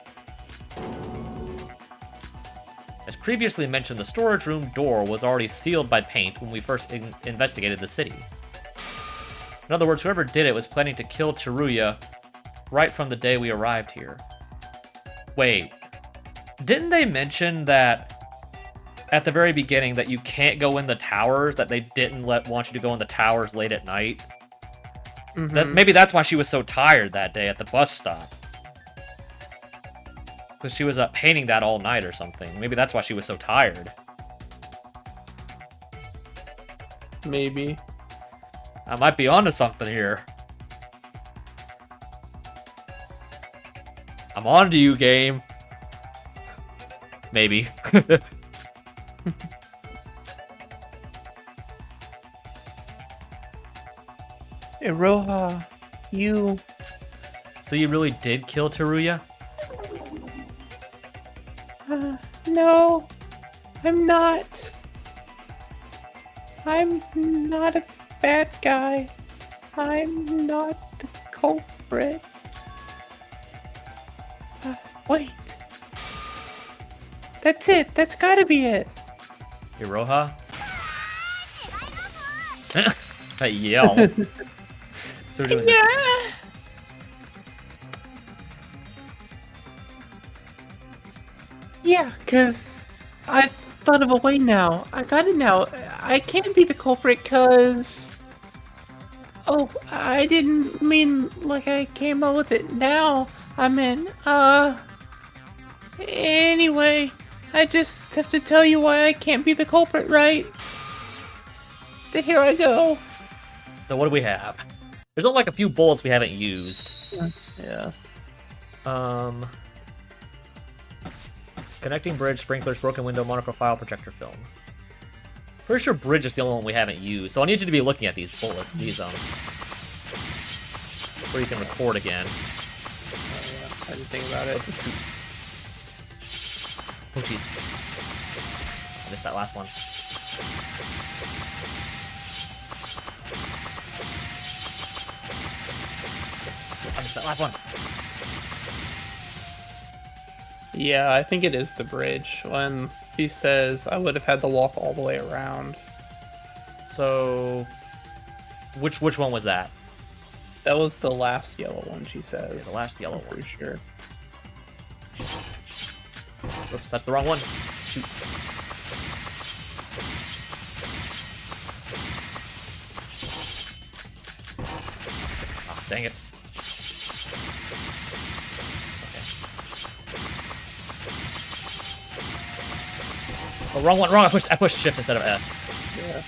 As previously mentioned, the storage room door was already sealed by paint when we first investigated the city. In other words, whoever did it was planning to kill Teruya right from the day we arrived here. Wait, didn't they mention that at the very beginning that you can't go in the towers, that they didn't want you to go in the towers late at night? Mm-hmm. Maybe that's why she was so tired that day at the bus stop. Because she was painting that all night or something. Maybe that's why she was so tired. Maybe. I might be onto something here. I'm on to you, game. Maybe. Iroha, you... So you really did kill Teruya? No, I'm not. I'm not a bad guy. I'm not the culprit. Wait. That's it. That's gotta be it. Iroha? That yell. So we're doing this. Yeah. Yeah, because I thought of a way now. I got it now. I can't be the culprit because... Oh, I didn't mean like I came up with it now. I meant, Anyway, I just have to tell you why I can't be the culprit, right? Here I go. So what do we have? There's only like a few bullets we haven't used. Yeah. Connecting bridge, sprinklers, broken window, monochrome projector film. Pretty sure bridge is the only one we haven't used, so I need you to be looking at these bullets, before you can record again. I didn't think about it. Oh jeez. I missed that last one. I missed that last one. Yeah, I think it is the bridge. When he says, I would have had to walk all the way around. So, which one was that? That was the last yellow one, she says. Yeah, the last yellow I'm one. pretty sure. Oops, that's the wrong one. Shoot. Ah, dang it. Oh, wrong one, wrong. I pushed shift instead of S. Yeah.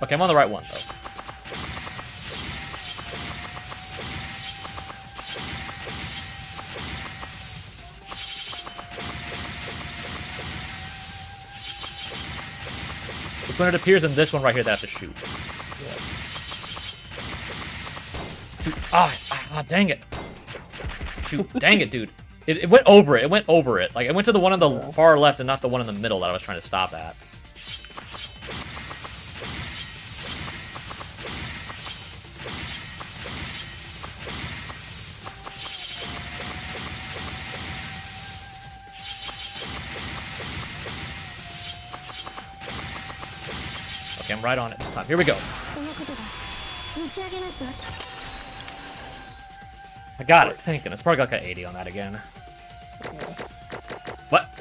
Okay, I'm on the right one, though. It's when it appears in this one right here that I have to shoot. Shoot. Dang it. Shoot, dang it, dude. It went over it. It went over it. Like, it went to the one on the far left and not the one in the middle that I was trying to stop at. Okay, I'm right on it this time. Here we go. I got it. Thank goodness. Probably got like an 80 on that again. What?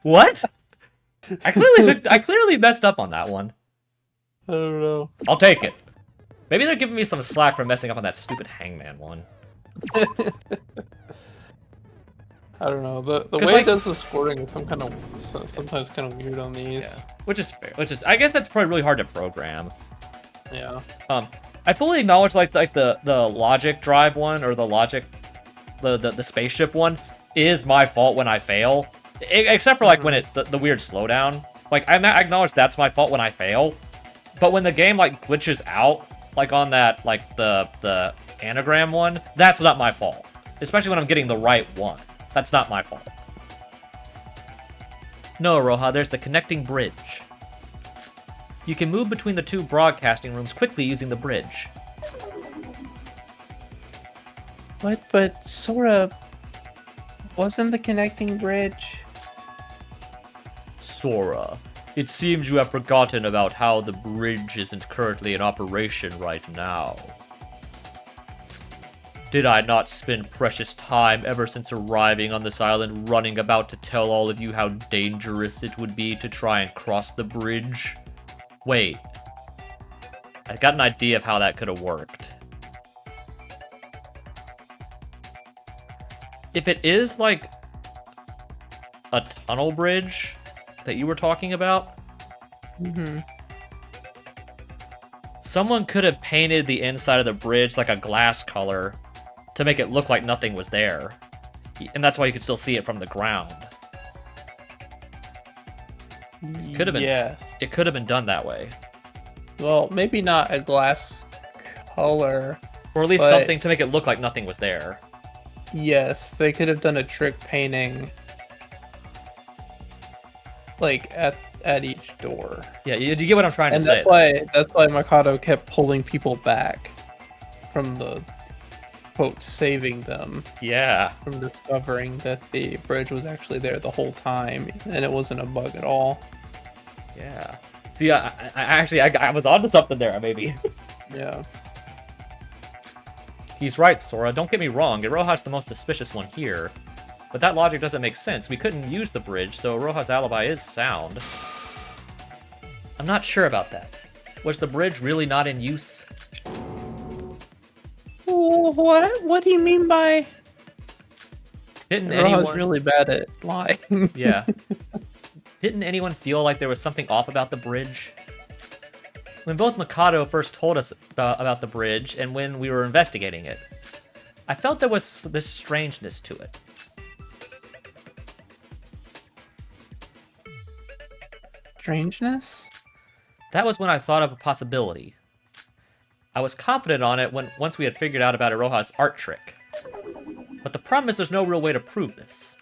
What? I clearly messed up on that one. I don't know. I'll take it. Maybe they're giving me some slack for messing up on that stupid hangman one. I don't know. The way like, it does the scoring is sometimes kind of weird on these. Yeah. Which is fair. I guess that's probably really hard to program. Yeah. I fully acknowledge like the logic drive one or the spaceship one is my fault when I fail, except for like when the weird slowdown. Like I acknowledge that's my fault when I fail, but when the game like glitches out, like on that like the anagram one, that's not my fault. Especially when I'm getting the right one, that's not my fault. No, Roha, there's the connecting bridge. You can move between the two broadcasting rooms quickly using the bridge. What? But Sora wasn't the connecting bridge? Sora, it seems you have forgotten about how the bridge isn't currently in operation right now. Did I not spend precious time ever since arriving on this island running about to tell all of you how dangerous it would be to try and cross the bridge? Wait. I got an idea of how that could have worked. If it is like a tunnel bridge that you were talking about, someone could have painted the inside of the bridge like a glass color to make it look like nothing was there. And that's why you could still see it from the ground. Could have been. Yes. It could have been done that way. Well, maybe not a glass color. Or at least but something to make it look like nothing was there. Yes, they could have done a trick painting like at each door. Yeah, you get what I'm trying to say. That's why Mikado kept pulling people back from the quote saving them. Yeah. From discovering that the bridge was actually there the whole time and it wasn't a bug at all. Yeah. See, I was onto something there, maybe. Yeah. He's right, Sora. Don't get me wrong. Iroha's the most suspicious one here. But that logic doesn't make sense. We couldn't use the bridge, so Iroha's alibi is sound. I'm not sure about that. Was the bridge really not in use? What do you mean by... Didn't Iroha's anyone... really bad at lying. Yeah. Didn't anyone feel like there was something off about the bridge? When both Mikado first told us about the bridge and when we were investigating it, I felt there was this strangeness to it. Strangeness? That was when I thought of a possibility. I was confident on it once we had figured out about Iroha's art trick. But the problem is there's no real way to prove this.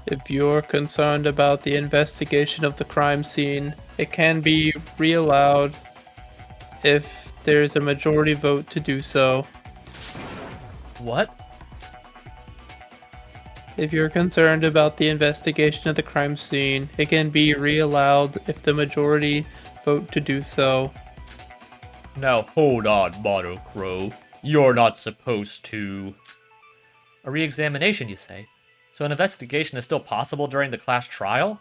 If you're concerned about the investigation of the crime scene, it can be reallowed if there's a majority vote to do so. What? If you're concerned about the investigation of the crime scene, it can be re-allowed if the majority vote to do so. Now hold on, Monocro. You're not supposed to... A re-examination, you say? So an investigation is still possible during the class trial?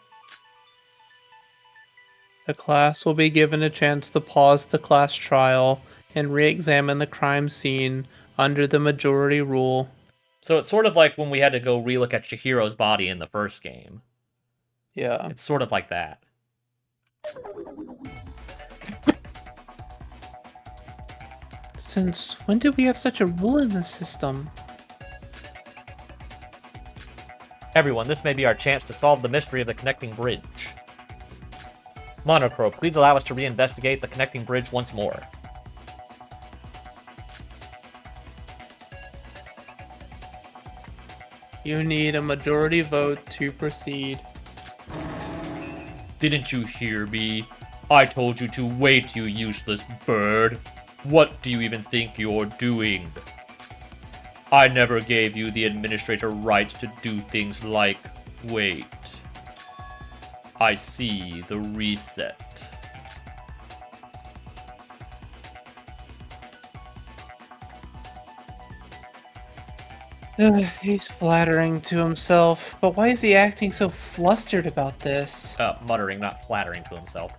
The class will be given a chance to pause the class trial and re-examine the crime scene under the majority rule. So it's sort of like when we had to go relook at Chihiro's body in the first game. Yeah. It's sort of like that. Since when did we have such a rule in the system? Everyone, this may be our chance to solve the mystery of the connecting bridge. Monocro, please allow us to reinvestigate the connecting bridge once more. You need a majority vote to proceed. Didn't you hear me? I told you to wait, you useless bird. What do you even think you're doing? I never gave you the administrator rights to do things like wait. I see the reset. He's flattering to himself, but why is he acting so flustered about this? Muttering, not flattering to himself.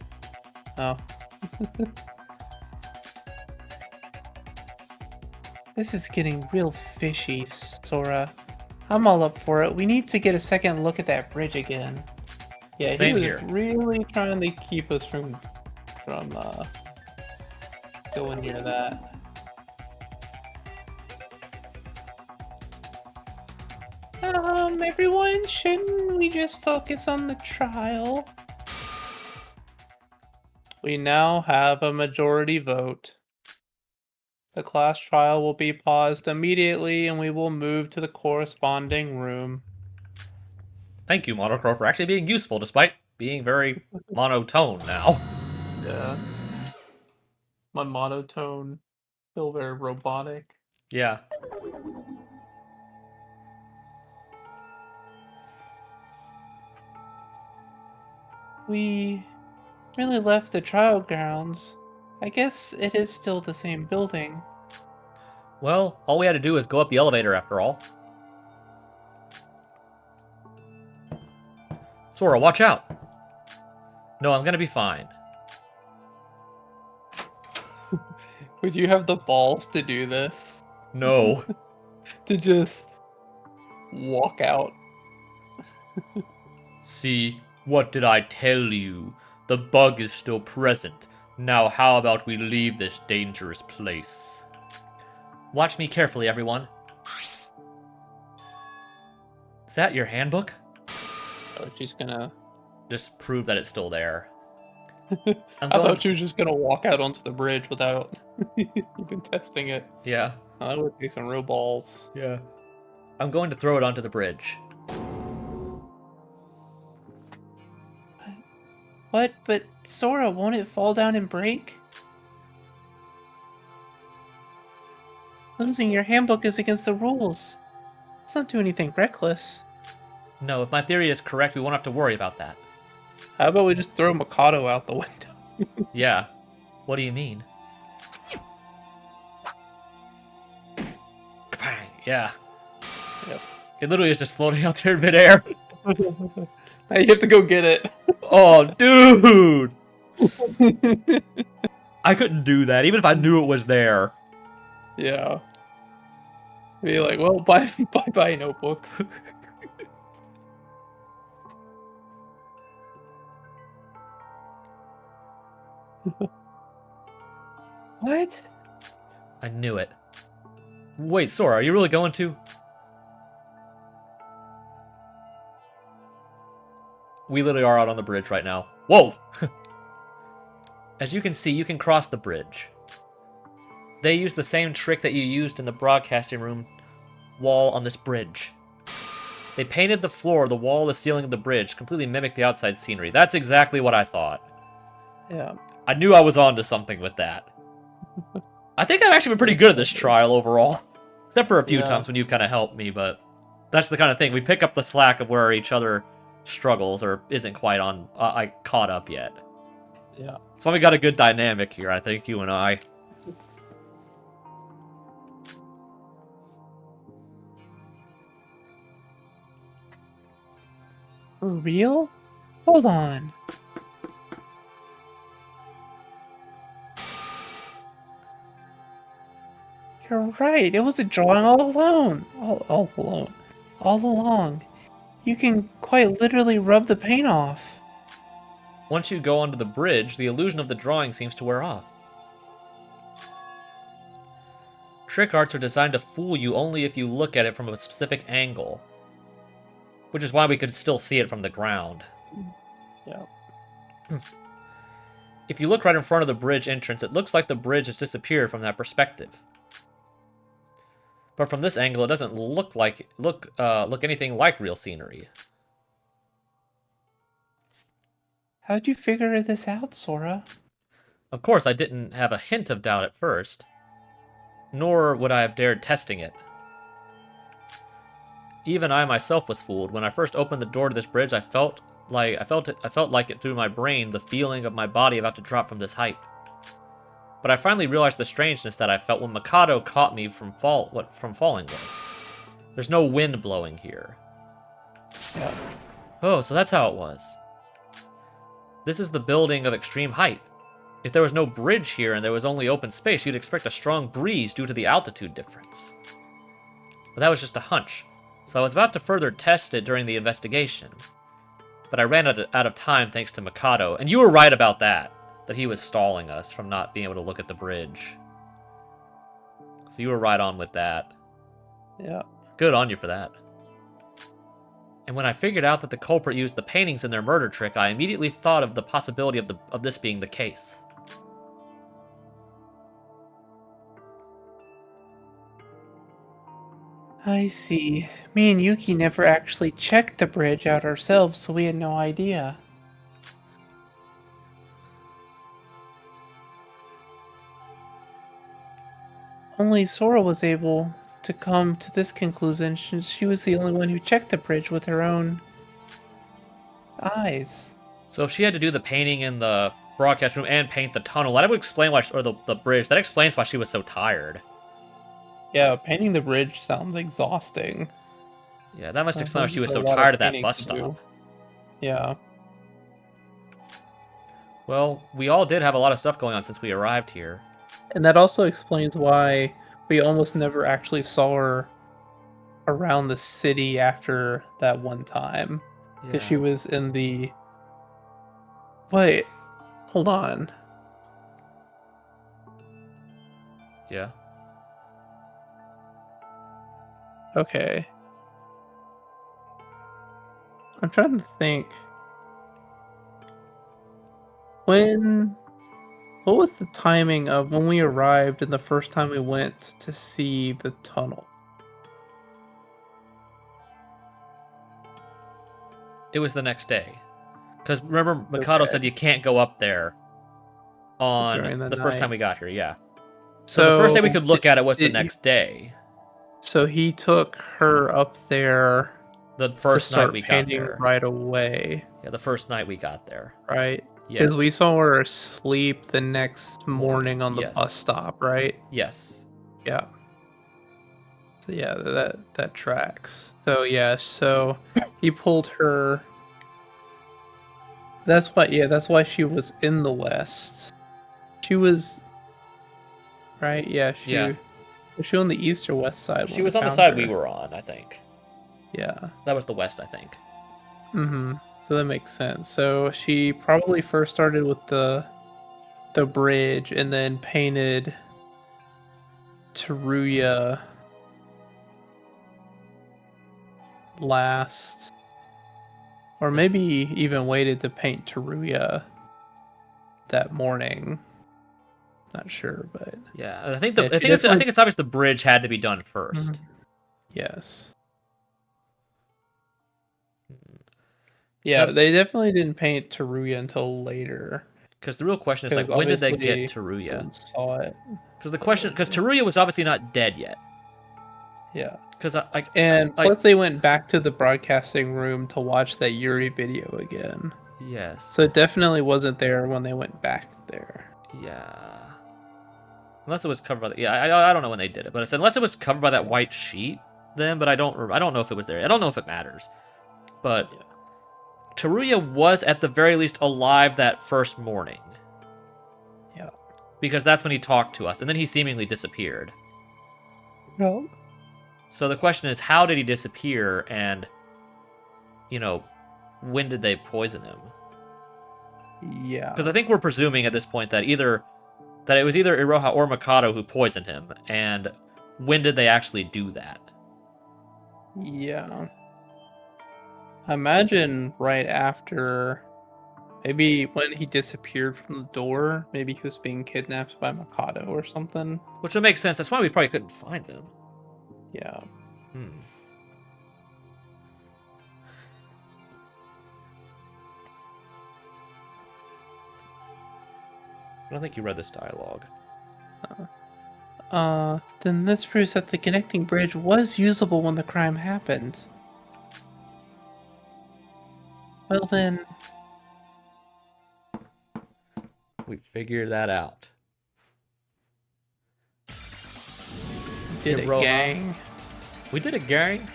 Oh. This is getting real fishy, Sora. I'm all up for it. We need to get a second look at that bridge again. Yeah, Same he was here. really trying to keep us from going near that. Everyone, shouldn't we just focus on the trial? We now have a majority vote. The class trial will be paused immediately and we will move to the corresponding room. Thank you, Monocro, for actually being useful despite being very monotone now. Yeah. My monotone feel very robotic. Yeah. We really left the trial grounds. I guess it is still the same building. Well, all we had to do is go up the elevator after all. Sora, watch out! No, I'm gonna be fine. Would you have the balls to do this? No. To just walk out? See, what did I tell you? The bug is still present. Now how about we leave this dangerous place? Watch me carefully, everyone. Is that your handbook? Oh, she's gonna... Just prove that it's still there. I thought she was just gonna walk out onto the bridge without even testing it. Yeah. Oh, that would take some real balls. Yeah. I'm going to throw it onto the bridge. What? But Sora, won't it fall down and break? Losing your handbook is against the rules. Let's not do anything reckless. No, if my theory is correct, we won't have to worry about that. How about we just throw Mikado out the window? Yeah. What do you mean? Kabang! Yeah. Yep. It literally is just floating out there in midair. Now you have to go get it. Oh, dude! I couldn't do that, even if I knew it was there. Yeah. Be like, well, bye, notebook. What? I knew it. Wait, Sora, are you really going to? We literally are out on the bridge right now. Whoa! As you can see, you can cross the bridge. They use the same trick that you used in the broadcasting room wall on this bridge. They painted the floor, the wall, the ceiling of the bridge, completely mimic the outside scenery. That's exactly what I thought. Yeah. I knew I was onto something with that. I think I've actually been pretty good at this trial overall. Except for a few times when you've kind of helped me, but... That's the kind of thing. We pick up the slack of where each other struggles or isn't quite on caught up yet. Yeah. So we got a good dynamic here, I think, you and I. For real? Hold on. You're right. It was a drawing all alone. All alone. All along. You can quite literally rub the paint off. Once you go onto the bridge, the illusion of the drawing seems to wear off. Trick arts are designed to fool you only if you look at it from a specific angle. Which is why we could still see it from the ground. Yeah. If you look right in front of the bridge entrance, it looks like the bridge has disappeared from that perspective. But from this angle, it doesn't look anything like real scenery. How'd you figure this out, Sora? Of course, I didn't have a hint of doubt at first. Nor would I have dared testing it. Even I myself was fooled. When I first opened the door to this bridge, I felt like it through my brain, the feeling of my body about to drop from this height. But I finally realized the strangeness that I felt when Mikado caught me from falling once. There's no wind blowing here. Yeah. Oh, so that's how it was. This is the building of extreme height. If there was no bridge here and there was only open space, you'd expect a strong breeze due to the altitude difference. But that was just a hunch, so I was about to further test it during the investigation. But I ran out of time thanks to Mikado, and you were right about that he was stalling us from not being able to look at the bridge. So you were right on with that. Yeah. Good on you for that. And when I figured out that the culprit used the paintings in their murder trick, I immediately thought of the possibility of this being the case. I see. Me and Yuki never actually checked the bridge out ourselves, so we had no idea. Only Sora was able to come to this conclusion since she was the only one who checked the bridge with her own eyes. So if she had to do the painting in the broadcast room and paint the tunnel, that would explain why, or the bridge, that explains why she was so tired. Yeah, painting the bridge sounds exhausting. Yeah, that must explain why she was A so lot of tired of that painting bus to stop. do. Yeah. Well, we all did have a lot of stuff going on since we arrived here. And that also explains why we almost never actually saw her around the city after that one time. Because she was in the... Wait, hold on. Yeah. Okay. I'm trying to think. What was the timing of when we arrived and the first time we went to see the tunnel? It was the next day. Because remember, Mikado said you can't go up there on During the the first time night. we got here, yeah. So the first day we could look at it was the did- next day. So he took her up there The to first night start we got painting there. right away, Yeah, the first night we got there. right? Yes. Because we saw her asleep the next morning on the Yes. bus stop, right? Yes. Yeah. So yeah, that tracks. So yeah, so he pulled her. That's why she was in the west. She was right, yeah, Yeah. Was she on the east or west side? She when was on the found side her? we were on, I think. Yeah. That was the west, I think. Mm-hmm. So that makes sense. So she probably first started with the bridge and then painted Teruya last. Or Yes. maybe even waited to paint Teruya that morning. Not sure, but Yeah, I think Yeah, I she think it's definitely- obvious the bridge had to be done 1st. yes. Yeah, Yep. they definitely didn't paint Teruya until later. Because the real question is, like, Because when did they obviously get Teruya? Saw it. Because Teruya was obviously not dead yet. Yeah. Because And plus they went back to the broadcasting room to watch that Yuri video again. yes. So it definitely wasn't there when they went back there. Yeah. Unless it was covered by the, yeah, I don't know when they did it, but I said unless it was covered by that white sheet, then. But I don't know if it was there. I don't know if it matters. But Yeah. Teruya was at the very least alive that first morning. Yeah. Because that's when he talked to us, and then he seemingly disappeared. No. So the question is, how did he disappear, and, you know, when did they poison him? Yeah. Because I think we're presuming at this point that it was either Iroha or Mikado who poisoned him, and when did they actually do that? Yeah. I imagine right after, maybe when he disappeared from the door, maybe he was being kidnapped by Mikado or something. Which would make sense. That's why we probably couldn't find him. Yeah. I don't think you read this dialogue. Then this proves that the connecting bridge was usable when the crime happened. Well then, We figured that out. Did a Iroha. gang. We did a gang.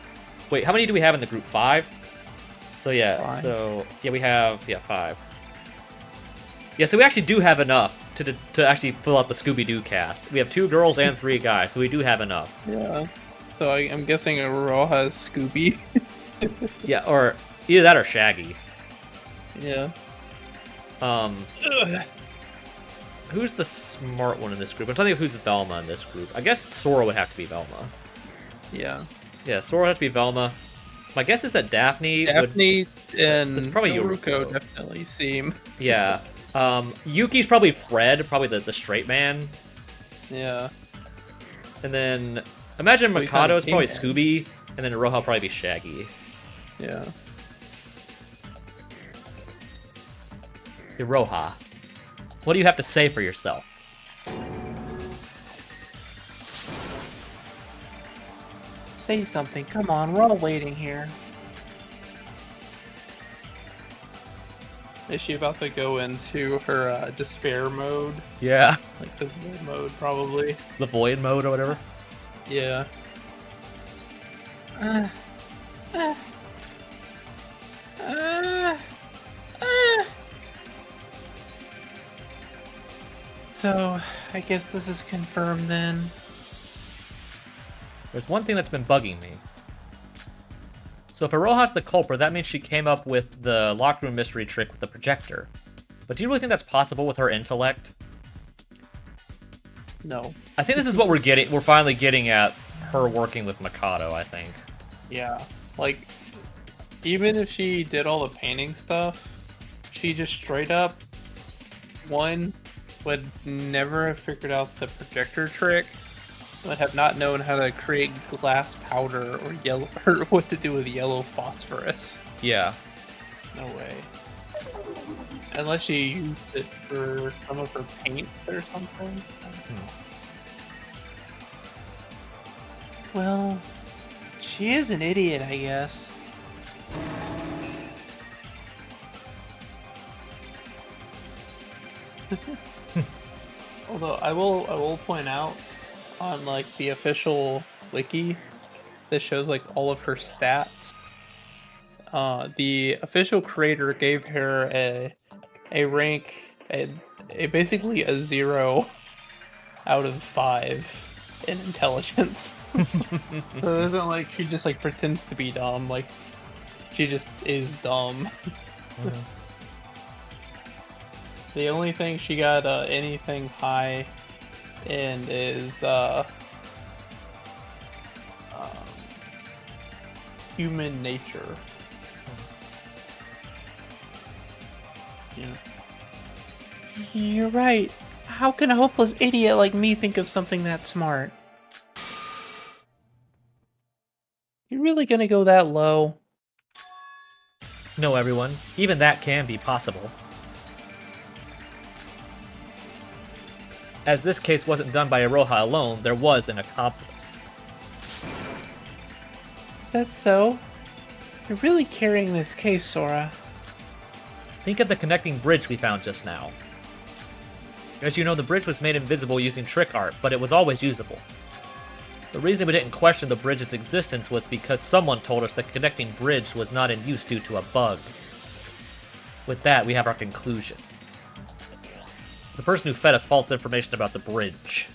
Wait, how many do we have in the group? 5? So yeah, 5. so yeah, we have 5. Yeah, so we actually do have enough to actually fill out the Scooby-Doo cast. We have 2 girls and 3 guys, so we do have enough. Yeah. So I'm guessing Aroha is Scooby. Yeah, or either that or Shaggy. Yeah. Who's the smart one in this group? I'm trying to think of who's Velma in this group. I guess Sora would have to be Velma. Yeah. Yeah, Sora would have to be Velma. My guess is that Daphne and It's probably Yoruko Yoruko. definitely seem. Yeah. Yuki's probably Fred, probably the straight man. Yeah. And then imagine We found Mikado's a probably king Scooby, and then Iroha will probably be Shaggy. Yeah. Iroha, what do you have to say for yourself? say something. Come on, we're all waiting here. Is she about to go into her despair mode? Yeah. Like the void mode, probably. The void mode or whatever. Yeah. Uh, uh, uh, So, I guess this is confirmed then. There's one thing that's been bugging me. So if Iroha's the culprit, that means she came up with the locker room mystery trick with the projector. But do you really think that's possible with her intellect? No. I think this is what we're finally getting at her working with Mikado, I think. Yeah. Like, even if she did all the painting stuff, she just straight up, one, would never have figured out the projector trick, would have not known how to create glass powder or yellow, or what to do with yellow phosphorus. Yeah. No way. Unless she used it for some of her paint or something. Well, she is an idiot, I guess. Although I will point out on like the official wiki that shows like all of her stats. The official creator gave her a rank a basically a 0 out of 5 in intelligence. So it isn't like she just like pretends to be dumb, like she just is dumb. The only thing she got anything high in is human nature. Yeah. You're right. How can a hopeless idiot like me think of something that smart? You really gonna go that low? No, everyone. Even that can be possible. As this case wasn't done by Iroha alone, there was an accomplice. Is that so? You're really carrying this case, Sora. Think of the connecting bridge we found just now. As you know, the bridge was made invisible using trick art, but it was always usable. The reason we didn't question the bridge's existence was because someone told us the connecting bridge was not in use due to a bug. With that, we have our conclusion. The person who fed us false information about the bridge.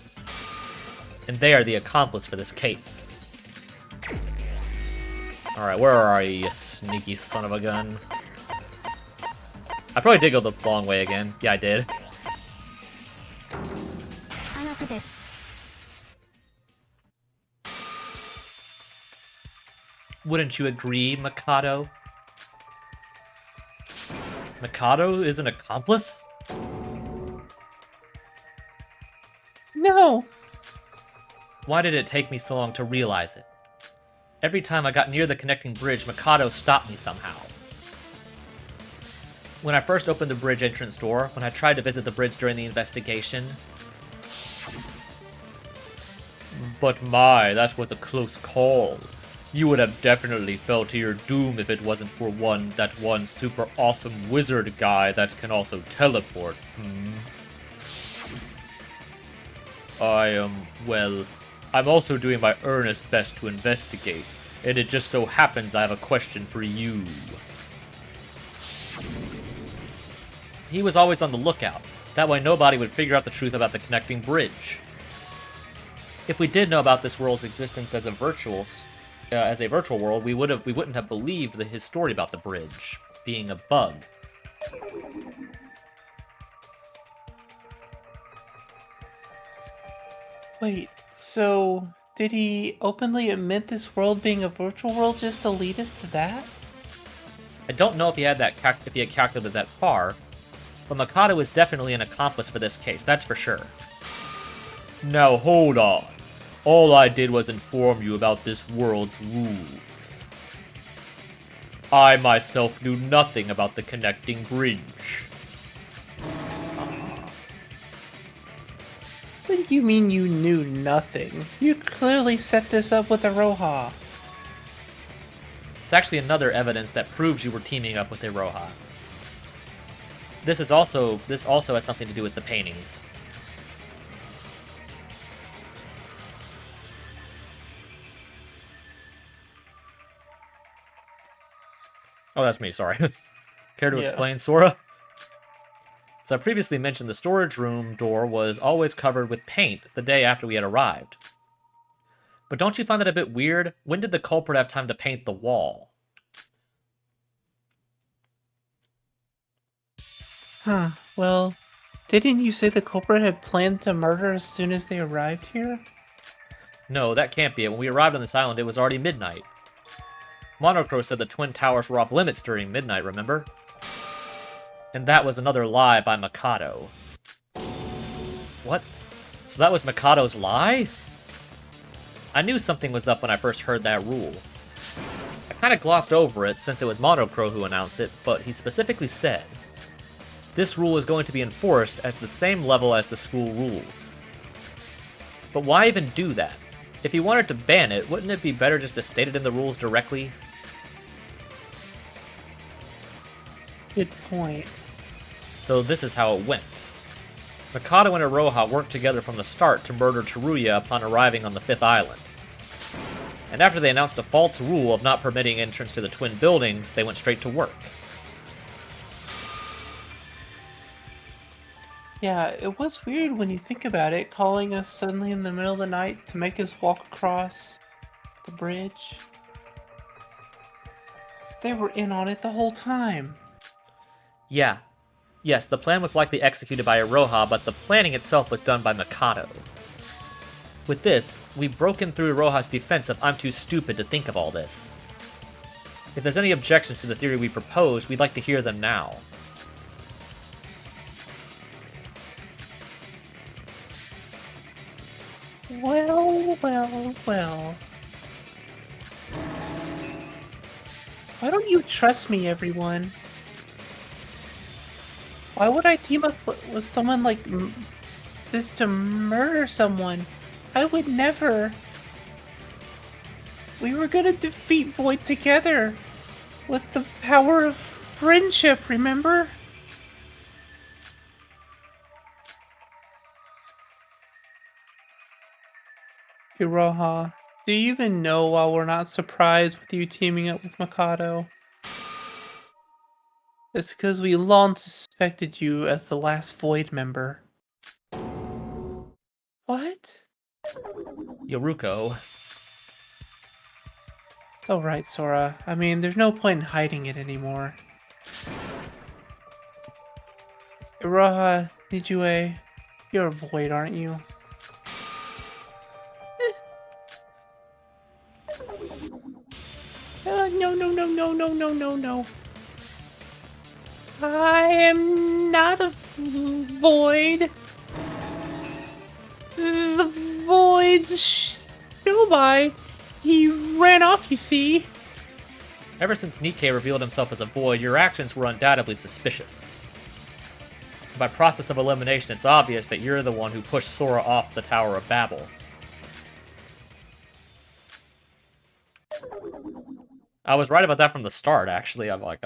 And they are the accomplice for this case. Alright, where are you, you sneaky son of a gun? I probably did go the long way again. Yeah, I did. Wouldn't you agree, Mikado? Mikado is an accomplice? No! Why did it take me so long to realize it? Every time I got near the connecting bridge, Mikado stopped me somehow. When I first opened the bridge entrance door, when I tried to visit the bridge during the investigation... But my, that was a close call. You would have definitely fell to your doom if it wasn't for that one super awesome wizard guy that can also teleport. I'm also doing my earnest best to investigate, and it just so happens I have a question for you. He was always on the lookout. That way nobody would figure out the truth about the connecting bridge. If we did know about this world's existence as a virtual world, we wouldn't have believed his story about the bridge being a bug. Wait, so did he openly admit this world being a virtual world just to lead us to that? I don't know if he had calculated that far, but Mikado is definitely an accomplice for this case, that's for sure. Now hold on. All I did was inform you about this world's rules. I myself knew nothing about the connecting bridge. What do you mean you knew nothing? You clearly set this up with Iroha. It's actually another evidence that proves you were teaming up with Iroha. This also has something to do with the paintings. Oh, that's me, sorry. Care to explain, Sora? As I previously mentioned, the storage room door was always covered with paint the day after we had arrived. But don't you find that a bit weird? When did the culprit have time to paint the wall? Huh, well, didn't you say the culprit had planned to murder as soon as they arrived here? No, that can't be it. When we arrived on this island, it was already midnight. Monocro said the Twin Towers were off limits during midnight, remember? And that was another lie by Mikado. What? So that was Mikado's lie? I knew something was up when I first heard that rule. I kind of glossed over it since it was Monocro who announced it, but he specifically said, this rule is going to be enforced at the same level as the school rules. But why even do that? If he wanted to ban it, wouldn't it be better just to state it in the rules directly? Good point. So this is how it went. Mikado and Iroha worked together from the start to murder Teruya upon arriving on the 5th island. And after they announced a false rule of not permitting entrance to the twin buildings, they went straight to work. Yeah, it was weird when you think about it, calling us suddenly in the middle of the night to make us walk across the bridge. They were in on it the whole time. Yeah. Yes, the plan was likely executed by Iroha, but the planning itself was done by Mikado. With this, we've broken through Iroha's defense of I'm too stupid to think of all this. If there's any objections to the theory we proposed, we'd like to hear them now. Well. Why don't you trust me, everyone? Why would I team up with someone like this to murder someone? I would never. We were gonna defeat Void together. With the power of friendship, remember? Iroha, do you even know why we're not surprised with you teaming up with Mikado? It's because we long suspected you as the last Void member. What? Yoruko. It's alright, Sora. I mean, there's no point in hiding it anymore. Iroha, Nijue, you're a Void, aren't you? No. I am not a Void. The Void's Shobai. He ran off, you see. Ever since Nikkei revealed himself as a void, your actions were undoubtedly suspicious. By process of elimination, it's obvious that you're the one who pushed Sora off the Tower of Babel. I was right about that from the start, actually. About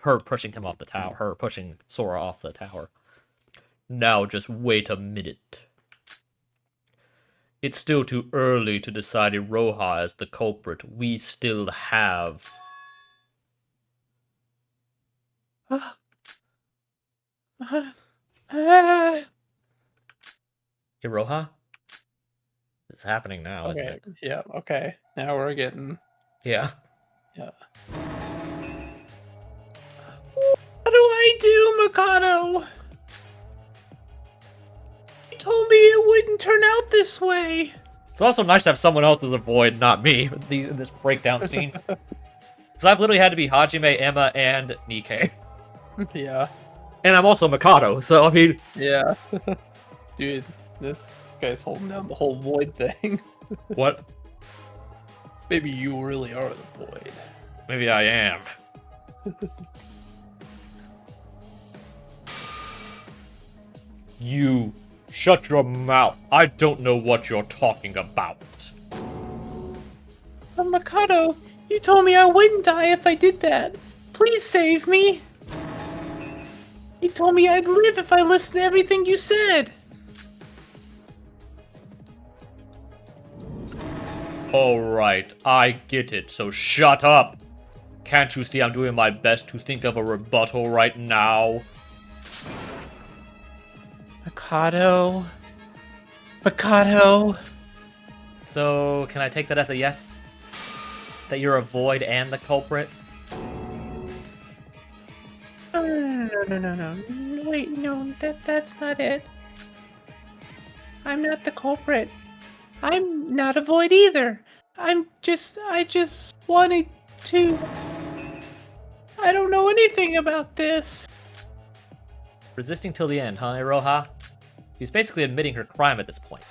her pushing him off the tower, her pushing Sora off the tower. Now just wait a minute. It's still too early to decide Iroha as the culprit. We still have... Iroha? It's happening now, isn't it? Yeah, okay. Now we're getting... Yeah. Yeah. What do I do, Mikado? You told me it wouldn't turn out this way. It's also nice to have someone else as a void, not me, in this breakdown scene. Because I've literally had to be Hajime, Emma, and Nikkei. Yeah. And I'm also Mikado, so I mean... Yeah. Dude, this guy's holding down the whole Void thing. What? Maybe you really are the Void. Maybe I am. You... Shut your mouth. I don't know what you're talking about. Mikado, you told me I wouldn't die if I did that. Please save me. You told me I'd live if I listened to everything you said. Alright, I get it, so shut up. Can't you see I'm doing my best to think of a rebuttal right now? Mikado. So, can I take that as a yes? That you're a void and the culprit? No. Wait, no, that's not it. I'm not the culprit. I'm not a void either. I just wanted to... I don't know anything about this. Resisting till the end, huh, Iroha? He's basically admitting her crime at this point.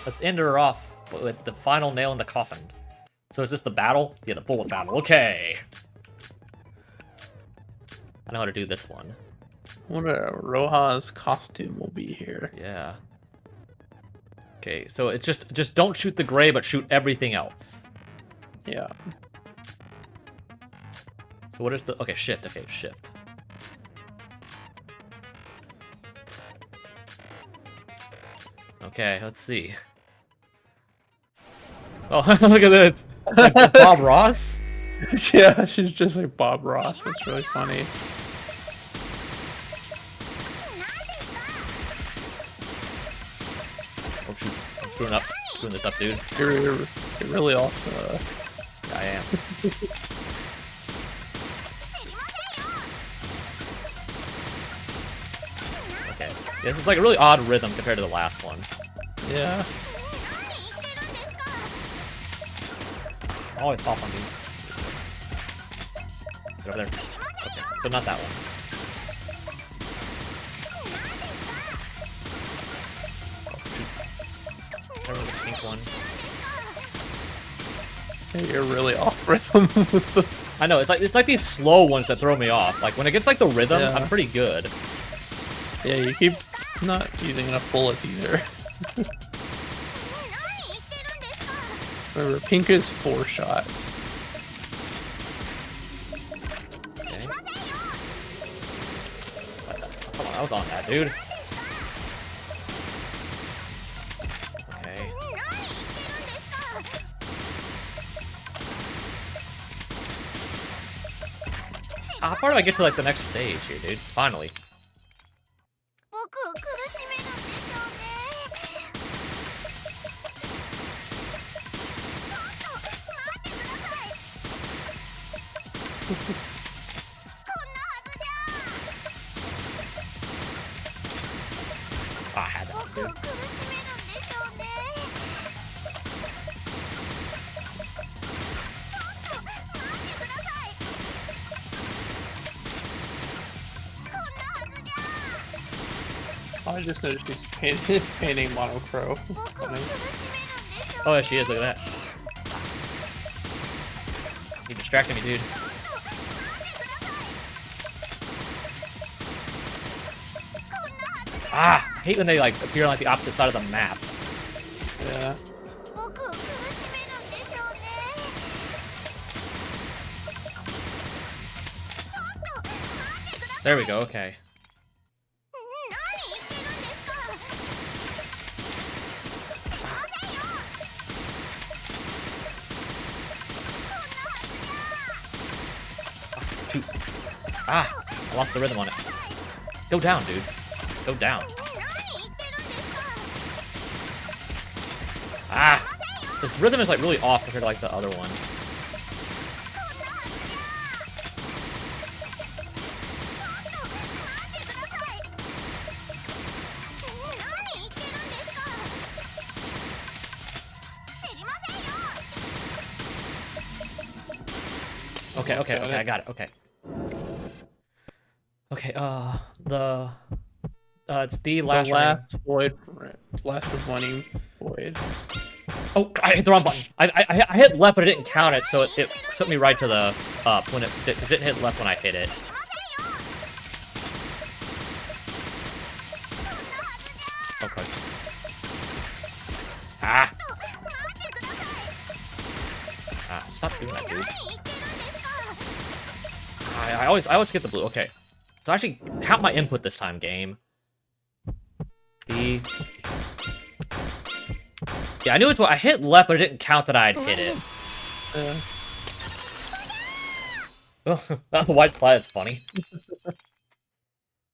Let's end her off with the final nail in the coffin. So is this the battle? Yeah, the bullet battle. Okay. I know how to do this one. I wonder Roha's costume will be here. Yeah. Okay, so it's just don't shoot the gray, but shoot everything else. Yeah. So what is the... Okay, shift. Okay, shift. Okay, let's see. Oh, look at this. Like Bob Ross? Yeah, she's just like Bob Ross. That's really funny. Oh shoot, I'm screwing this up, dude. You're really off. I am. Okay. Yeah, this is like a really odd rhythm compared to the last one. Yeah. I always hop on these. Get over there. Okay, so not that one. Oh, shoot. Never the pink one. Hey, you're really off rhythm with the... I know, it's like these slow ones that throw me off. Like when it gets like the rhythm, Yeah. I'm pretty good. Yeah, you keep not using enough bullets either. Remember, pink is 4 shots. Okay. Come on, I was on that, dude. Okay. How far do I get to like the next stage here, dude? Finally. I had that, dude. I just noticed she's painting monochrome. Funny. Oh, yeah, she is. Look at that. You distracted me, dude. Ah! I hate when they like appear on like the opposite side of the map. Yeah. There we go. Okay. Shoot. Ah! I lost the rhythm on it. Go down, dude. Go down. Ah! This rhythm is like really off compared to like the other one. Okay, I got it. Okay. Okay, it's the last void, last remaining void. Oh, I hit the wrong button. I hit left, but it didn't count it, so it took me right to the when it because it hit left when I hit it. Okay. Ah! Ah! Stop doing that, dude. I always get the blue. Okay, so actually count my input this time, game. B. Yeah, I knew it's what I hit left, but it didn't count that I'd hit it. Oh, the white flag is funny.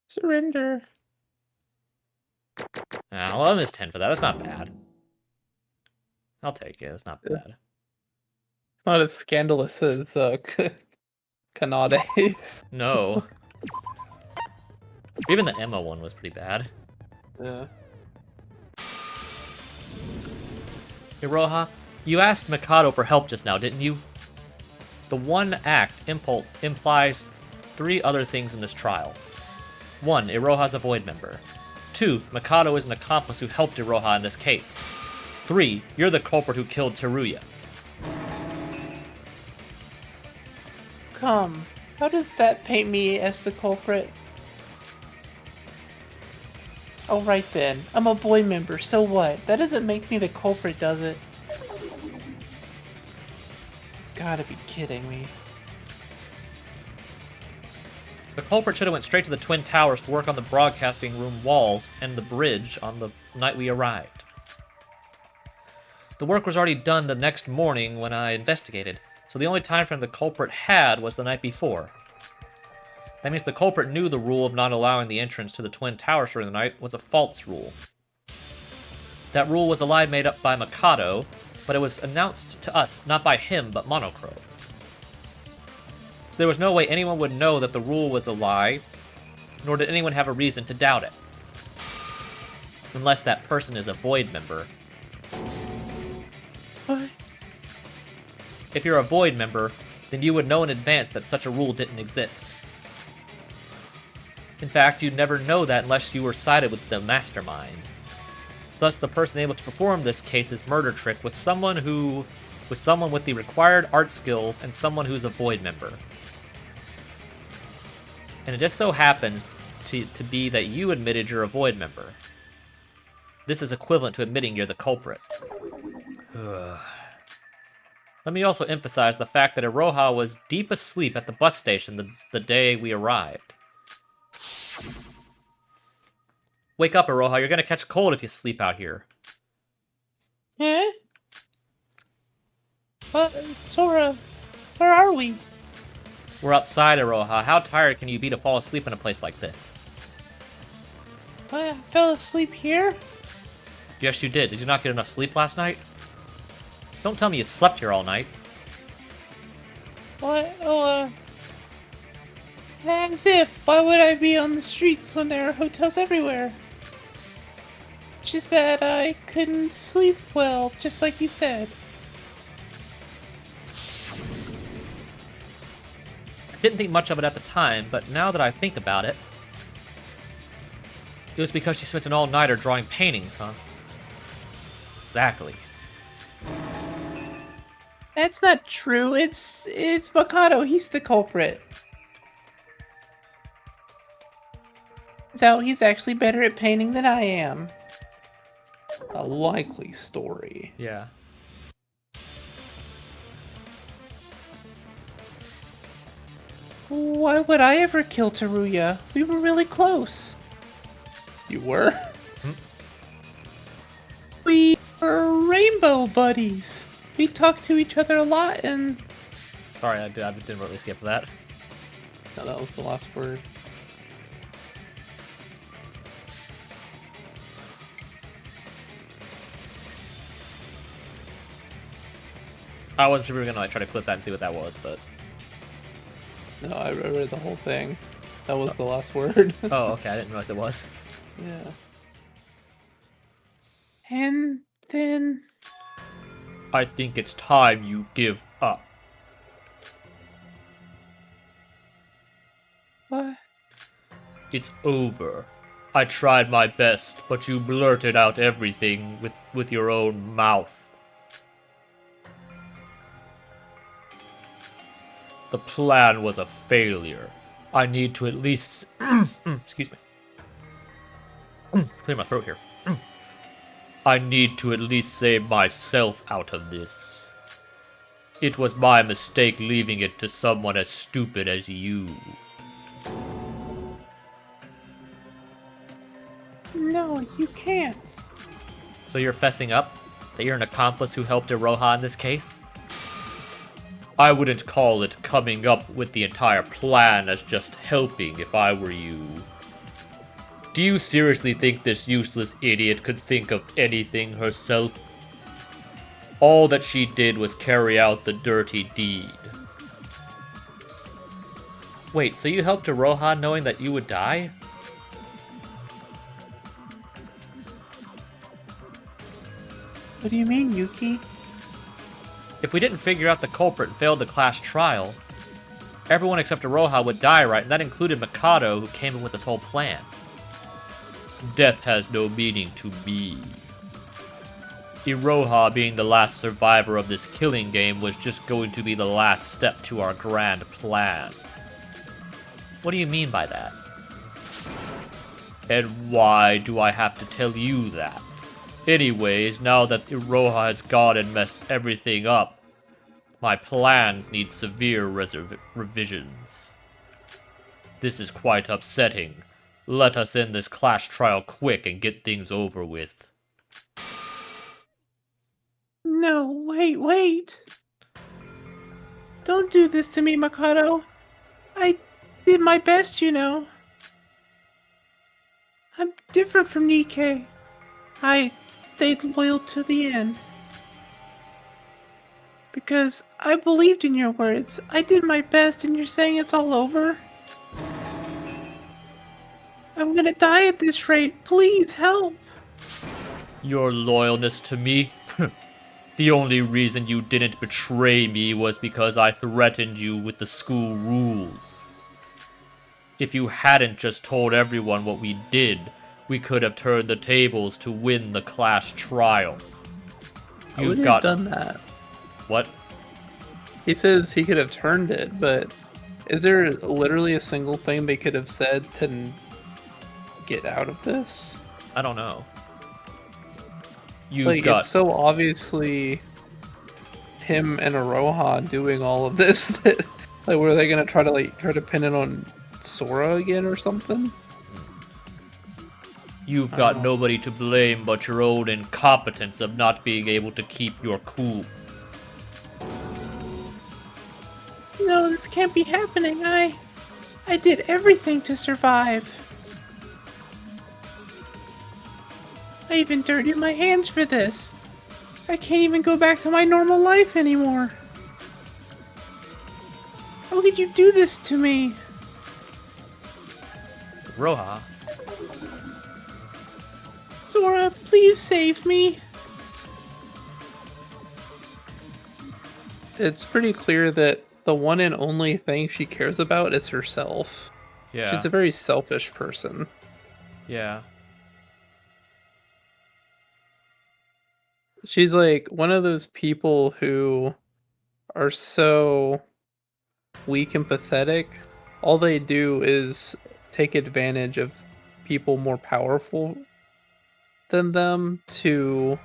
Surrender. Well, I missed 10 for that. That's not bad. I'll take it. It's not bad. Not as scandalous as Kanade. No. Even the Emma one was pretty bad. Yeah. Iroha, you asked Mikado for help just now, didn't you? The one act implies 3 other things in this trial. 1. Iroha's a Void member. 2. Mikado is an accomplice who helped Iroha in this case. 3. You're the culprit who killed Teruya. Come, how does that paint me as the culprit? Oh, right then. I'm a Void member, so what? That doesn't make me the culprit, does it? Gotta be kidding me. The culprit should have went straight to the Twin Towers to work on the broadcasting room walls and the bridge on the night we arrived. The work was already done the next morning when I investigated, so the only time frame the culprit had was the night before. That means the culprit knew the rule of not allowing the entrance to the Twin Towers during the night was a false rule. That rule was a lie made up by Mikado, but it was announced to us not by him, but Monochrome. So there was no way anyone would know that the rule was a lie, nor did anyone have a reason to doubt it. Unless that person is a Void member. What? If you're a Void member, then you would know in advance that such a rule didn't exist. In fact, you'd never know that unless you were sided with the mastermind. Thus, the person able to perform this case's murder trick was someone with the required art skills and someone who's a Void member. And it just so happens to be that you admitted you're a Void member. This is equivalent to admitting you're the culprit. Let me also emphasize the fact that Iroha was deep asleep at the bus station the day we arrived. Wake up, Iroha. You're gonna catch a cold if you sleep out here. Eh? What? Sora, where are we? We're outside, Iroha. How tired can you be to fall asleep in a place like this? I fell asleep here? Yes, you did. Did you not get enough sleep last night? Don't tell me you slept here all night. What? Oh, as if. Why would I be on the streets when there are hotels everywhere? Just that I couldn't sleep well, just like you said. I didn't think much of it at the time, but now that I think about it, it was because she spent an all-nighter drawing paintings, huh? Exactly. That's not true. It's Mikado. He's the culprit. So he's actually better at painting than I am. A likely story. Yeah. Why would I ever kill Teruya? We were really close. You were? We were rainbow buddies. We talked to each other a lot and... Sorry, I didn't really skip that. No, that was the last word. I wasn't sure we were gonna try to clip that and see what that was, but... No, I read the whole thing. That was the last word. Oh, okay, I didn't realize it was. Yeah. And then... I think it's time you give up. What? It's over. I tried my best, but you blurted out everything with your own mouth. The plan was a failure. I need to at least... excuse me. Clear my throat here. I need to at least save myself out of this. It was my mistake leaving it to someone as stupid as you. No, you can't. So you're fessing up? That you're an accomplice who helped Iroha in this case? I wouldn't call it coming up with the entire plan as just helping if I were you. Do you seriously think this useless idiot could think of anything herself? All that she did was carry out the dirty deed. Wait, so you helped Iroha knowing that you would die? What do you mean, Yuki? If we didn't figure out the culprit and failed the class trial, everyone except Iroha would die, right? And that included Mikado, who came in with this whole plan. Death has no meaning to me. Iroha being the last survivor of this killing game was just going to be the last step to our grand plan. What do you mean by that? And why do I have to tell you that? Anyways, now that Iroha has gone and messed everything up, my plans need severe revisions. This is quite upsetting. Let us end this class trial quick and get things over with. No, wait. Don't do this to me, Mikado. I did my best, you know. I'm different from Nikkei. I stayed loyal to the end. Because I believed in your words. I did my best and you're saying it's all over? I'm gonna die at this rate. Please help. Your loyalness to me? The only reason you didn't betray me was because I threatened you with the school rules. If you hadn't just told everyone what we did, we could have turned the tables to win the class trial. I wouldn't have done that. What? He says he could have turned it, but is there literally a single thing they could have said to get out of this? I don't know. It's so obviously him and Aroha doing all of this? Like, were they gonna try to pin it on Sora again or something? You've got nobody to blame but your own incompetence of not being able to keep your cool. No, this can't be happening. I did everything to survive. I even dirtied my hands for this. I can't even go back to my normal life anymore. How could you do this to me? Roha. Sora, please save me. It's pretty clear that the one and only thing she cares about is herself. Yeah. She's a very selfish person. Yeah. She's like one of those people who are so weak and pathetic. All they do is take advantage of people more powerful than them to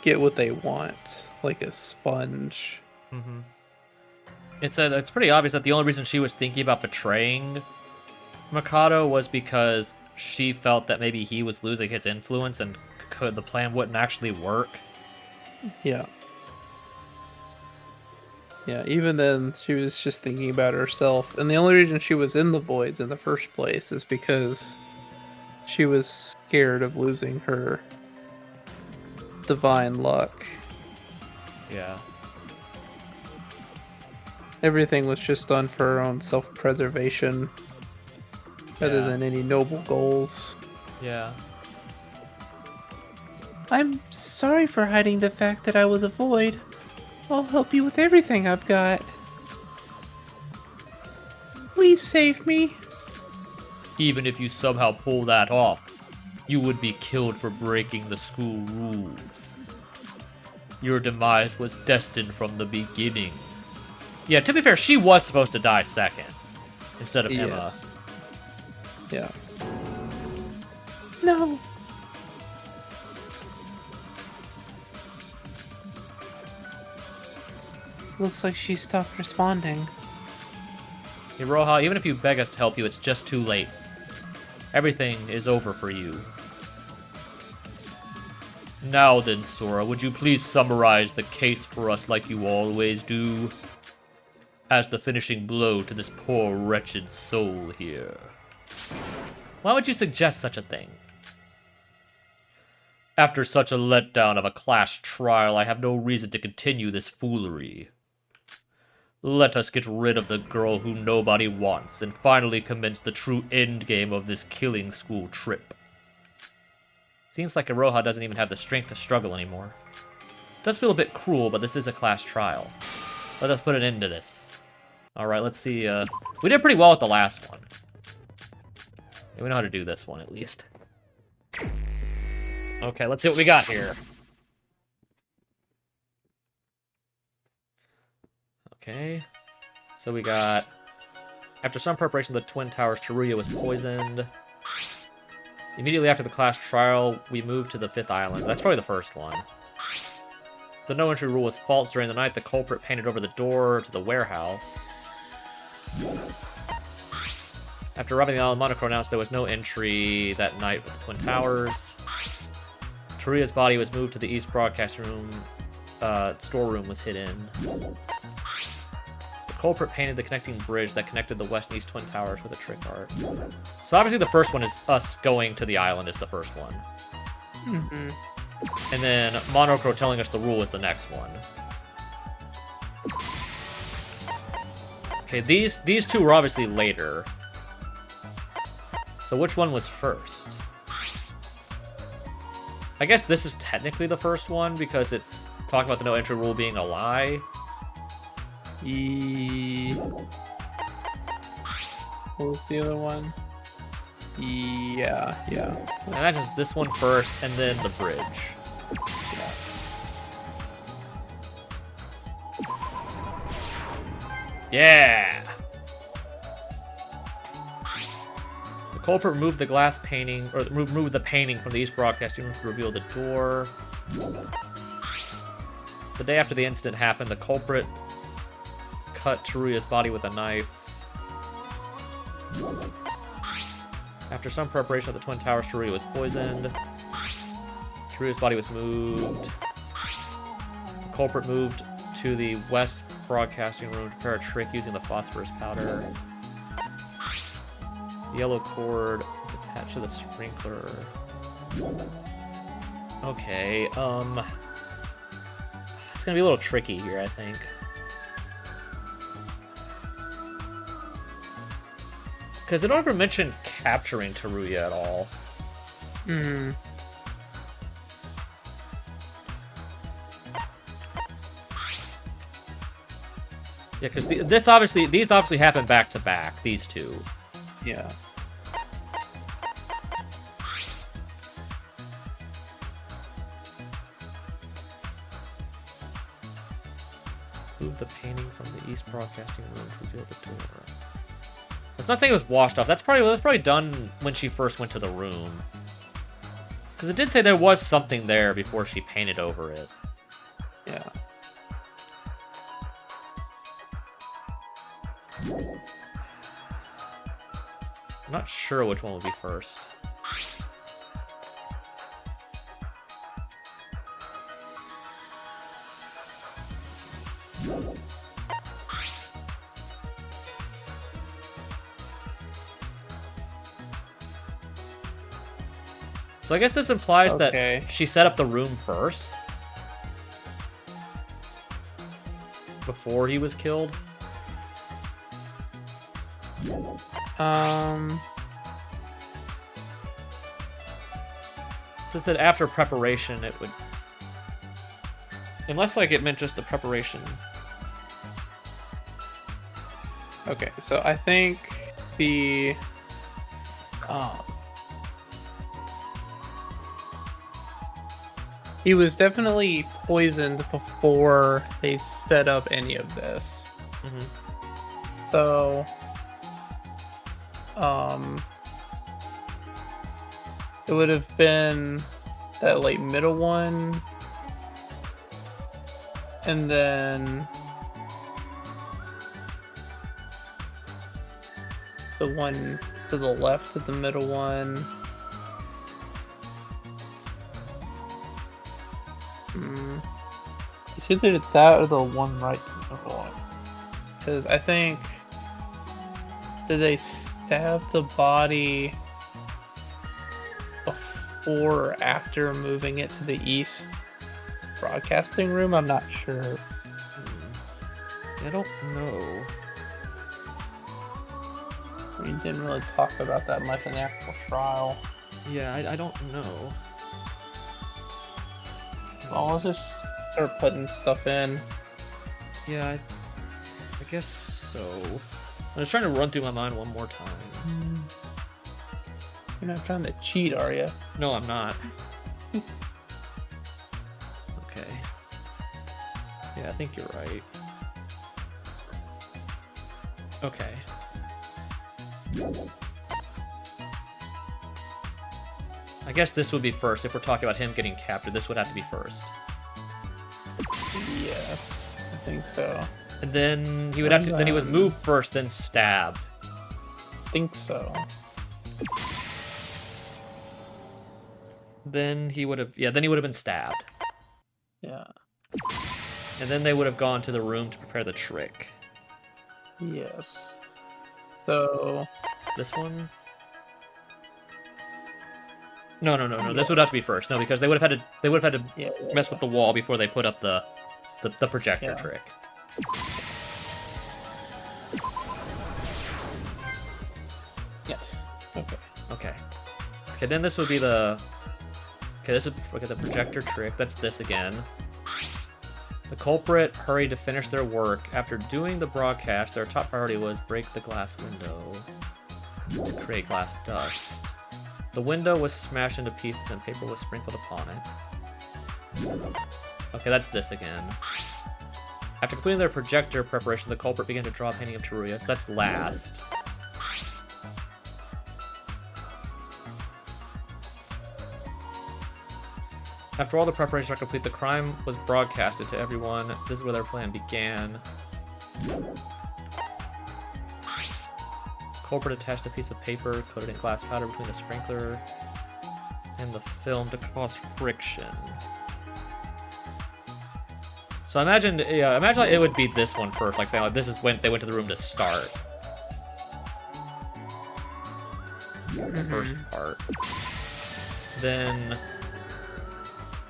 get what they want, like a sponge. Mm-hmm. It's pretty obvious that the only reason she was thinking about betraying Mikado was because she felt that maybe he was losing his influence and the plan wouldn't actually work. Yeah. Yeah, even then, she was just thinking about herself. And the only reason she was in the Voids in the first place is because she was scared of losing her divine luck. Yeah. Everything was just done for her own self-preservation, rather than any noble goals. Yeah. I'm sorry for hiding the fact that I was a void. I'll help you with everything I've got. Please save me. Even if you somehow pull that off, you would be killed for breaking the school rules. Your demise was destined from the beginning. Yeah, to be fair, she was supposed to die second, instead of Emma. Yeah. No. Looks like she stopped responding. Hey, Roha, even if you beg us to help you, it's just too late. Everything is over for you. Now then, Sora, would you please summarize the case for us like you always do? As the finishing blow to this poor, wretched soul here. Why would you suggest such a thing? After such a letdown of a class trial, I have no reason to continue this foolery. Let us get rid of the girl who nobody wants, and finally commence the true endgame of this killing school trip. Seems like Iroha doesn't even have the strength to struggle anymore. Does feel a bit cruel, but this is a class trial. Let us put an end to this. Alright, let's see, we did pretty well with the last one. Yeah, we know how to do this one, at least. Okay, let's see what we got here. Okay, so we got... After some preparation of the Twin Towers, Chiruya was poisoned. Immediately after the class trial, we moved to the 5th island. That's probably the first one. The no entry rule was false. During the night, the culprit painted over the door to the warehouse. After robbing the island, Monocro announced there was no entry that night with the Twin Towers. Chiruya's body was moved to the East Broadcast Room. Storeroom was hidden. The culprit painted the connecting bridge that connected the West and East Twin Towers with a trick art. So obviously the first one is us going to the island is the first one. Mm-hmm. And then Monocro telling us the rule is the next one. Okay, these two were obviously later. So which one was first? I guess this is technically the first one because it's talking about the no entry rule being a lie. What was the other one? Yeah. I imagine it's this one first and then the bridge. Yeah! The culprit removed the glass painting, or removed the painting from the East Broadcasting Room to reveal the door. The day after the incident happened, the culprit cut Teruya's body with a knife. After some preparation at the Twin Towers, Teruya was poisoned. Teruya's body was moved. The culprit moved to the West Broadcasting Room to prepare a trick using the phosphorus powder. The yellow cord is attached to the sprinkler. Okay, it's gonna be a little tricky here, I think. Because they don't ever mention capturing Teruya at all. Hmm. Yeah, because these obviously happen back to back. These two. Yeah. Move the painting from the East Broadcasting Room to reveal the door. Let's not say it was washed off. That's probably done when she first went to the room. Because it did say there was something there before she painted over it. Yeah. I'm not sure which one would be first. So I guess this implies Okay. that she set up the room first. Before he was killed. So it said after preparation, it would... Unless, like, it meant just the preparation. Okay, so I think the... he was definitely poisoned before they set up any of this. Mm-hmm. So... it would have been that, like, middle one. And then... the one to the left of the middle one. It's either that or the one right to the middle one. Because I think... did they stab the body before or after moving it to the East Broadcasting Room? I'm not sure. I don't know. We didn't really talk about that much in the actual trial. Yeah, I don't know. Well, let's just start putting stuff in. Yeah, I guess so. I'm just trying to run through my mind one more time. You're not trying to cheat, are you? No, I'm not. Okay. Yeah, I think you're right. Okay. I guess this would be first. If we're talking about him getting captured, this would have to be first. Yes, I think so. And then he would have to. Then he would move first, then stab. Think so. Then he would have. Yeah, then he would have been stabbed. Yeah. And then they would have gone to the room to prepare the trick. Yes. So This one? No. This would have to be first. No, because they would have had to. They would have had to mess with the wall before they put up the projector trick. Yes. Okay. Okay. Okay. Then this would be the. Okay, this would look at the projector trick. That's this again. The culprit hurried to finish their work. After doing the broadcast, their top priority was break the glass window to create glass dust. The window was smashed into pieces and paper was sprinkled upon it. Okay, that's this again. After completing their projector preparation, the culprit began to draw a painting of Teruya. So that's last. After all the preparations are complete, the crime was broadcasted to everyone. This is where their plan began. Culprit attached a piece of paper coated in glass powder between the sprinkler and the film to cause friction. So I imagine, yeah, imagine like it would be this one first, like saying like this is when they went to the room to start. The first part. Then,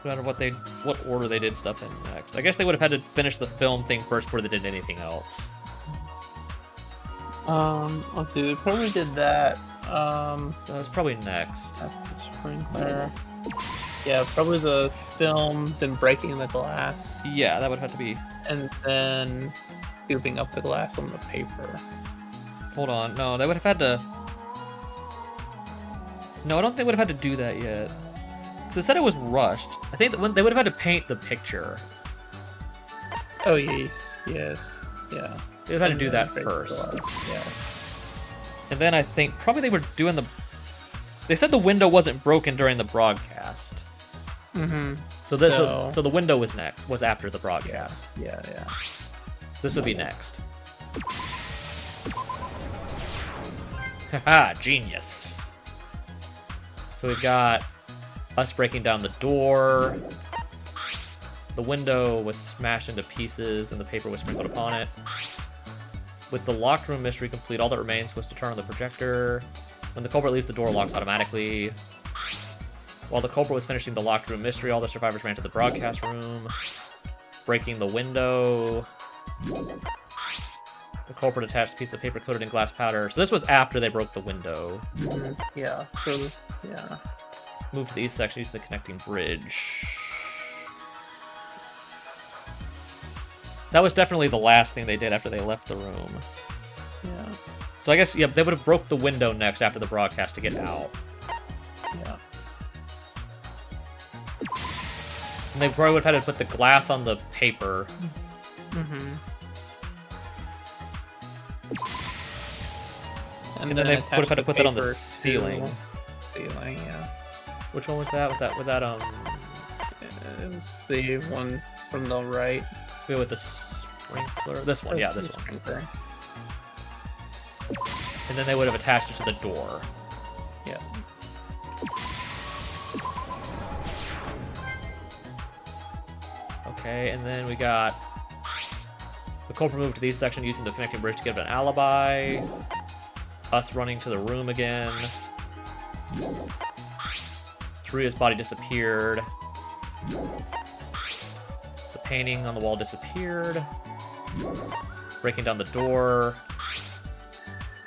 no matter what order they did stuff in next. I guess they would have had to finish the film thing first before they did anything else. Let's see, they probably did that. That was probably next. That's the sprinkler. Yeah, probably the film, then breaking the glass, Yeah, that would have to be. and then scooping up the glass on the paper. Hold on, no, they would have had to. No, I don't think they would have had to do that yet. Because it said it was rushed. I think that when they would have had to paint the picture. Oh, yes, yeah. They would have had to do that break the first. glass, yeah. And then I think probably they were doing the. They said the window wasn't broken during the broadcast. Mm-hmm. So so the window was after the broadcast. Yeah. So this would be next. Haha, genius. So we've got us breaking down the door. The window was smashed into pieces and the paper was sprinkled upon it. With the locked room mystery complete, all that remains was to turn on the projector. When the culprit leaves, the door locks automatically. While the culprit was finishing the locked room mystery, all the survivors ran to the broadcast room, breaking the window. The culprit attached a piece of paper coated in glass powder. So this was after they broke the window. Yeah, so, yeah. Move to the east section, use the connecting bridge. That was definitely the last thing they did after they left the room. Yeah. So I guess, yeah, they would have broke the window next after the broadcast to get out. Yeah. And they probably would have had to put the glass on the paper. Mm-hmm. And then they would have had to put that on the paper ceiling. to Ceiling, yeah. Which one was that? Was that It was the one from the right. with the sprinkler? This one, yeah, this one. Sprinkler. And then they would have attached it to the door. Yeah. Okay, and then we got the culprit moved to the east section using the connecting bridge to give it an alibi. Us running to the room again. Tsuruya's body disappeared. The painting on the wall disappeared. Breaking down the door.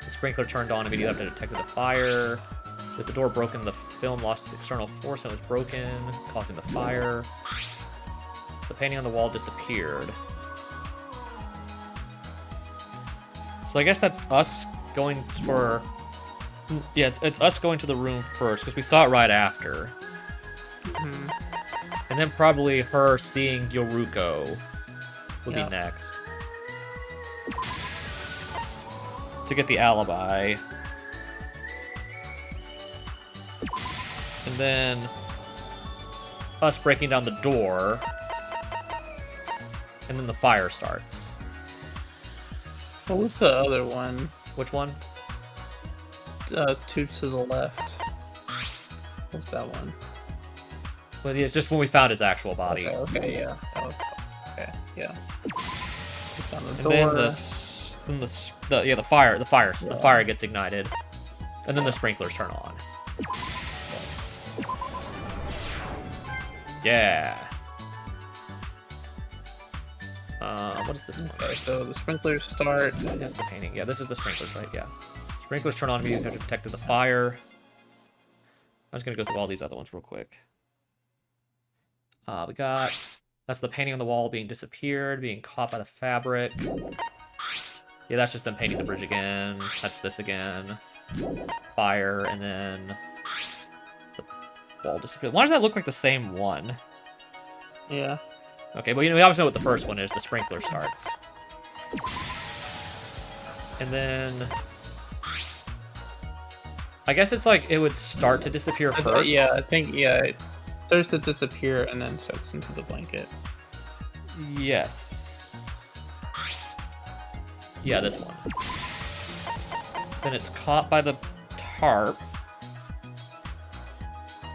The sprinkler turned on immediately after it detected the fire. With the door broken, the film lost its external force and was broken, causing the fire. The painting on the wall disappeared. So I guess that's us going for... Yeah, it's us going to the room first, because we saw it right after. Mm-hmm. And then probably her seeing Yoruko would Yeah. be next. To get the alibi. And then us breaking down the door. And then the fire starts. What was the other one? Which one? Two to the left. What's that one? Well, yeah, it's just when we found his actual body. Okay, yeah. That was okay, yeah. On the And door. then the fire gets ignited. And then the sprinklers turn on. Yeah. What is this one? Okay, so the sprinklers start. That's the painting. Yeah, this is the sprinklers, right? Yeah. Sprinklers turn on immediately after detected the fire. I'm just gonna go through all these other ones real quick. We got... That's the painting on the wall being disappeared, being caught by the fabric. Yeah, that's just them painting the bridge again. That's this again. Fire, and then... The wall disappeared. Why does that look like the same one? Yeah. Okay, but we obviously know what the first one is. The sprinkler starts. And then... I guess it's like it would start to disappear first. Yeah, I think, yeah. starts to disappear and then soaks into the blanket. Yes. Yeah, this one. Then it's caught by the tarp.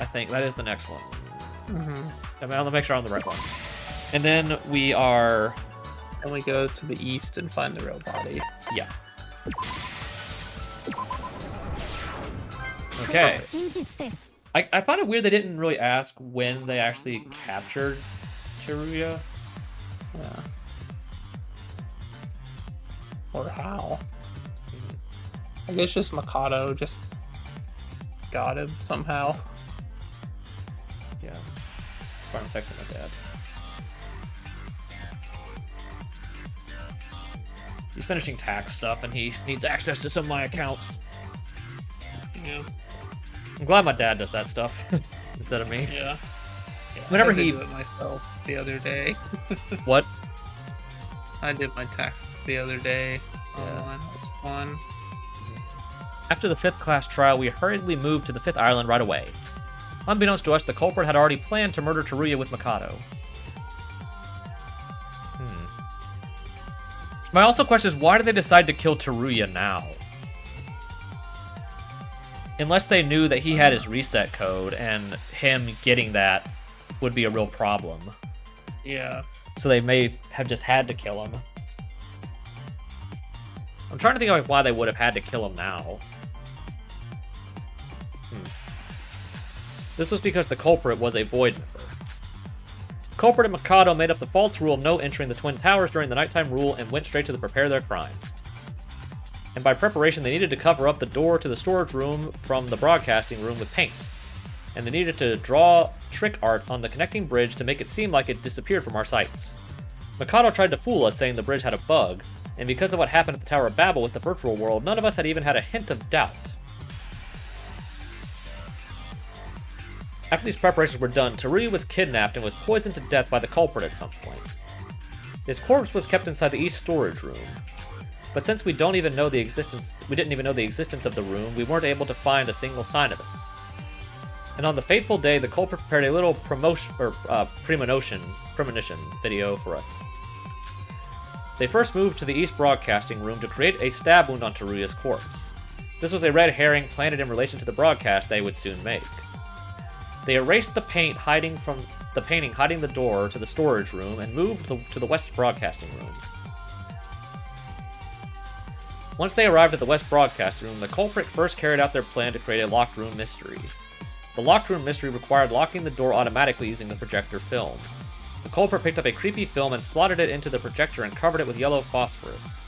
I think that is the next one. I mean, I'll make sure I'm on the right one. And then we are... And we go to the east and find the real body. Yeah. Okay. I find it weird they didn't really ask when they actually captured Teruya. Yeah. Or how. I guess just Mikado just got him somehow. Yeah. Sorry, I'm texting my dad. He's finishing tax stuff and he needs access to some of my accounts. Yeah. I'm glad my dad does that stuff instead of me. Yeah. Whenever I did he... do it myself the other day. What? I did my taxes the other day. Online. It was fun. After the 5th class trial, we hurriedly moved to the 5th island right away. Unbeknownst to us, the culprit had already planned to murder Teruya with Mikado. My also question is, why did they decide to kill Teruya now? Unless they knew that he had his reset code, and him getting that would be a real problem. Yeah. So they may have just had to kill him. I'm trying to think of like, why they would have had to kill him now. This was because the culprit was a Void member. Culprit and Mikado made up the false rule of no entering the Twin Towers during the nighttime rule and went straight to prepare their crime. And by preparation, they needed to cover up the door to the storage room from the broadcasting room with paint. And they needed to draw trick art on the connecting bridge to make it seem like it disappeared from our sights. Mikado tried to fool us, saying the bridge had a bug, and because of what happened at the Tower of Babel with the virtual world, none of us had even had a hint of doubt. After these preparations were done, Teruya was kidnapped and was poisoned to death by the culprit at some point. His corpse was kept inside the east storage room. But since we didn't even know the existence of the room, we weren't able to find a single sign of it. And on the fateful day, the culprit prepared a little premonition video for us. They first moved to the east broadcasting room to create a stab wound on Teruya's corpse. This was a red herring planted in relation to the broadcast they would soon make. They erased the painting hiding the door to the storage room and moved to the west broadcasting room. Once they arrived at the west broadcasting room, the culprit first carried out their plan to create a locked room mystery. The locked room mystery required locking the door automatically using the projector film. The culprit picked up a creepy film and slotted it into the projector and covered it with yellow phosphorus.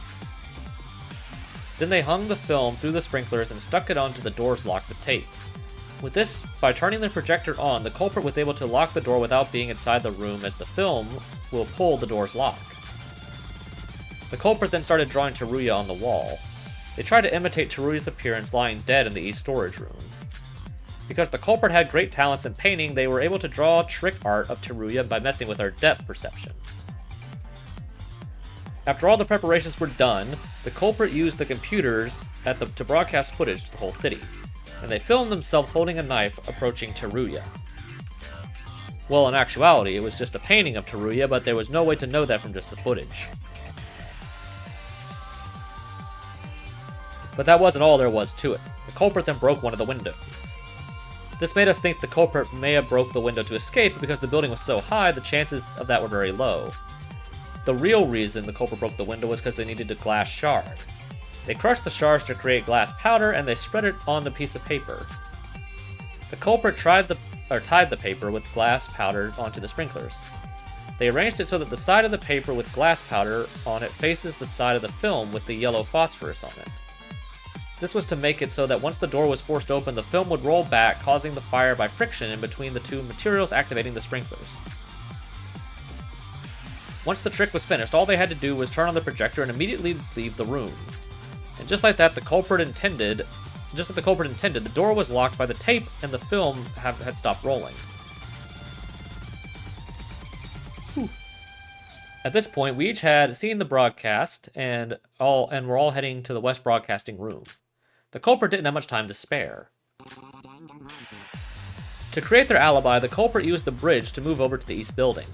Then they hung the film through the sprinklers and stuck it onto the door's lock with tape. With this, by turning the projector on, the culprit was able to lock the door without being inside the room, as the film will pull the door's lock. The culprit then started drawing Teruya on the wall. They tried to imitate Teruya's appearance lying dead in the east storage room. Because the culprit had great talents in painting, they were able to draw trick art of Teruya by messing with her depth perception. After all the preparations were done, the culprit used the computers to broadcast footage to the whole city, and they filmed themselves holding a knife approaching Teruya. Well, in actuality, it was just a painting of Teruya, but there was no way to know that from just the footage. But that wasn't all there was to it. The culprit then broke one of the windows. This made us think the culprit may have broke the window to escape, but because the building was so high, the chances of that were very low. The real reason the culprit broke the window was because they needed a glass shard. They crushed the shards to create glass powder, and they spread it on a piece of paper. The culprit tied the paper with glass powder onto the sprinklers. They arranged it so that the side of the paper with glass powder on it faces the side of the film with the yellow phosphorus on it. This was to make it so that once the door was forced open, the film would roll back, causing the fire by friction in between the two materials activating the sprinklers. Once the trick was finished, all they had to do was turn on the projector and immediately leave the room. And just like the culprit intended, the door was locked by the tape and the film had stopped rolling. At this point, we each had seen the broadcast and were all heading to the west broadcasting room. The culprit didn't have much time to spare. To create their alibi, the culprit used the bridge to move over to the east building.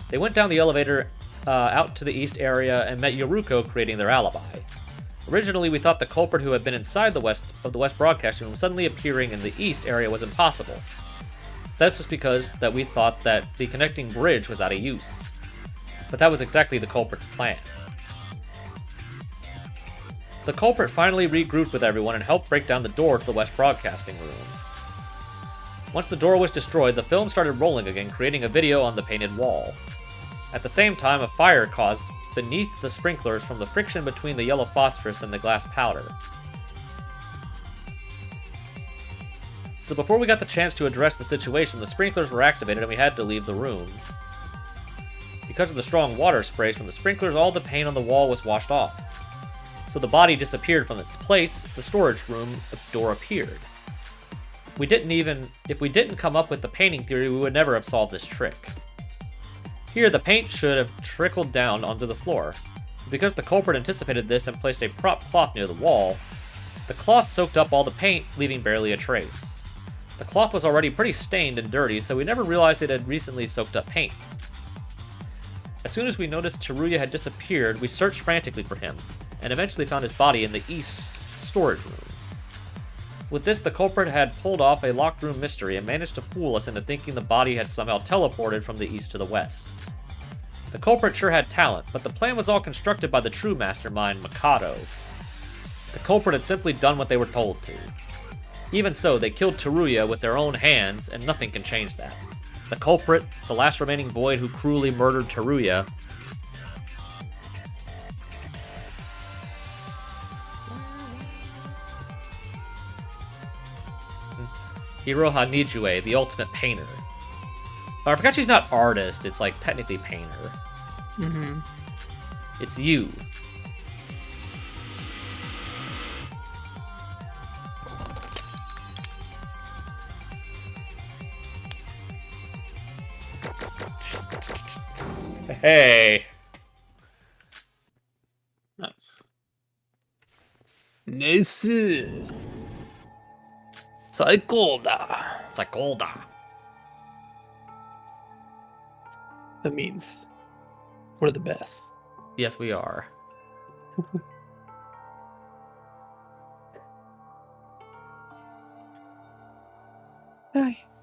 They went down the elevator out to the east area and met Yoruko creating their alibi. Originally, we thought the culprit who had been inside the west broadcasting room suddenly appearing in the east area was impossible. This was because that we thought that the connecting bridge was out of use. But that was exactly the culprit's plan. The culprit finally regrouped with everyone and helped break down the door to the west broadcasting room. Once the door was destroyed, the film started rolling again, creating a video on the painted wall. At the same time, a fire caused beneath the sprinklers from the friction between the yellow phosphorus and the glass powder. So before we got the chance to address the situation, the sprinklers were activated and we had to leave the room. Because of the strong water sprays from the sprinklers, all the paint on the wall was washed off. So the body disappeared from its place, the storage room door appeared. If we didn't come up with the painting theory, we would never have solved this trick. Here, the paint should have trickled down onto the floor. Because the culprit anticipated this and placed a prop cloth near the wall, the cloth soaked up all the paint, leaving barely a trace. The cloth was already pretty stained and dirty, so we never realized it had recently soaked up paint. As soon as we noticed Teruya had disappeared, we searched frantically for him, and eventually found his body in the east storage room. With this, the culprit had pulled off a locked room mystery and managed to fool us into thinking the body had somehow teleported from the east to the west. The culprit sure had talent, but the plan was all constructed by the true mastermind, Mikado. The culprit had simply done what they were told to. Even so, they killed Teruya with their own hands, and nothing can change that. The culprit, the last remaining void who cruelly murdered Teruya, Hiroha Nijue, the ultimate painter. Oh, I forgot she's not artist, it's like technically painter. Mm-hmm. It's you. Hey. Nice. Nice. 最高だ. Sakolda. That means we're the best. Yes, we are.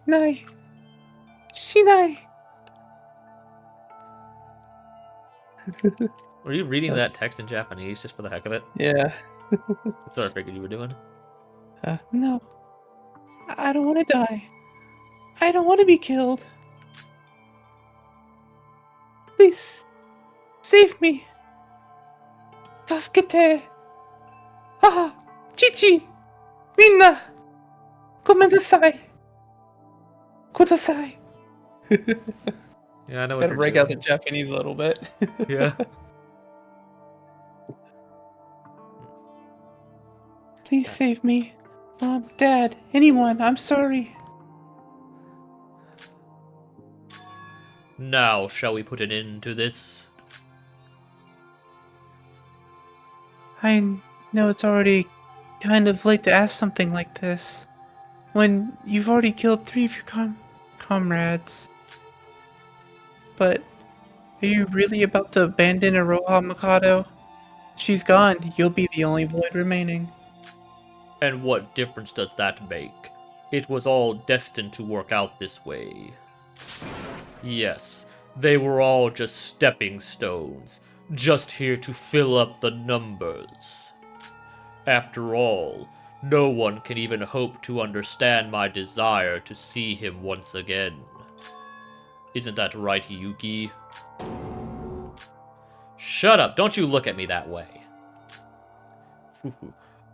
Nai. Shinai. Were you reading that text in Japanese just for the heck of it? Yeah. That's what I figured you were doing. No. I don't want to die. I don't want to be killed. Please, save me. Tasukete. Ah, Chichi. Minna. Gomennasai. Kudasai. Yeah, I know what Gotta you're break doing. out the Japanese a little bit. Yeah. Please save me. Mom, Dad, anyone, I'm sorry. Now, shall we put an end to this? I know it's already kind of late to ask something like this, when you've already killed 3 of your comrades. But are you really about to abandon Aroha Mikado? She's gone. You'll be the only void remaining. And what difference does that make? It was all destined to work out this way. Yes, they were all just stepping stones, just here to fill up the numbers. After all, no one can even hope to understand my desire to see him once again. Isn't that right, Yuki? Shut up, don't you look at me that way.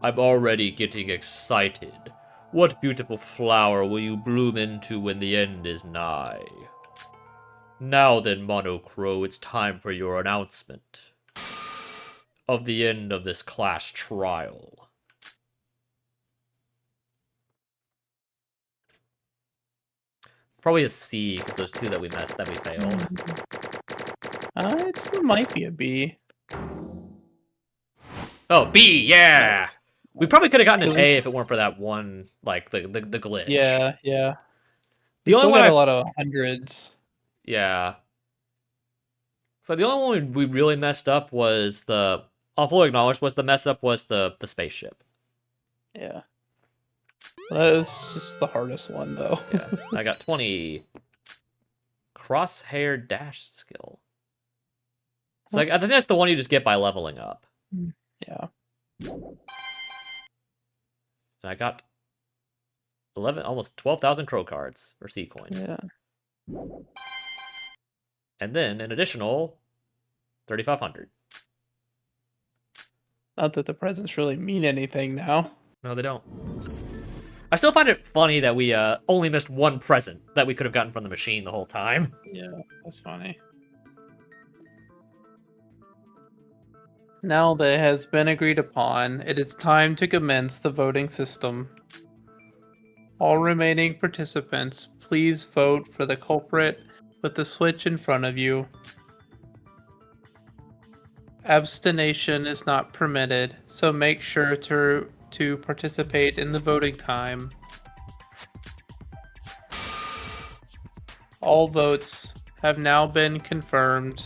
I'm already getting excited. What beautiful flower will you bloom into when the end is nigh? Now then, Monocro, it's time for your announcement of the end of this class trial. Probably a C, because there's 2 that we failed. It still might be a B. Oh, B, yeah! Nice. We probably could have gotten an Really? A if it weren't for that one, like, the glitch. Yeah. The only one got I a lot of hundreds. yeah. So the only one we really messed up was the. I'll fully acknowledge was the mess up was the spaceship. Yeah. That was just the hardest one, though. Yeah, I got 20 crosshair dash skill. So I think that's the one you just get by leveling up. Yeah. And I got 11, almost 12,000 crow cards or sea coins. Yeah. And then an additional 3,500. Not that the presents really mean anything now. No, they don't. I still find it funny that we only missed one present that we could have gotten from the machine the whole time. Yeah, that's funny. Now that it has been agreed upon, it is time to commence the voting system. All remaining participants, please vote for the culprit with the switch in front of you. Abstination is not permitted, so make sure to participate in the voting time. All votes have now been confirmed.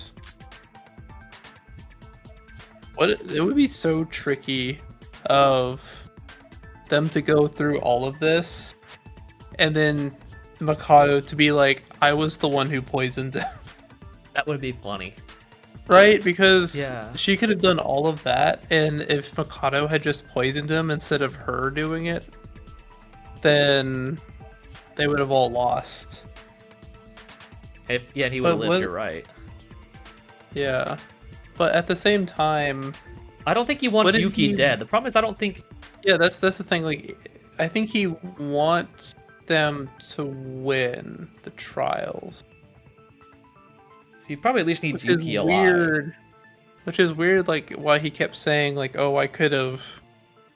It would be so tricky of them to go through all of this and then Mikado to be like, I was the one who poisoned him. That would be funny. Right? Because Yeah. she could have done all of that, and if Mikado had just poisoned him instead of her doing it, then they would have all lost. Yeah, and he would have But lived, you're right. Yeah. But at the same time, I don't think he wants What if Yuki he- dead. The problem is I don't think... yeah, that's the thing. Like, I think he wants them to win the trials. So he probably at least needs Which is Yuki alive. weird. Which is weird, like, why he kept saying, like, oh, I could have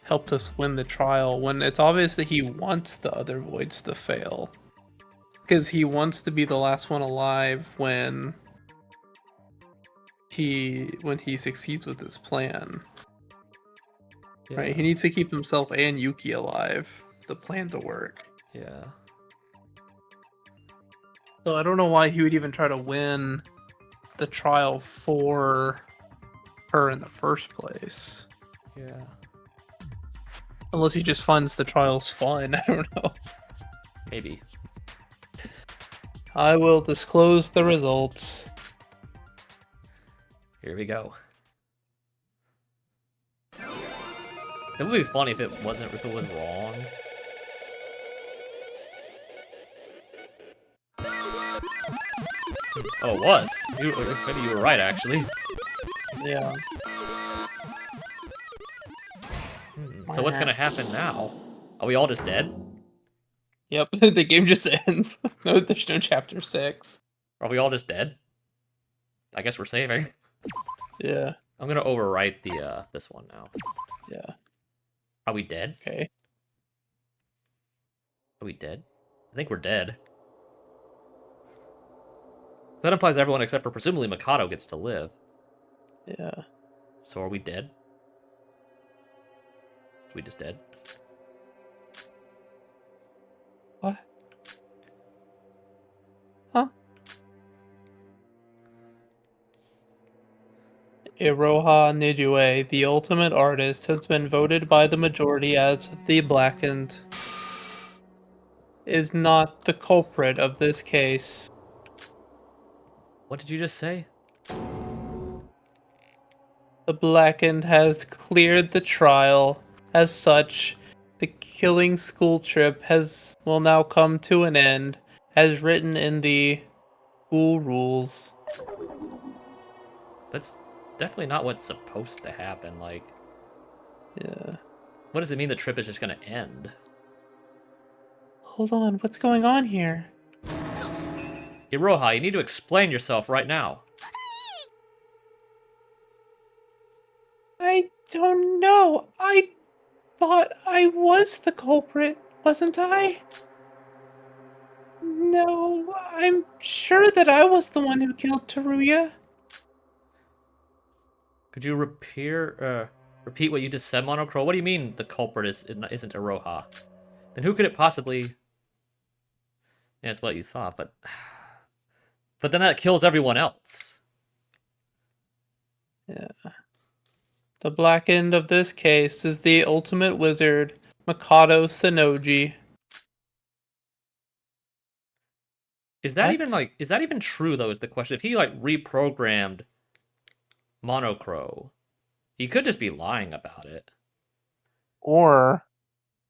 helped us win the trial, when it's obvious that he wants the other voids to fail. Because he wants to be the last one alive when he succeeds with his plan. Yeah. Right? He needs to keep himself and Yuki alive, the plan to work. Yeah. So I don't know why he would even try to win the trial for her in the first place. Yeah. Unless he just finds the trials fun. I don't know. Maybe. I will disclose the results. Here we go. It would be funny if it was wrong. Oh, it was. Maybe you were right, actually. Yeah. So what's gonna happen now? Are we all just dead? Yep, the game just ends. No, there's no chapter 6. Are we all just dead? I guess we're saving. Yeah. I'm gonna overwrite the this one now. Yeah. Are we dead? Okay. Are we dead? I think we're dead. That implies everyone except for presumably Mikado gets to live. Yeah. So are we dead? We just dead? What? Huh? Iroha Nijue, the ultimate artist, has been voted by the majority as the Blackened. Is not the culprit of this case. What did you just say? The Blackened has cleared the trial. As such, the killing school trip will now come to an end, as written in the school rules. That's definitely not what's supposed to happen. Like, Yeah. what does it mean the trip is just gonna end? Hold on, what's going on here? Iroha, you need to explain yourself right now. I don't know. I thought I was the culprit, wasn't I? No, I'm sure that I was the one who killed Teruya. Could you repeat what you just said, Monocro? What do you mean the culprit isn't Iroha? Then who could it possibly... Yeah, it's what you thought, but then that kills everyone else. Yeah. The black end of this case is the ultimate wizard, Mikado Sonoji. Is that even What? is that even true though? Is the question. If he reprogrammed Monocro, he could just be lying about it. Or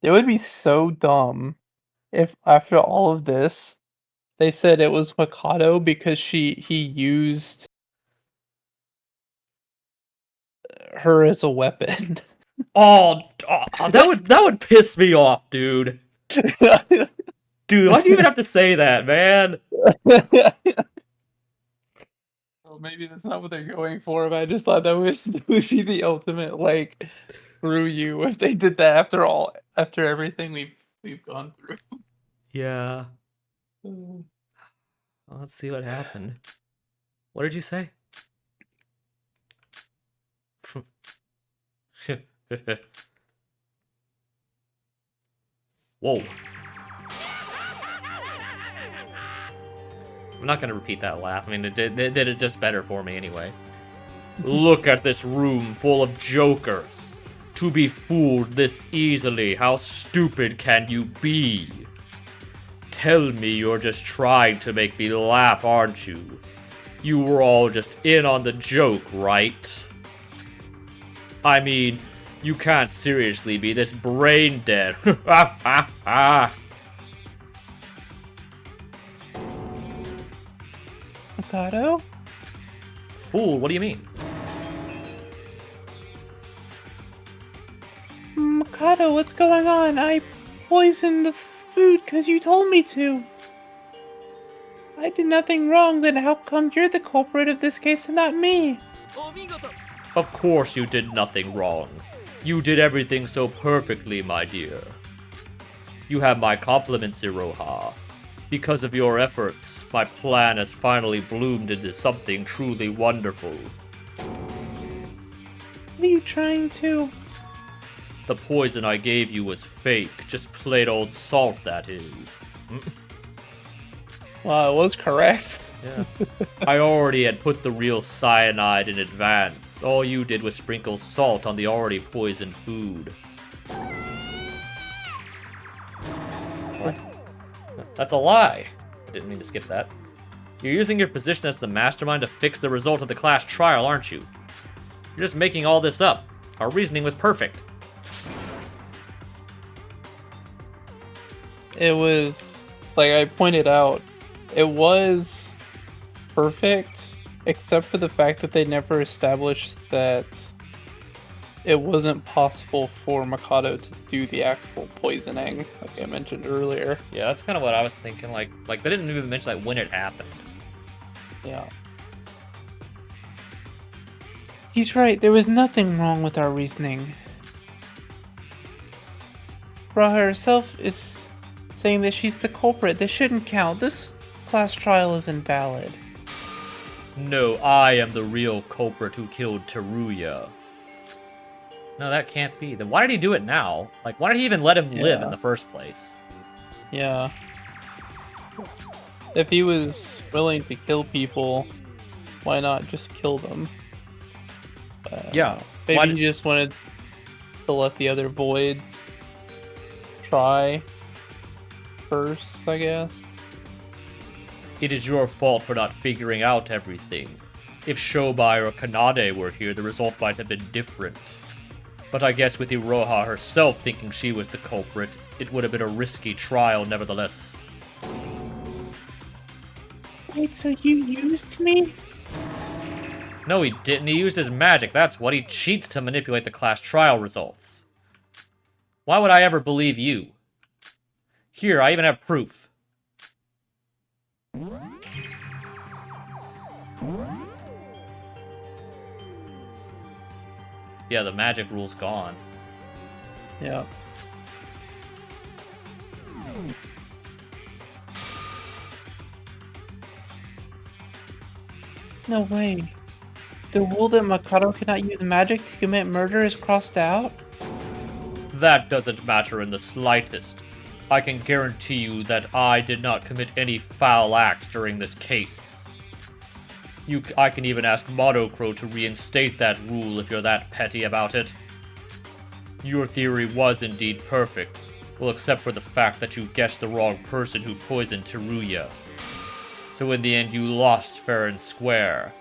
it would be so dumb if after all of this they said it was Mikado because he used her as a weapon. Oh, that would piss me off, dude. Dude, why'd you even have to say that, man? Well, maybe that's not what they're going for, but I just thought that would be the ultimate screw you if they did that after everything we've gone through. Yeah. Well, let's see what happened. What did you say? Whoa. I'm not gonna repeat that laugh. I mean, it did it just better for me anyway. Look at this room full of jokers. To be fooled this easily, how stupid can you be? Tell me you're just trying to make me laugh, aren't you? You were all just in on the joke, right? I mean, you can't seriously be this brain dead. Mikado? Fool, what do you mean? Mikado, what's going on? I poisoned the food because you told me to. I did nothing wrong, then how come you're the culprit of this case and not me? Of course you did nothing wrong. You did everything so perfectly, my dear. You have my compliments, Iroha. Because of your efforts, my plan has finally bloomed into something truly wonderful. What are you trying to... The poison I gave you was fake, just plain old salt, that is. Well, it was correct. Yeah. I already had put the real cyanide in advance. All you did was sprinkle salt on the already poisoned food. What? That's a lie. I didn't mean to skip that. You're using your position as the mastermind to fix the result of the class trial, aren't you? You're just making all this up. Our reasoning was perfect. It was, like I pointed out, it was perfect, except for the fact that they never established that it wasn't possible for Mikado to do the actual poisoning, like I mentioned earlier. Yeah, that's kind of what I was thinking. Like they didn't even mention when it happened. Yeah. He's right, there was nothing wrong with our reasoning. Raha herself is saying that she's the culprit. This shouldn't count. This class trial is invalid. No, I am the real culprit who killed Teruya. No, that can't be. Then why did he do it now? Like, why did he even let him live in the first place? Yeah. If he was willing to kill people, why not just kill them? Yeah. Maybe he just wanted to let the other voids try first, I guess. It is your fault for not figuring out everything. If Shobai or Kanade were here, the result might have been different. But I guess with Iroha herself thinking she was the culprit, it would have been a risky trial nevertheless. Wait, so you used me? No, he didn't. He used his magic. That's what. He cheats to manipulate the class trial results. Why would I ever believe you? Here, I even have proof. Yeah, the magic rule's gone. Yeah. No way. The rule that Mikado cannot use magic to commit murder is crossed out? That doesn't matter in the slightest. I can guarantee you that I did not commit any foul acts during this case. I can even ask Monocro to reinstate that rule if you're that petty about it. Your theory was indeed perfect, well, except for the fact that you guessed the wrong person who poisoned Teruya. So in the end, you lost fair and square.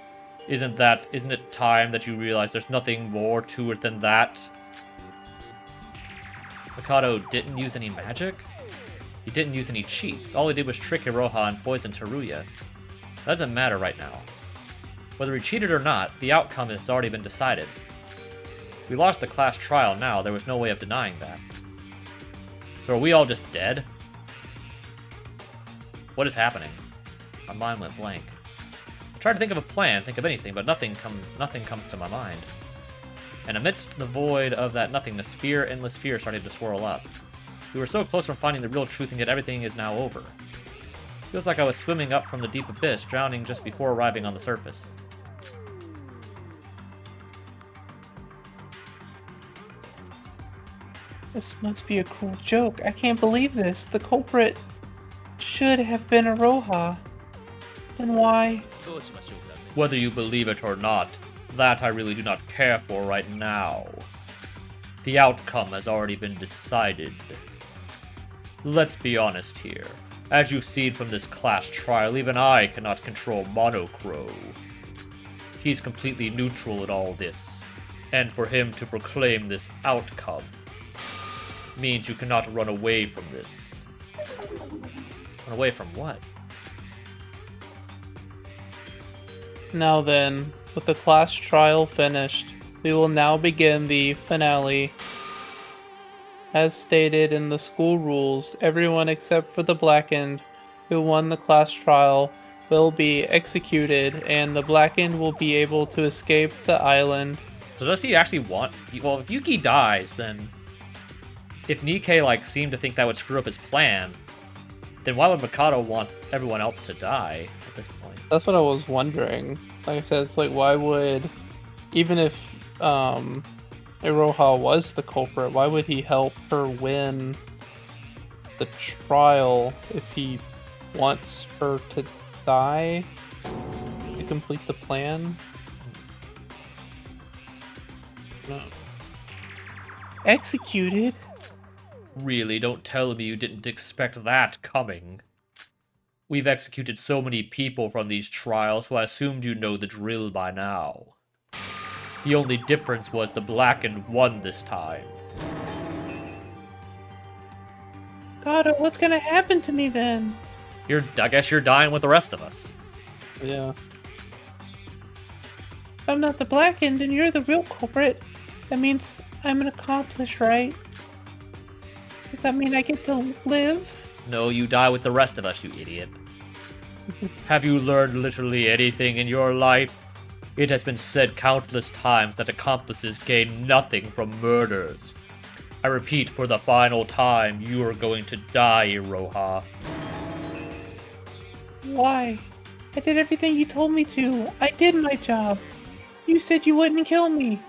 Isn't it time that you realize there's nothing more to it than that? Mikado didn't use any magic? He didn't use any cheats. All he did was trick Iroha and poison Teruya. That doesn't matter right now. Whether he cheated or not, the outcome has already been decided. We lost the class trial now, there was no way of denying that. So are we all just dead? What is happening? My mind went blank. I tried to think of a plan, think of anything, but nothing comes to my mind. And amidst the void of that nothingness, endless fear started to swirl up. We were so close from finding the real truth, and yet everything is now over. Feels like I was swimming up from the deep abyss, drowning just before arriving on the surface. This must be a cruel joke. I can't believe this. The culprit should have been Iroha. Then why? Whether you believe it or not, that I really do not care for right now. The outcome has already been decided. Let's be honest here. As you've seen from this class trial, even I cannot control Monocro. He's completely neutral in all this, and for him to proclaim this outcome means you cannot run away from this. Run away from what? Now then, with the class trial finished, we will now begin the finale. As stated in the school rules, everyone except for the Blackened who won the class trial will be executed, and the Blackened will be able to escape the island. So does he actually want... Well, if Yuki dies, then... If Nikke, seemed to think that would screw up his plan, then why would Mikado want everyone else to die at this point? That's what I was wondering. Like I said, it's like, why would... Even if, Iroha was the culprit, why would he help her win the trial if he wants her to die to complete the plan? No. Executed? Really, don't tell me you didn't expect that coming. We've executed so many people from these trials, so I assumed you know the drill by now. The only difference was the Blackened won this time. God, what's gonna happen to me then? I guess you're dying with the rest of us. Yeah. If I'm not the Blackened and you're the real culprit, that means I'm an accomplice, right? Does that mean I get to live? No, you die with the rest of us, you idiot. Have you learned literally anything in your life? It has been said countless times that accomplices gain nothing from murders. I repeat for the final time, you are going to die, Iroha. Why? I did everything you told me to. I did my job. You said you wouldn't kill me.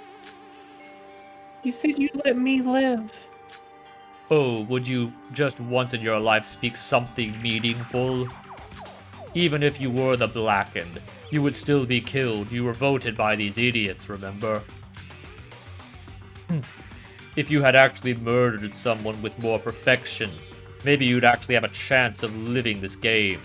You said you'd let me live. Oh, would you just once in your life speak something meaningful? Even if you were the Blackened, you would still be killed. You were voted by these idiots, remember? If you had actually murdered someone with more perfection, maybe you'd actually have a chance of living this game.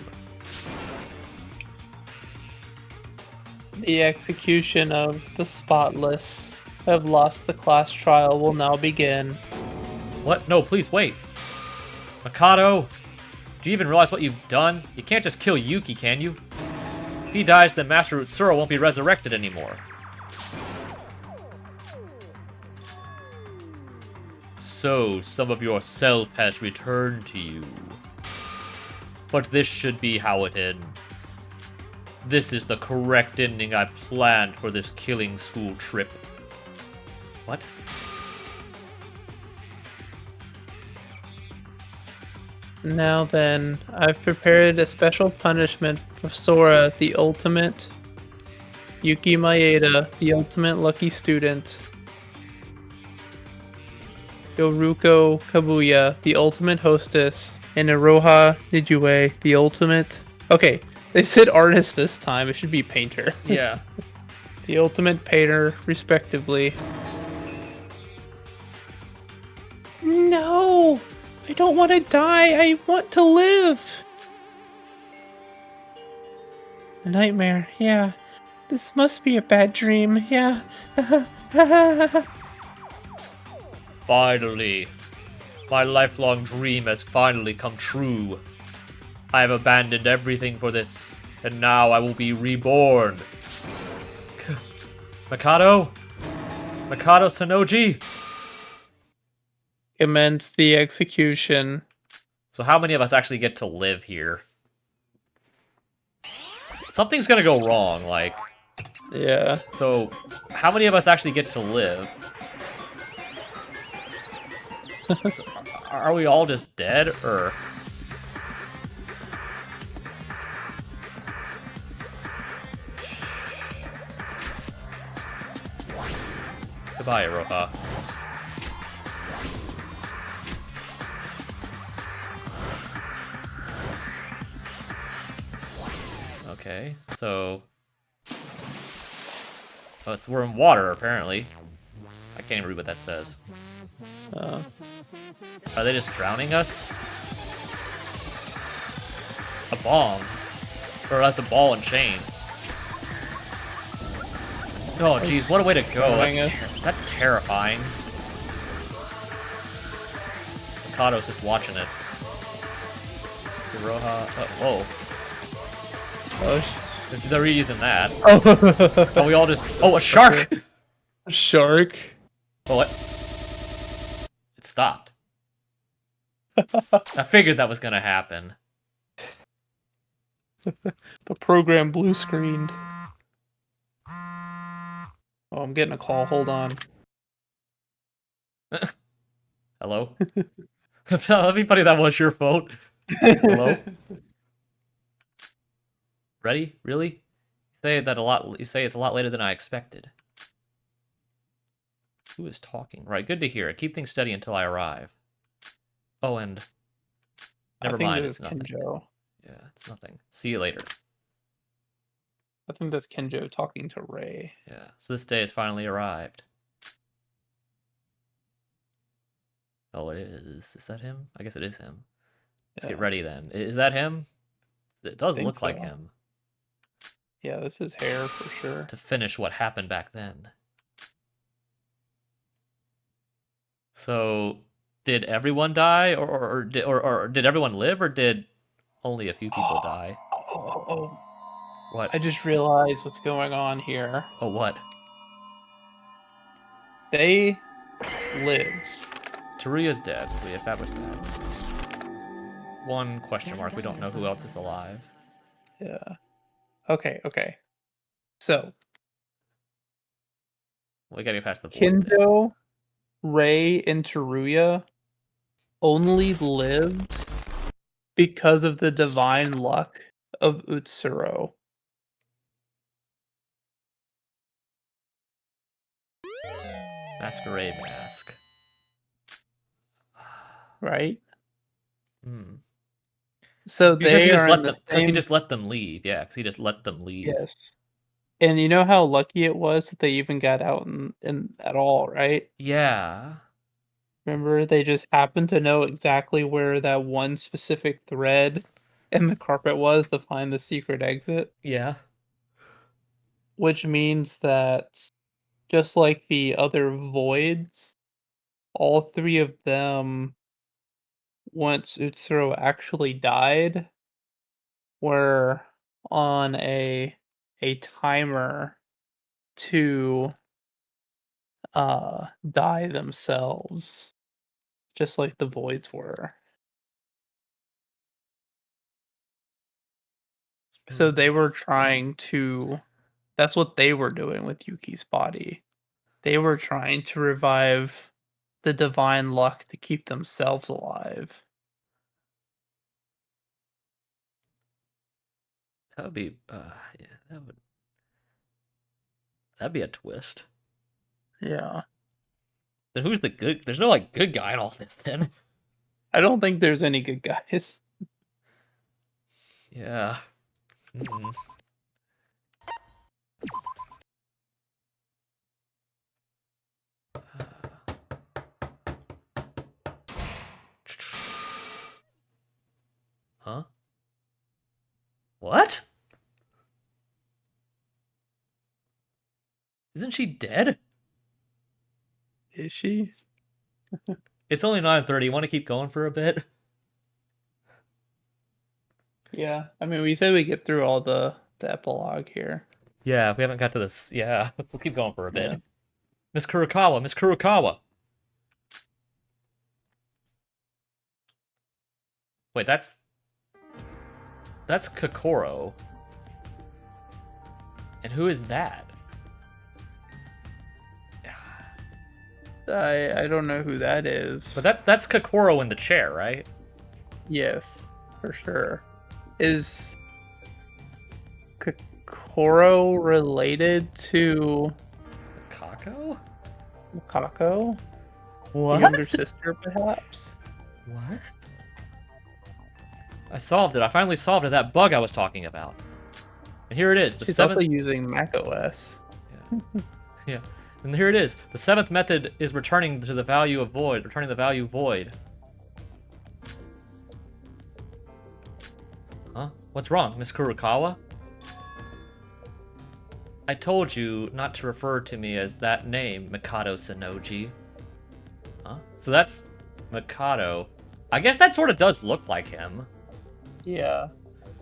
The execution of the spotless who have lost the class trial will now begin. What? No, please wait. Mikado, do you even realize what you've done? You can't just kill Yuki, can you? If he dies, then Master Utsuro won't be resurrected anymore. So, some of yourself has returned to you. But this should be how it ends. This is the correct ending I planned for this killing school trip. What? Now then, I've prepared a special punishment for Sora, the ultimate, Yuki Maeda, the ultimate lucky student. Yoruko Kabuya, the ultimate hostess, and Iroha Nijue, the ultimate. Okay, they said artist this time. It should be painter. Yeah. The ultimate painter, respectively. No! I don't want to die. I want to live. A nightmare. Yeah. This must be a bad dream. Yeah. Finally. My lifelong dream has finally come true. I have abandoned everything for this, and now I will be reborn. Mikado? Mikado Sonoji? Commence the execution. So how many of us actually get to live here? Something's gonna go wrong, like... Yeah. So, how many of us actually get to live? So, are we all just dead, or... Goodbye, Iroha. Okay, so... Oh, we're in water, apparently. I can't even read what that says. Are they just drowning us? A bomb? Or that's a ball and chain. Oh, jeez, what a way to go. That's terrifying. Mikado's just watching it. Iroha... Oh, whoa. They're reusing that. Oh, we all just... Oh, a shark! Shark? Oh, what? It stopped. I figured that was gonna happen. The program blue screened. Oh, I'm getting a call. Hold on. Hello? That'd be funny if that was your phone. Hello? Ready? Really? You say it's a lot later than I expected. Who is talking? Right, good to hear. Keep things steady until I arrive. Oh, and... Never mind, it's nothing. Kenjo. Yeah, it's nothing. See you later. I think that's Kenjo talking to Ray. Yeah, so this day has finally arrived. Oh, it is. Is that him? I guess it is him. Let's get ready then. Is that him? It does look like him. Yeah, this is hair for sure. To finish what happened back then. So, did everyone die, or did everyone live, or did only a few people die? Oh. What? I just realized what's going on here. Oh, what? They live. Teruya's dead, so we established that. One question mark. We don't know who else is alive. Yeah. Okay. So, We gotta get past the board. Kenjo, Ray, and Teruya only lived because of the divine luck of Utsuro. Masquerade mask. Right? Hmm. So Because they are in the he same... just let them leave. Yeah, because he just let them leave. Yes. And you know how lucky it was that they even got out in at all, right? Yeah. Remember, they just happened to know exactly where that one specific thread in the carpet was to find the secret exit. Yeah. Which means that, just like the other voids, all three of them, once Utsuro actually died, were on a timer to die themselves, just like the voids were. So they were trying to... That's what they were doing with Yuki's body. They were trying to revive the divine luck to keep themselves alive. That would be, yeah, that'd be a twist. Yeah. Then who's the good? There's no like good guy in all this. Then. I don't think there's any good guys. Yeah. Hmm. Huh? What? Isn't she dead? Is she? It's only 9:30. You want to keep going for a bit? Yeah. I mean, we said we get through all the epilogue here. Yeah, if we haven't got to this. Yeah, we'll keep going for a bit. Yeah. Miss Kurokawa, Miss Kurokawa. Wait, that's Kokoro. And who is that? I don't know who that is. But that's Kokoro in the chair, right? Yes, for sure. Is Kokoro related to Kako? Kako? What? Younger sister, perhaps? What? I solved it. I finally solved it. That bug I was talking about. And here it is. The She's seventh. also using macOS. Yeah. Yeah. And here it is. The seventh method is returning to the value of void. Returning the value void. Huh? What's wrong, Miss Kurokawa? I told you not to refer to me as that name, Mikado Sonoji. Huh? So that's Mikado. I guess that sort of does look like him. Yeah.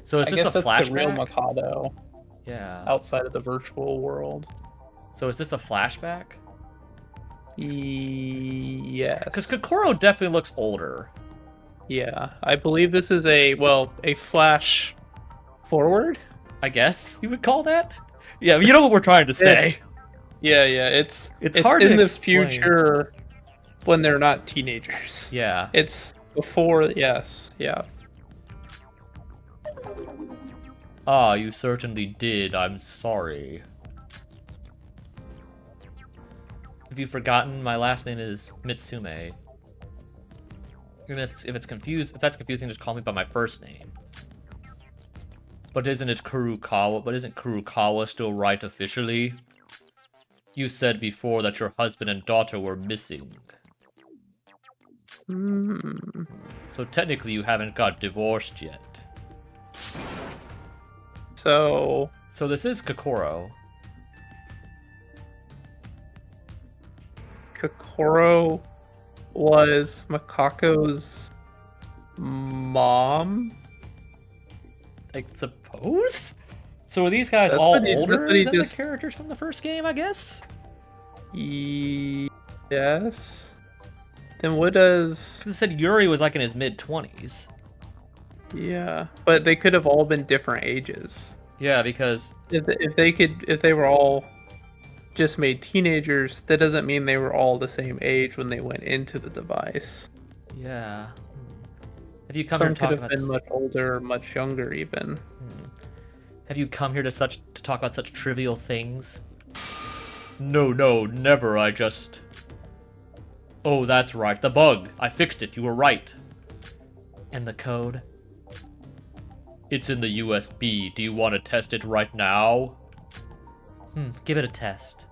So is I this guess a that's the real flashback? Mikado Yeah. outside of the virtual world. So is this a flashback? Yes. Because Kokoro definitely looks older. Yeah. I believe this is a flash forward? I guess you would call that? Yeah, you know what we're trying to say. Yeah, it's hard to in the explain. future when they're not teenagers. Yeah. It's before, yes, yeah. Ah, you certainly did. I'm sorry. Have you forgotten? My last name is Mitsume. Even if it's confused, if that's confusing, just call me by my first name. But isn't it Kurokawa? But isn't Kurokawa still right officially? You said before that your husband and daughter were missing. So technically you haven't got divorced yet. So this is Kokoro. Kokoro was Makako's mom? I suppose? So are these guys That's all what he- older that's what he than just- the characters from the first game, I guess? Yes. Then what does... It said Yuri was like in his mid-20s. Yeah, but they could have all been different ages. Yeah, because... If they were all just made teenagers, that doesn't mean they were all the same age when they went into the device. Yeah. Have you come Some here to could talk have about... been much older, much younger even. Have you come here to talk about such trivial things? No, never. I just... Oh, that's right. The bug. I fixed it. You were right. And the code? It's in the USB. Do you want to test it right now? Give it a test.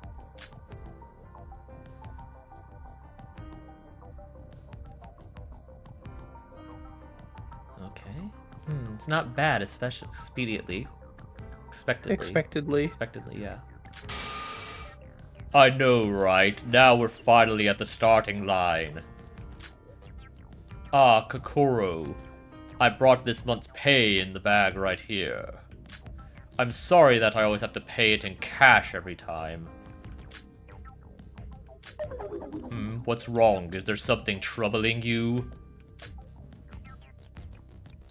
Okay. It's not bad, especially expediently. Expectedly, yeah. I know, right? Now we're finally at the starting line. Ah, Kokoro. I brought this month's pay in the bag right here. I'm sorry that I always have to pay it in cash every time. What's wrong? Is there something troubling you?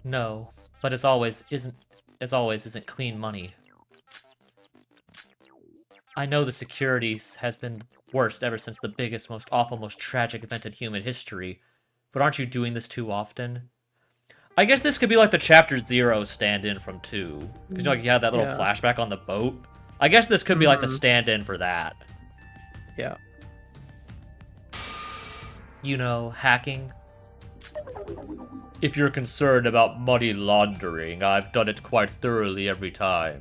No, but as always isn't clean money. I know the security has been worst ever since the biggest, most awful, most tragic event in human history, but aren't you doing this too often? I guess this could be like the Chapter 0 stand-in from 2. Because you had that little flashback on the boat. I guess this could be like the stand-in for that. Yeah. You know, hacking. If you're concerned about money laundering, I've done it quite thoroughly every time.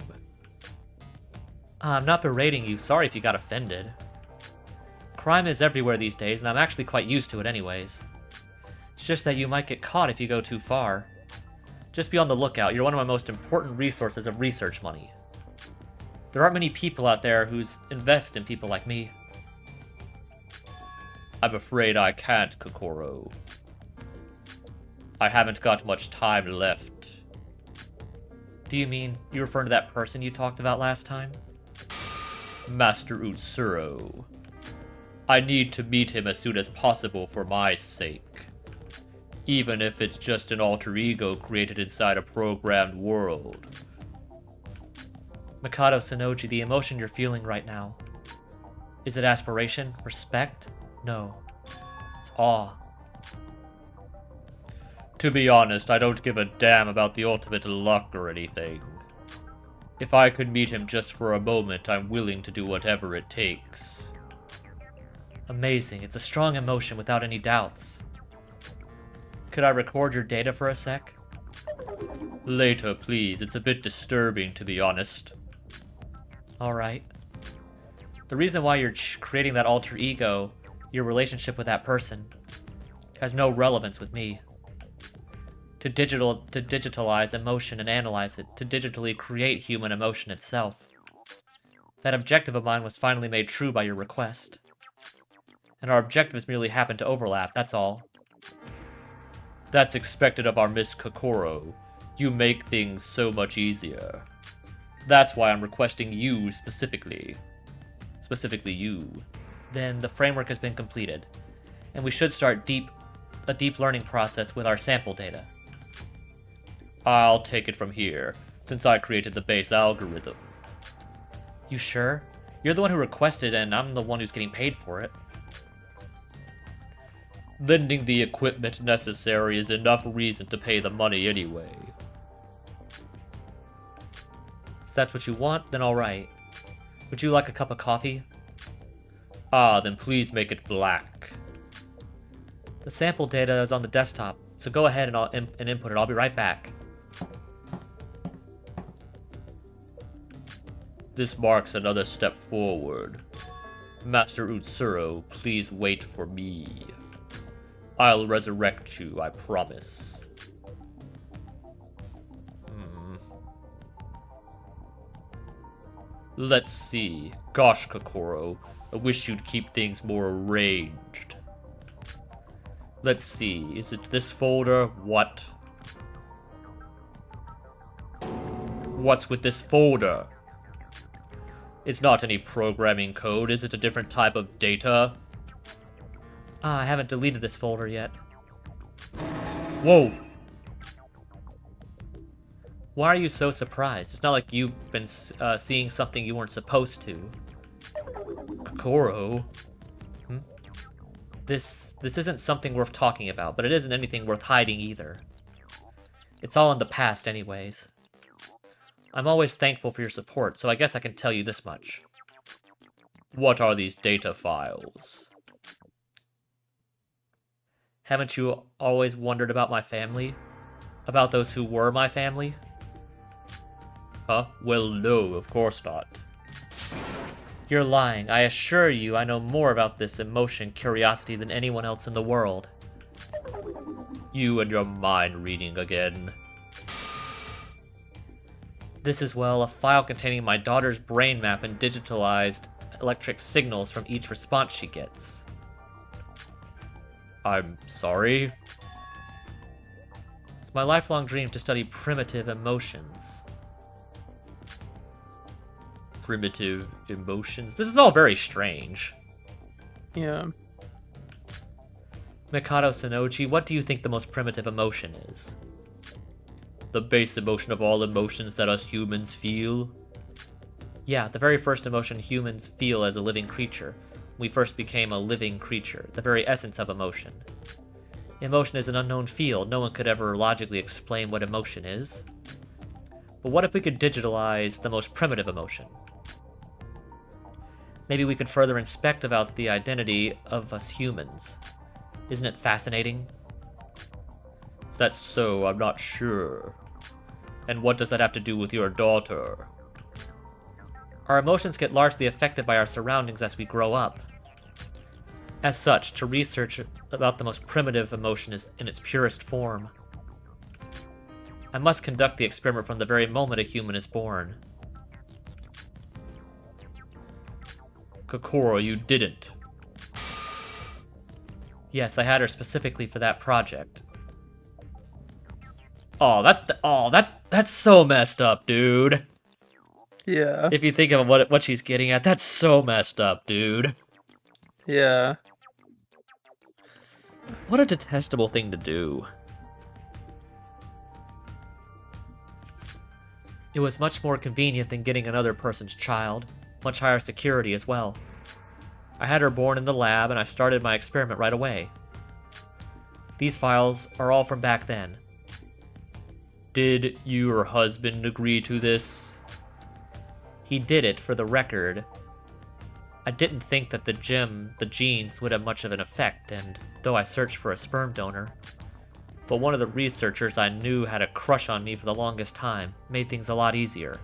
I'm not berating you. Sorry if you got offended. Crime is everywhere these days, and I'm actually quite used to it anyways. It's just that you might get caught if you go too far. Just be on the lookout. You're one of my most important resources of research money. There aren't many people out there who invest in people like me. I'm afraid I can't, Kokoro. I haven't got much time left. Do you mean you refer to that person you talked about last time? Master Utsuro. I need to meet him as soon as possible for my sake. Even if it's just an alter ego created inside a programmed world. Mikado Sonoji, the emotion you're feeling right now. Is it aspiration? Respect? No. It's awe. To be honest, I don't give a damn about the ultimate luck or anything. If I could meet him just for a moment, I'm willing to do whatever it takes. Amazing. It's a strong emotion without any doubts. Could I record your data for a sec? Later, please. It's a bit disturbing, to be honest. Alright. The reason why you're creating that alter ego, your relationship with that person, has no relevance with me. To digitalize emotion and analyze it, to digitally create human emotion itself. That objective of mine was finally made true by your request. And our objectives merely happen to overlap, that's all. That's expected of our Miss Kokoro. You make things so much easier. That's why I'm requesting you specifically. Specifically you. Then the framework has been completed, and we should start a deep learning process with our sample data. I'll take it from here, since I created the base algorithm. You sure? You're the one who requested, and I'm the one who's getting paid for it. Lending the equipment necessary is enough reason to pay the money anyway. If that's what you want, then alright. Would you like a cup of coffee? Ah, then please make it black. The sample data is on the desktop, so go ahead and input it. I'll be right back. This marks another step forward. Master Utsuro, please wait for me. I'll resurrect you, I promise. Let's see. Gosh, Kokoro, I wish you'd keep things more arranged. Let's see, is it this folder? What? What's with this folder? It's not any programming code, is it a different type of data? I haven't deleted this folder yet. Whoa! Why are you so surprised? It's not like you've been seeing something you weren't supposed to. Kokoro? This isn't something worth talking about, but it isn't anything worth hiding either. It's all in the past anyways. I'm always thankful for your support, so I guess I can tell you this much. What are these data files? Haven't you always wondered about my family? About those who were my family? Huh? Well, no, of course not. You're lying. I assure you I know more about this emotion curiosity than anyone else in the world. You and your mind reading again. This is, well, a file containing my daughter's brain map and digitalized electric signals from each response she gets. I'm sorry? It's my lifelong dream to study primitive emotions. Primitive emotions? This is all very strange. Yeah. Mikado Sonoji, what do you think the most primitive emotion is? The base emotion of all emotions that us humans feel? Yeah, the very first emotion humans feel as a living creature. We first became a living creature, the very essence of emotion. Emotion is an unknown field. No one could ever logically explain what emotion is. But what if we could digitalize the most primitive emotion? Maybe we could further inspect about the identity of us humans. Isn't it fascinating? Is that so? I'm not sure. And what does that have to do with your daughter? Our emotions get largely affected by our surroundings as we grow up. As such, to research about the most primitive emotion is in its purest form. I must conduct the experiment from the very moment a human is born. Kokoro, you didn't. Yes, I had her specifically for that project. Oh, that's so messed up, dude. Yeah. If you think of what she's getting at, that's so messed up, dude. Yeah. What a detestable thing to do. It was much more convenient than getting another person's child, much higher security as well. I had her born in the lab, and I started my experiment right away. These files are all from back then. Did your husband agree to this? He did it for the record. I didn't think that the genes would have much of an effect, and though I searched for a sperm donor, but one of the researchers I knew had a crush on me for the longest time, made things a lot easier.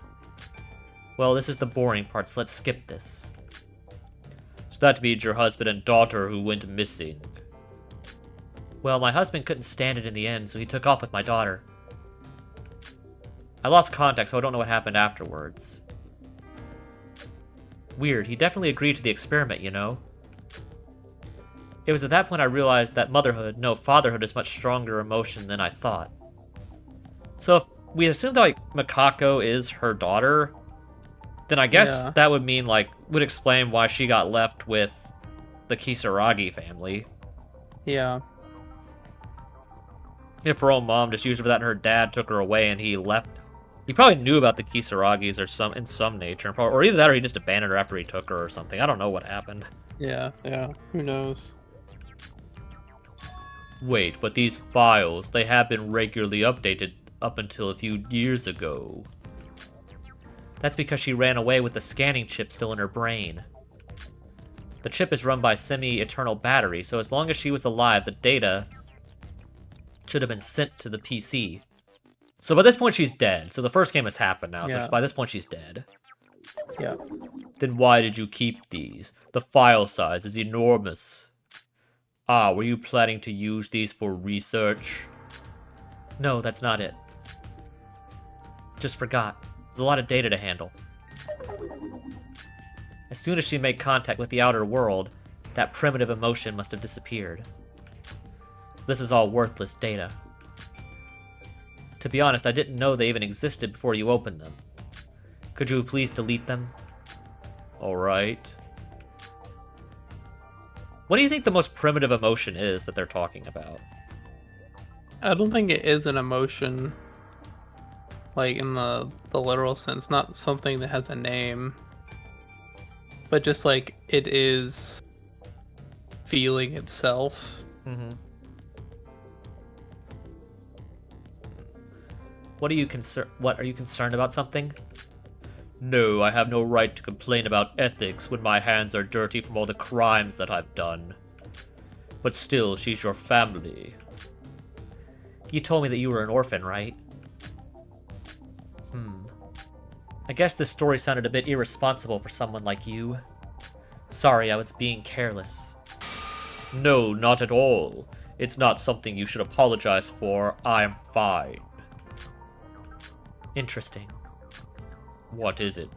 Well, this is the boring part, so let's skip this. So that means your husband and daughter who went missing. Well, my husband couldn't stand it in the end, so he took off with my daughter. I lost contact, so I don't know what happened afterwards. Weird, he definitely agreed to the experiment, you know? It was at that point I realized that fatherhood is much stronger emotion than I thought. So if we assume that, like, Makako is her daughter, then I guess that would mean, like, would explain why she got left with the Kisaragi family. Yeah. If her own mom just used her for that and her dad took her away and he left. He probably knew about the Kisaragis or in some nature, or either that or he just abandoned her after he took her or something. I don't know what happened. Yeah. Who knows? Wait, but these files, they have been regularly updated up until a few years ago. That's because she ran away with the scanning chip still in her brain. The chip is run by semi-eternal battery, so as long as she was alive, the data should have been sent to the PC. So by this point, she's dead. So the first game has happened now, so by this point, she's dead. Yeah. Then why did you keep these? The file size is enormous. Ah, were you planning to use these for research? No, that's not it. Just forgot. There's a lot of data to handle. As soon as she made contact with the outer world, that primitive emotion must have disappeared. So this is all worthless data. To be honest, I didn't know they even existed before you opened them. Could you please delete them? Alright. What do you think the most primitive emotion is that they're talking about? I don't think it is an emotion, like in the literal sense, not something that has a name, but just like it is feeling itself. Mm-hmm. What are you concerned about something? No, I have no right to complain about ethics when my hands are dirty from all the crimes that I've done. But still, she's your family. You told me that you were an orphan, right? I guess this story sounded a bit irresponsible for someone like you. Sorry, I was being careless. No, not at all. It's not something you should apologize for. I'm fine. Interesting. What is it?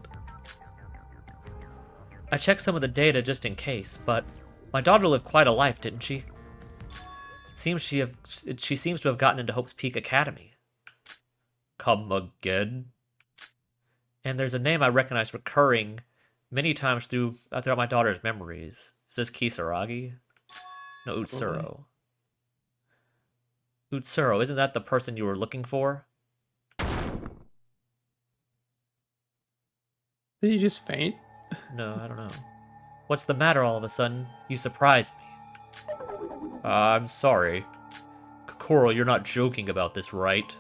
I checked some of the data just in case, but my daughter lived quite a life, didn't she? She seems to have gotten into Hope's Peak Academy. Come again? And there's a name I recognize recurring many times throughout my daughter's memories. Is this Kisaragi? No, Utsuro. Utsuro, isn't that the person you were looking for? Did you just faint? No, I don't know. What's the matter all of a sudden? You surprised me. I'm sorry. Kokoro, you're not joking about this, right?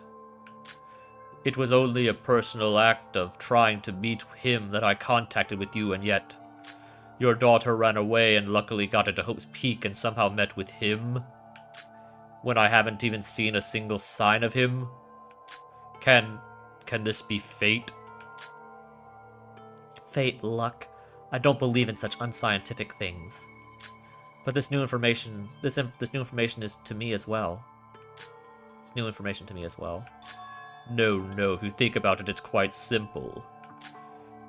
It was only a personal act of trying to meet him that I contacted with you, and yet your daughter ran away and luckily got into Hope's Peak and somehow met with him. when I haven't even seen a single sign of him? Can this be fate? Fate, luck. I don't believe in such unscientific things. But this new information, this new information is to me as well. It's new information to me as well. No, if you think about it, it's quite simple.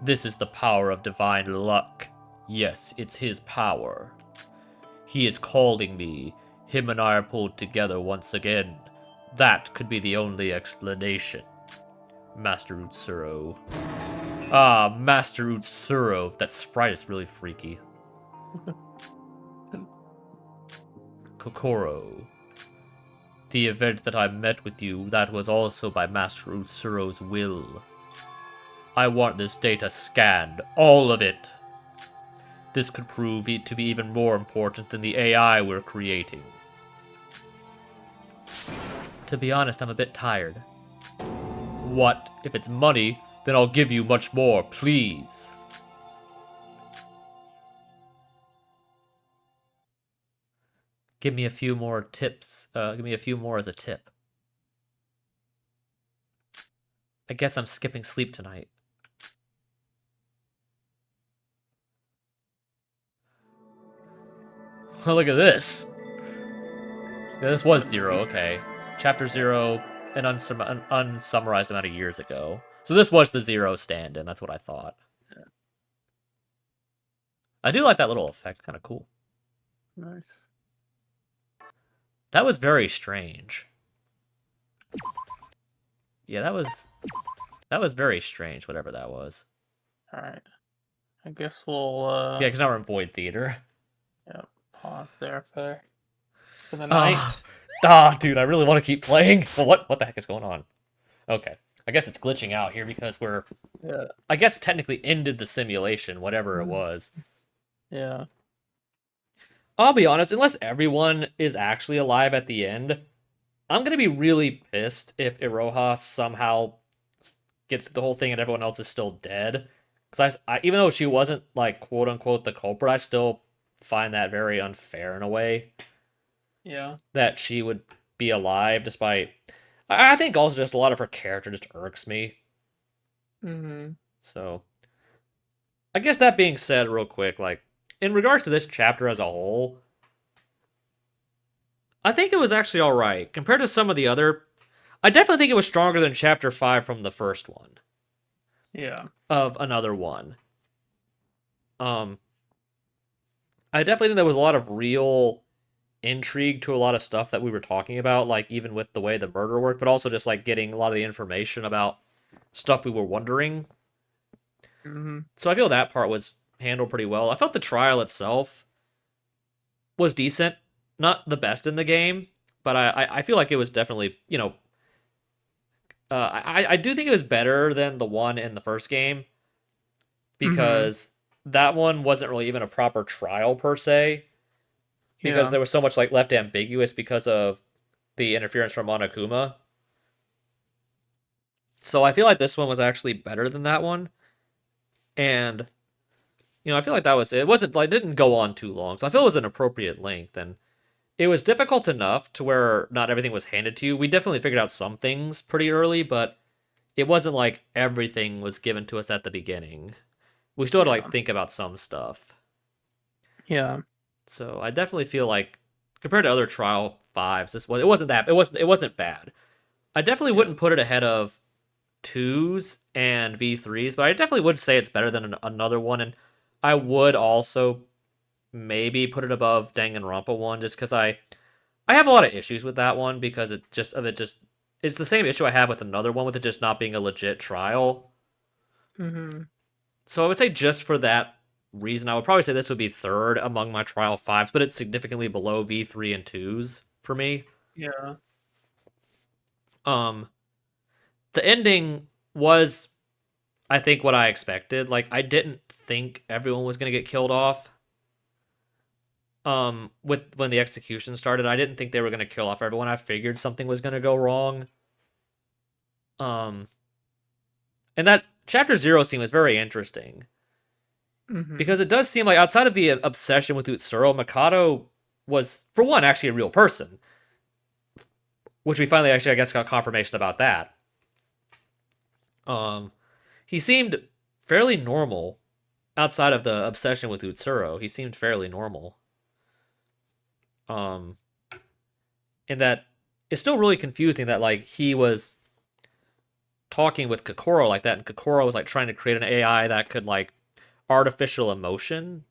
This is the power of divine luck. Yes, it's his power. He is calling me. Him and I are pulled together once again. That could be the only explanation. Master Utsuro. Ah, Master Utsuro. That sprite is really freaky. Kokoro. The event that I met with you, that was also by Master Utsuro's will. I want this data scanned. All of it. This could prove it to be even more important than the AI we're creating. To be honest, I'm a bit tired. What? If it's money, then I'll give you much more, please. Give me a few more tips. Give me a few more as a tip. I guess I'm skipping sleep tonight. Oh, look at this. Yeah, this was 0, okay. Chapter 0, an unsummarized amount of years ago. So this was the 0 stand-in, that's what I thought. I do like that little effect, kind of cool. Nice. That was very strange. Yeah, that was very strange, whatever that was. Alright. I guess we'll, Yeah, because now we're in Void Theater. yeah, pause there for the night. Dude, I really want to keep playing. Well, what the heck is going on? Okay. I guess it's glitching out here because we're... Yeah. I guess technically ended the simulation, whatever it was. Yeah. I'll be honest, unless everyone is actually alive at the end, I'm going to be really pissed if Iroha somehow gets the whole thing and everyone else is still dead. Because I even though she wasn't, like, quote-unquote the culprit, I still find that very unfair in a way. Yeah. That she would be alive despite... I think also just a lot of her character just irks me. Mm-hmm. So, I guess that being said real quick, like, in regards to this chapter as a whole, I think it was actually alright. Compared to some of the other... I definitely think it was stronger than Chapter 5 from the first one. Yeah. Of Another One. I definitely think there was a lot of real intrigue to a lot of stuff that we were talking about, like even with the way the murder worked, but also just like getting a lot of the information about stuff we were wondering. Mm-hmm. So I feel that part was handled pretty well. I felt the trial itself was decent. Not the best in the game, but I feel like it was definitely, you know... I do think it was better than the one in the first game, because that one wasn't really even a proper trial per se, because there was so much like left ambiguous because of the interference from Monokuma. So I feel like this one was actually better than that one, and you know, I feel like that was it. It wasn't like, it didn't go on too long, so I feel it was an appropriate length, and it was difficult enough to where not everything was handed to you. We definitely figured out some things pretty early, but it wasn't like everything was given to us at the beginning. We still had to like think about some stuff. Yeah. So I definitely feel like compared to other Trial 5s, it wasn't bad. I definitely wouldn't put it ahead of 2s and V3s, but I definitely would say it's better than another one, and I would also maybe put it above Danganronpa 1, just because I have a lot of issues with that one, because it's the same issue I have with another one, with it just not being a legit trial. Mm-hmm. So I would say just for that reason, I would probably say this would be third among my Trial 5s, but it's significantly below V3 and 2s for me. Yeah. The ending was, I think, what I expected. Like, I didn't think everyone was going to get killed off. When the execution started, I didn't think they were going to kill off everyone. I figured something was going to go wrong. And that Chapter 0 scene was very interesting. Mm-hmm. Because it does seem like, outside of the obsession with Utsuro, Mikado was, for one, actually a real person. which we finally actually, I guess, got confirmation about that. Um, he seemed fairly normal outside of the obsession with Utsuro. He seemed fairly normal. Um, in that it's still really confusing that like he was talking with Kokoro like that, and Kokoro was like trying to create an AI that could like artificial emotion.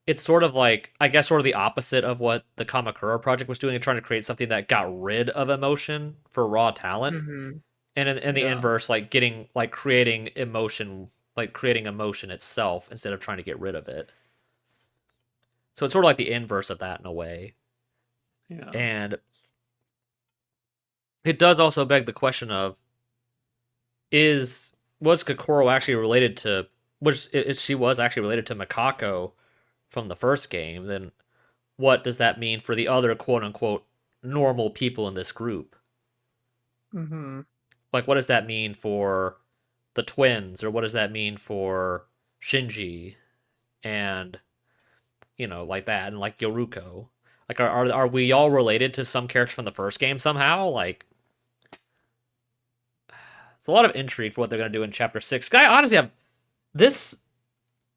It's sort of like, I guess, sort of the opposite of what the Kamakura project was doing and trying to create something that got rid of emotion for raw talent. Mm-hmm. And in the Yeah. inverse, like getting like creating emotion, like creating emotion itself instead of trying to get rid of it. So it's sort of like the inverse of that in a way. Yeah. And it does also beg the question of, is was Kokoro actually related to, which if she was actually related to Makako from the first game, then what does that mean for the other quote unquote normal people in this group? Mm-hmm. Like, what does that mean for the twins, or what does that mean for Shinji, and like that, and like Yoruko? Like, are we all related to some characters from the first game somehow? Like, it's a lot of intrigue for what they're gonna do in Chapter 6. Guy, honestly, have this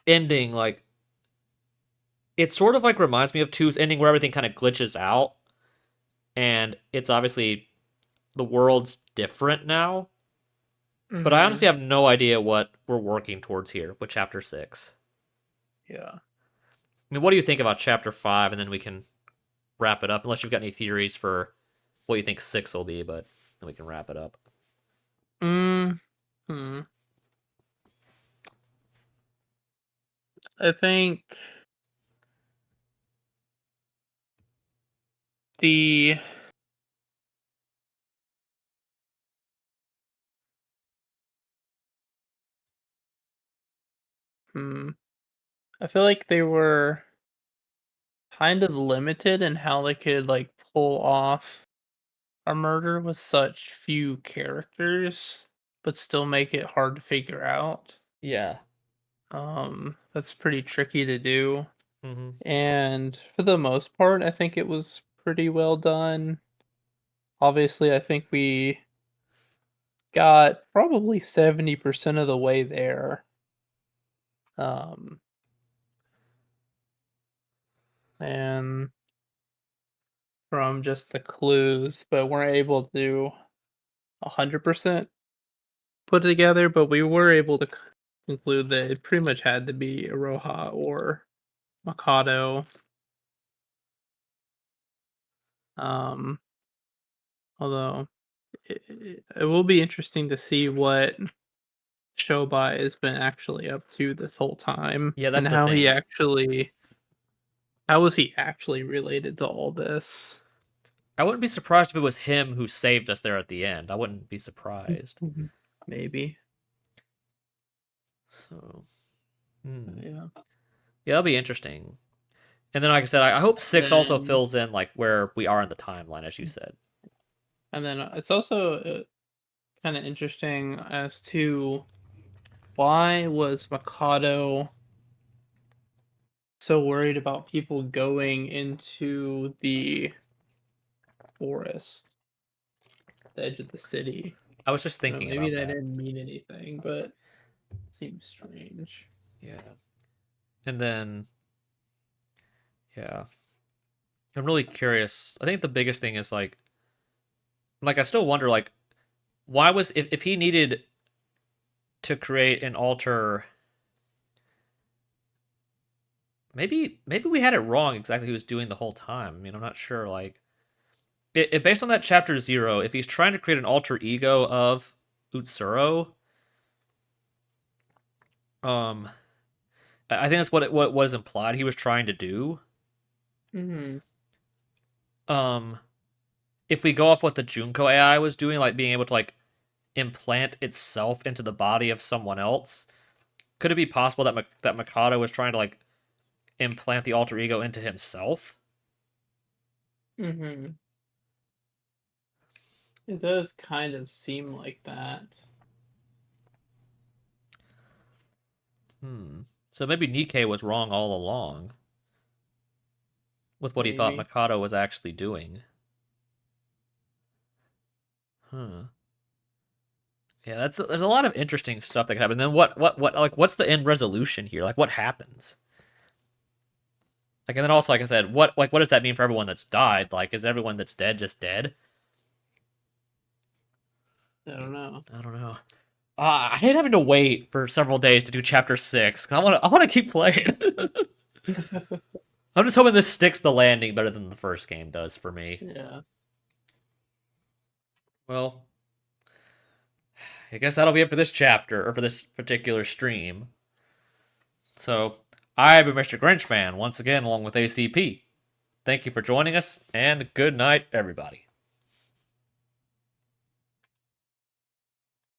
ending like it sort of like reminds me of two's ending where everything kind of glitches out, and it's obviously the world's different now. But I Mm-hmm. honestly have no idea what we're working towards here with Chapter 6. Yeah. I mean, what do you think about Chapter 5? And then we can wrap it up, unless you've got any theories for what you think 6 will be, but then we can wrap it up. Mm-hmm. I think the hmm, I feel like they were kind of limited in how they could like pull off a murder with such few characters, but still make it hard to figure out. Yeah. That's pretty tricky to do. Mm-hmm. And for the most part, I think it was pretty well done. Obviously, I think we got probably 70% of the way there. Um, and from just the clues, but weren't able to 100% put together, but we were able to conclude that it pretty much had to be Iroha or Mikado. Um, although it will be interesting to see what Shobai has been actually up to this whole time Yeah, and that's the thing. how was he actually related to all this? I wouldn't be surprised if it was him who saved us there at the end. I wouldn't be surprised. Mhm. Maybe. So, hmm. Yeah. Yeah, that'll be interesting. And then, like I said, I hope 6 also Then fills in like where we are in the timeline, as you said. and then it's also kind of interesting as to why was Mikado so worried about people going into the forest, the edge of the city? I was just You know, thinking maybe about that that. didn't mean anything, but it seems strange. Yeah. And then, yeah, I'm really curious. I think the biggest thing is like I still wonder like why was if he needed to create an alter, maybe we had it wrong exactly what he was doing the whole time. I mean, I'm not sure. Like based on that chapter 0, if he's trying to create an alter ego of Utsuro, um, I think that's what was implied he was trying to do. Hmm. Um, if we go off what the Junko AI was doing, like being able to like implant itself into the body of someone else, could it be possible that that Mikado was trying to like implant the alter ego into himself? Hmm. It does kind of seem like that. Hmm. So maybe Nikkei was wrong all along with what he thought Maybe. Mikado was actually doing. Huh. Yeah, there's a lot of interesting stuff that can happen. And then what's the end resolution here? Like, what happens? Like, and then also, like I said, what does that mean for everyone that's died? Like, is everyone that's dead just dead? I don't know. I don't know. I hate having to wait for several days to do chapter 6. 'Cause I want to keep playing. I'm just hoping this sticks the landing better than the first game does for me. Yeah. Well, I guess that'll be it for this chapter, or for this particular stream. So, I've been Mr. Grinchman, once again, along with ACP. Thank you for joining us, and good night, everybody.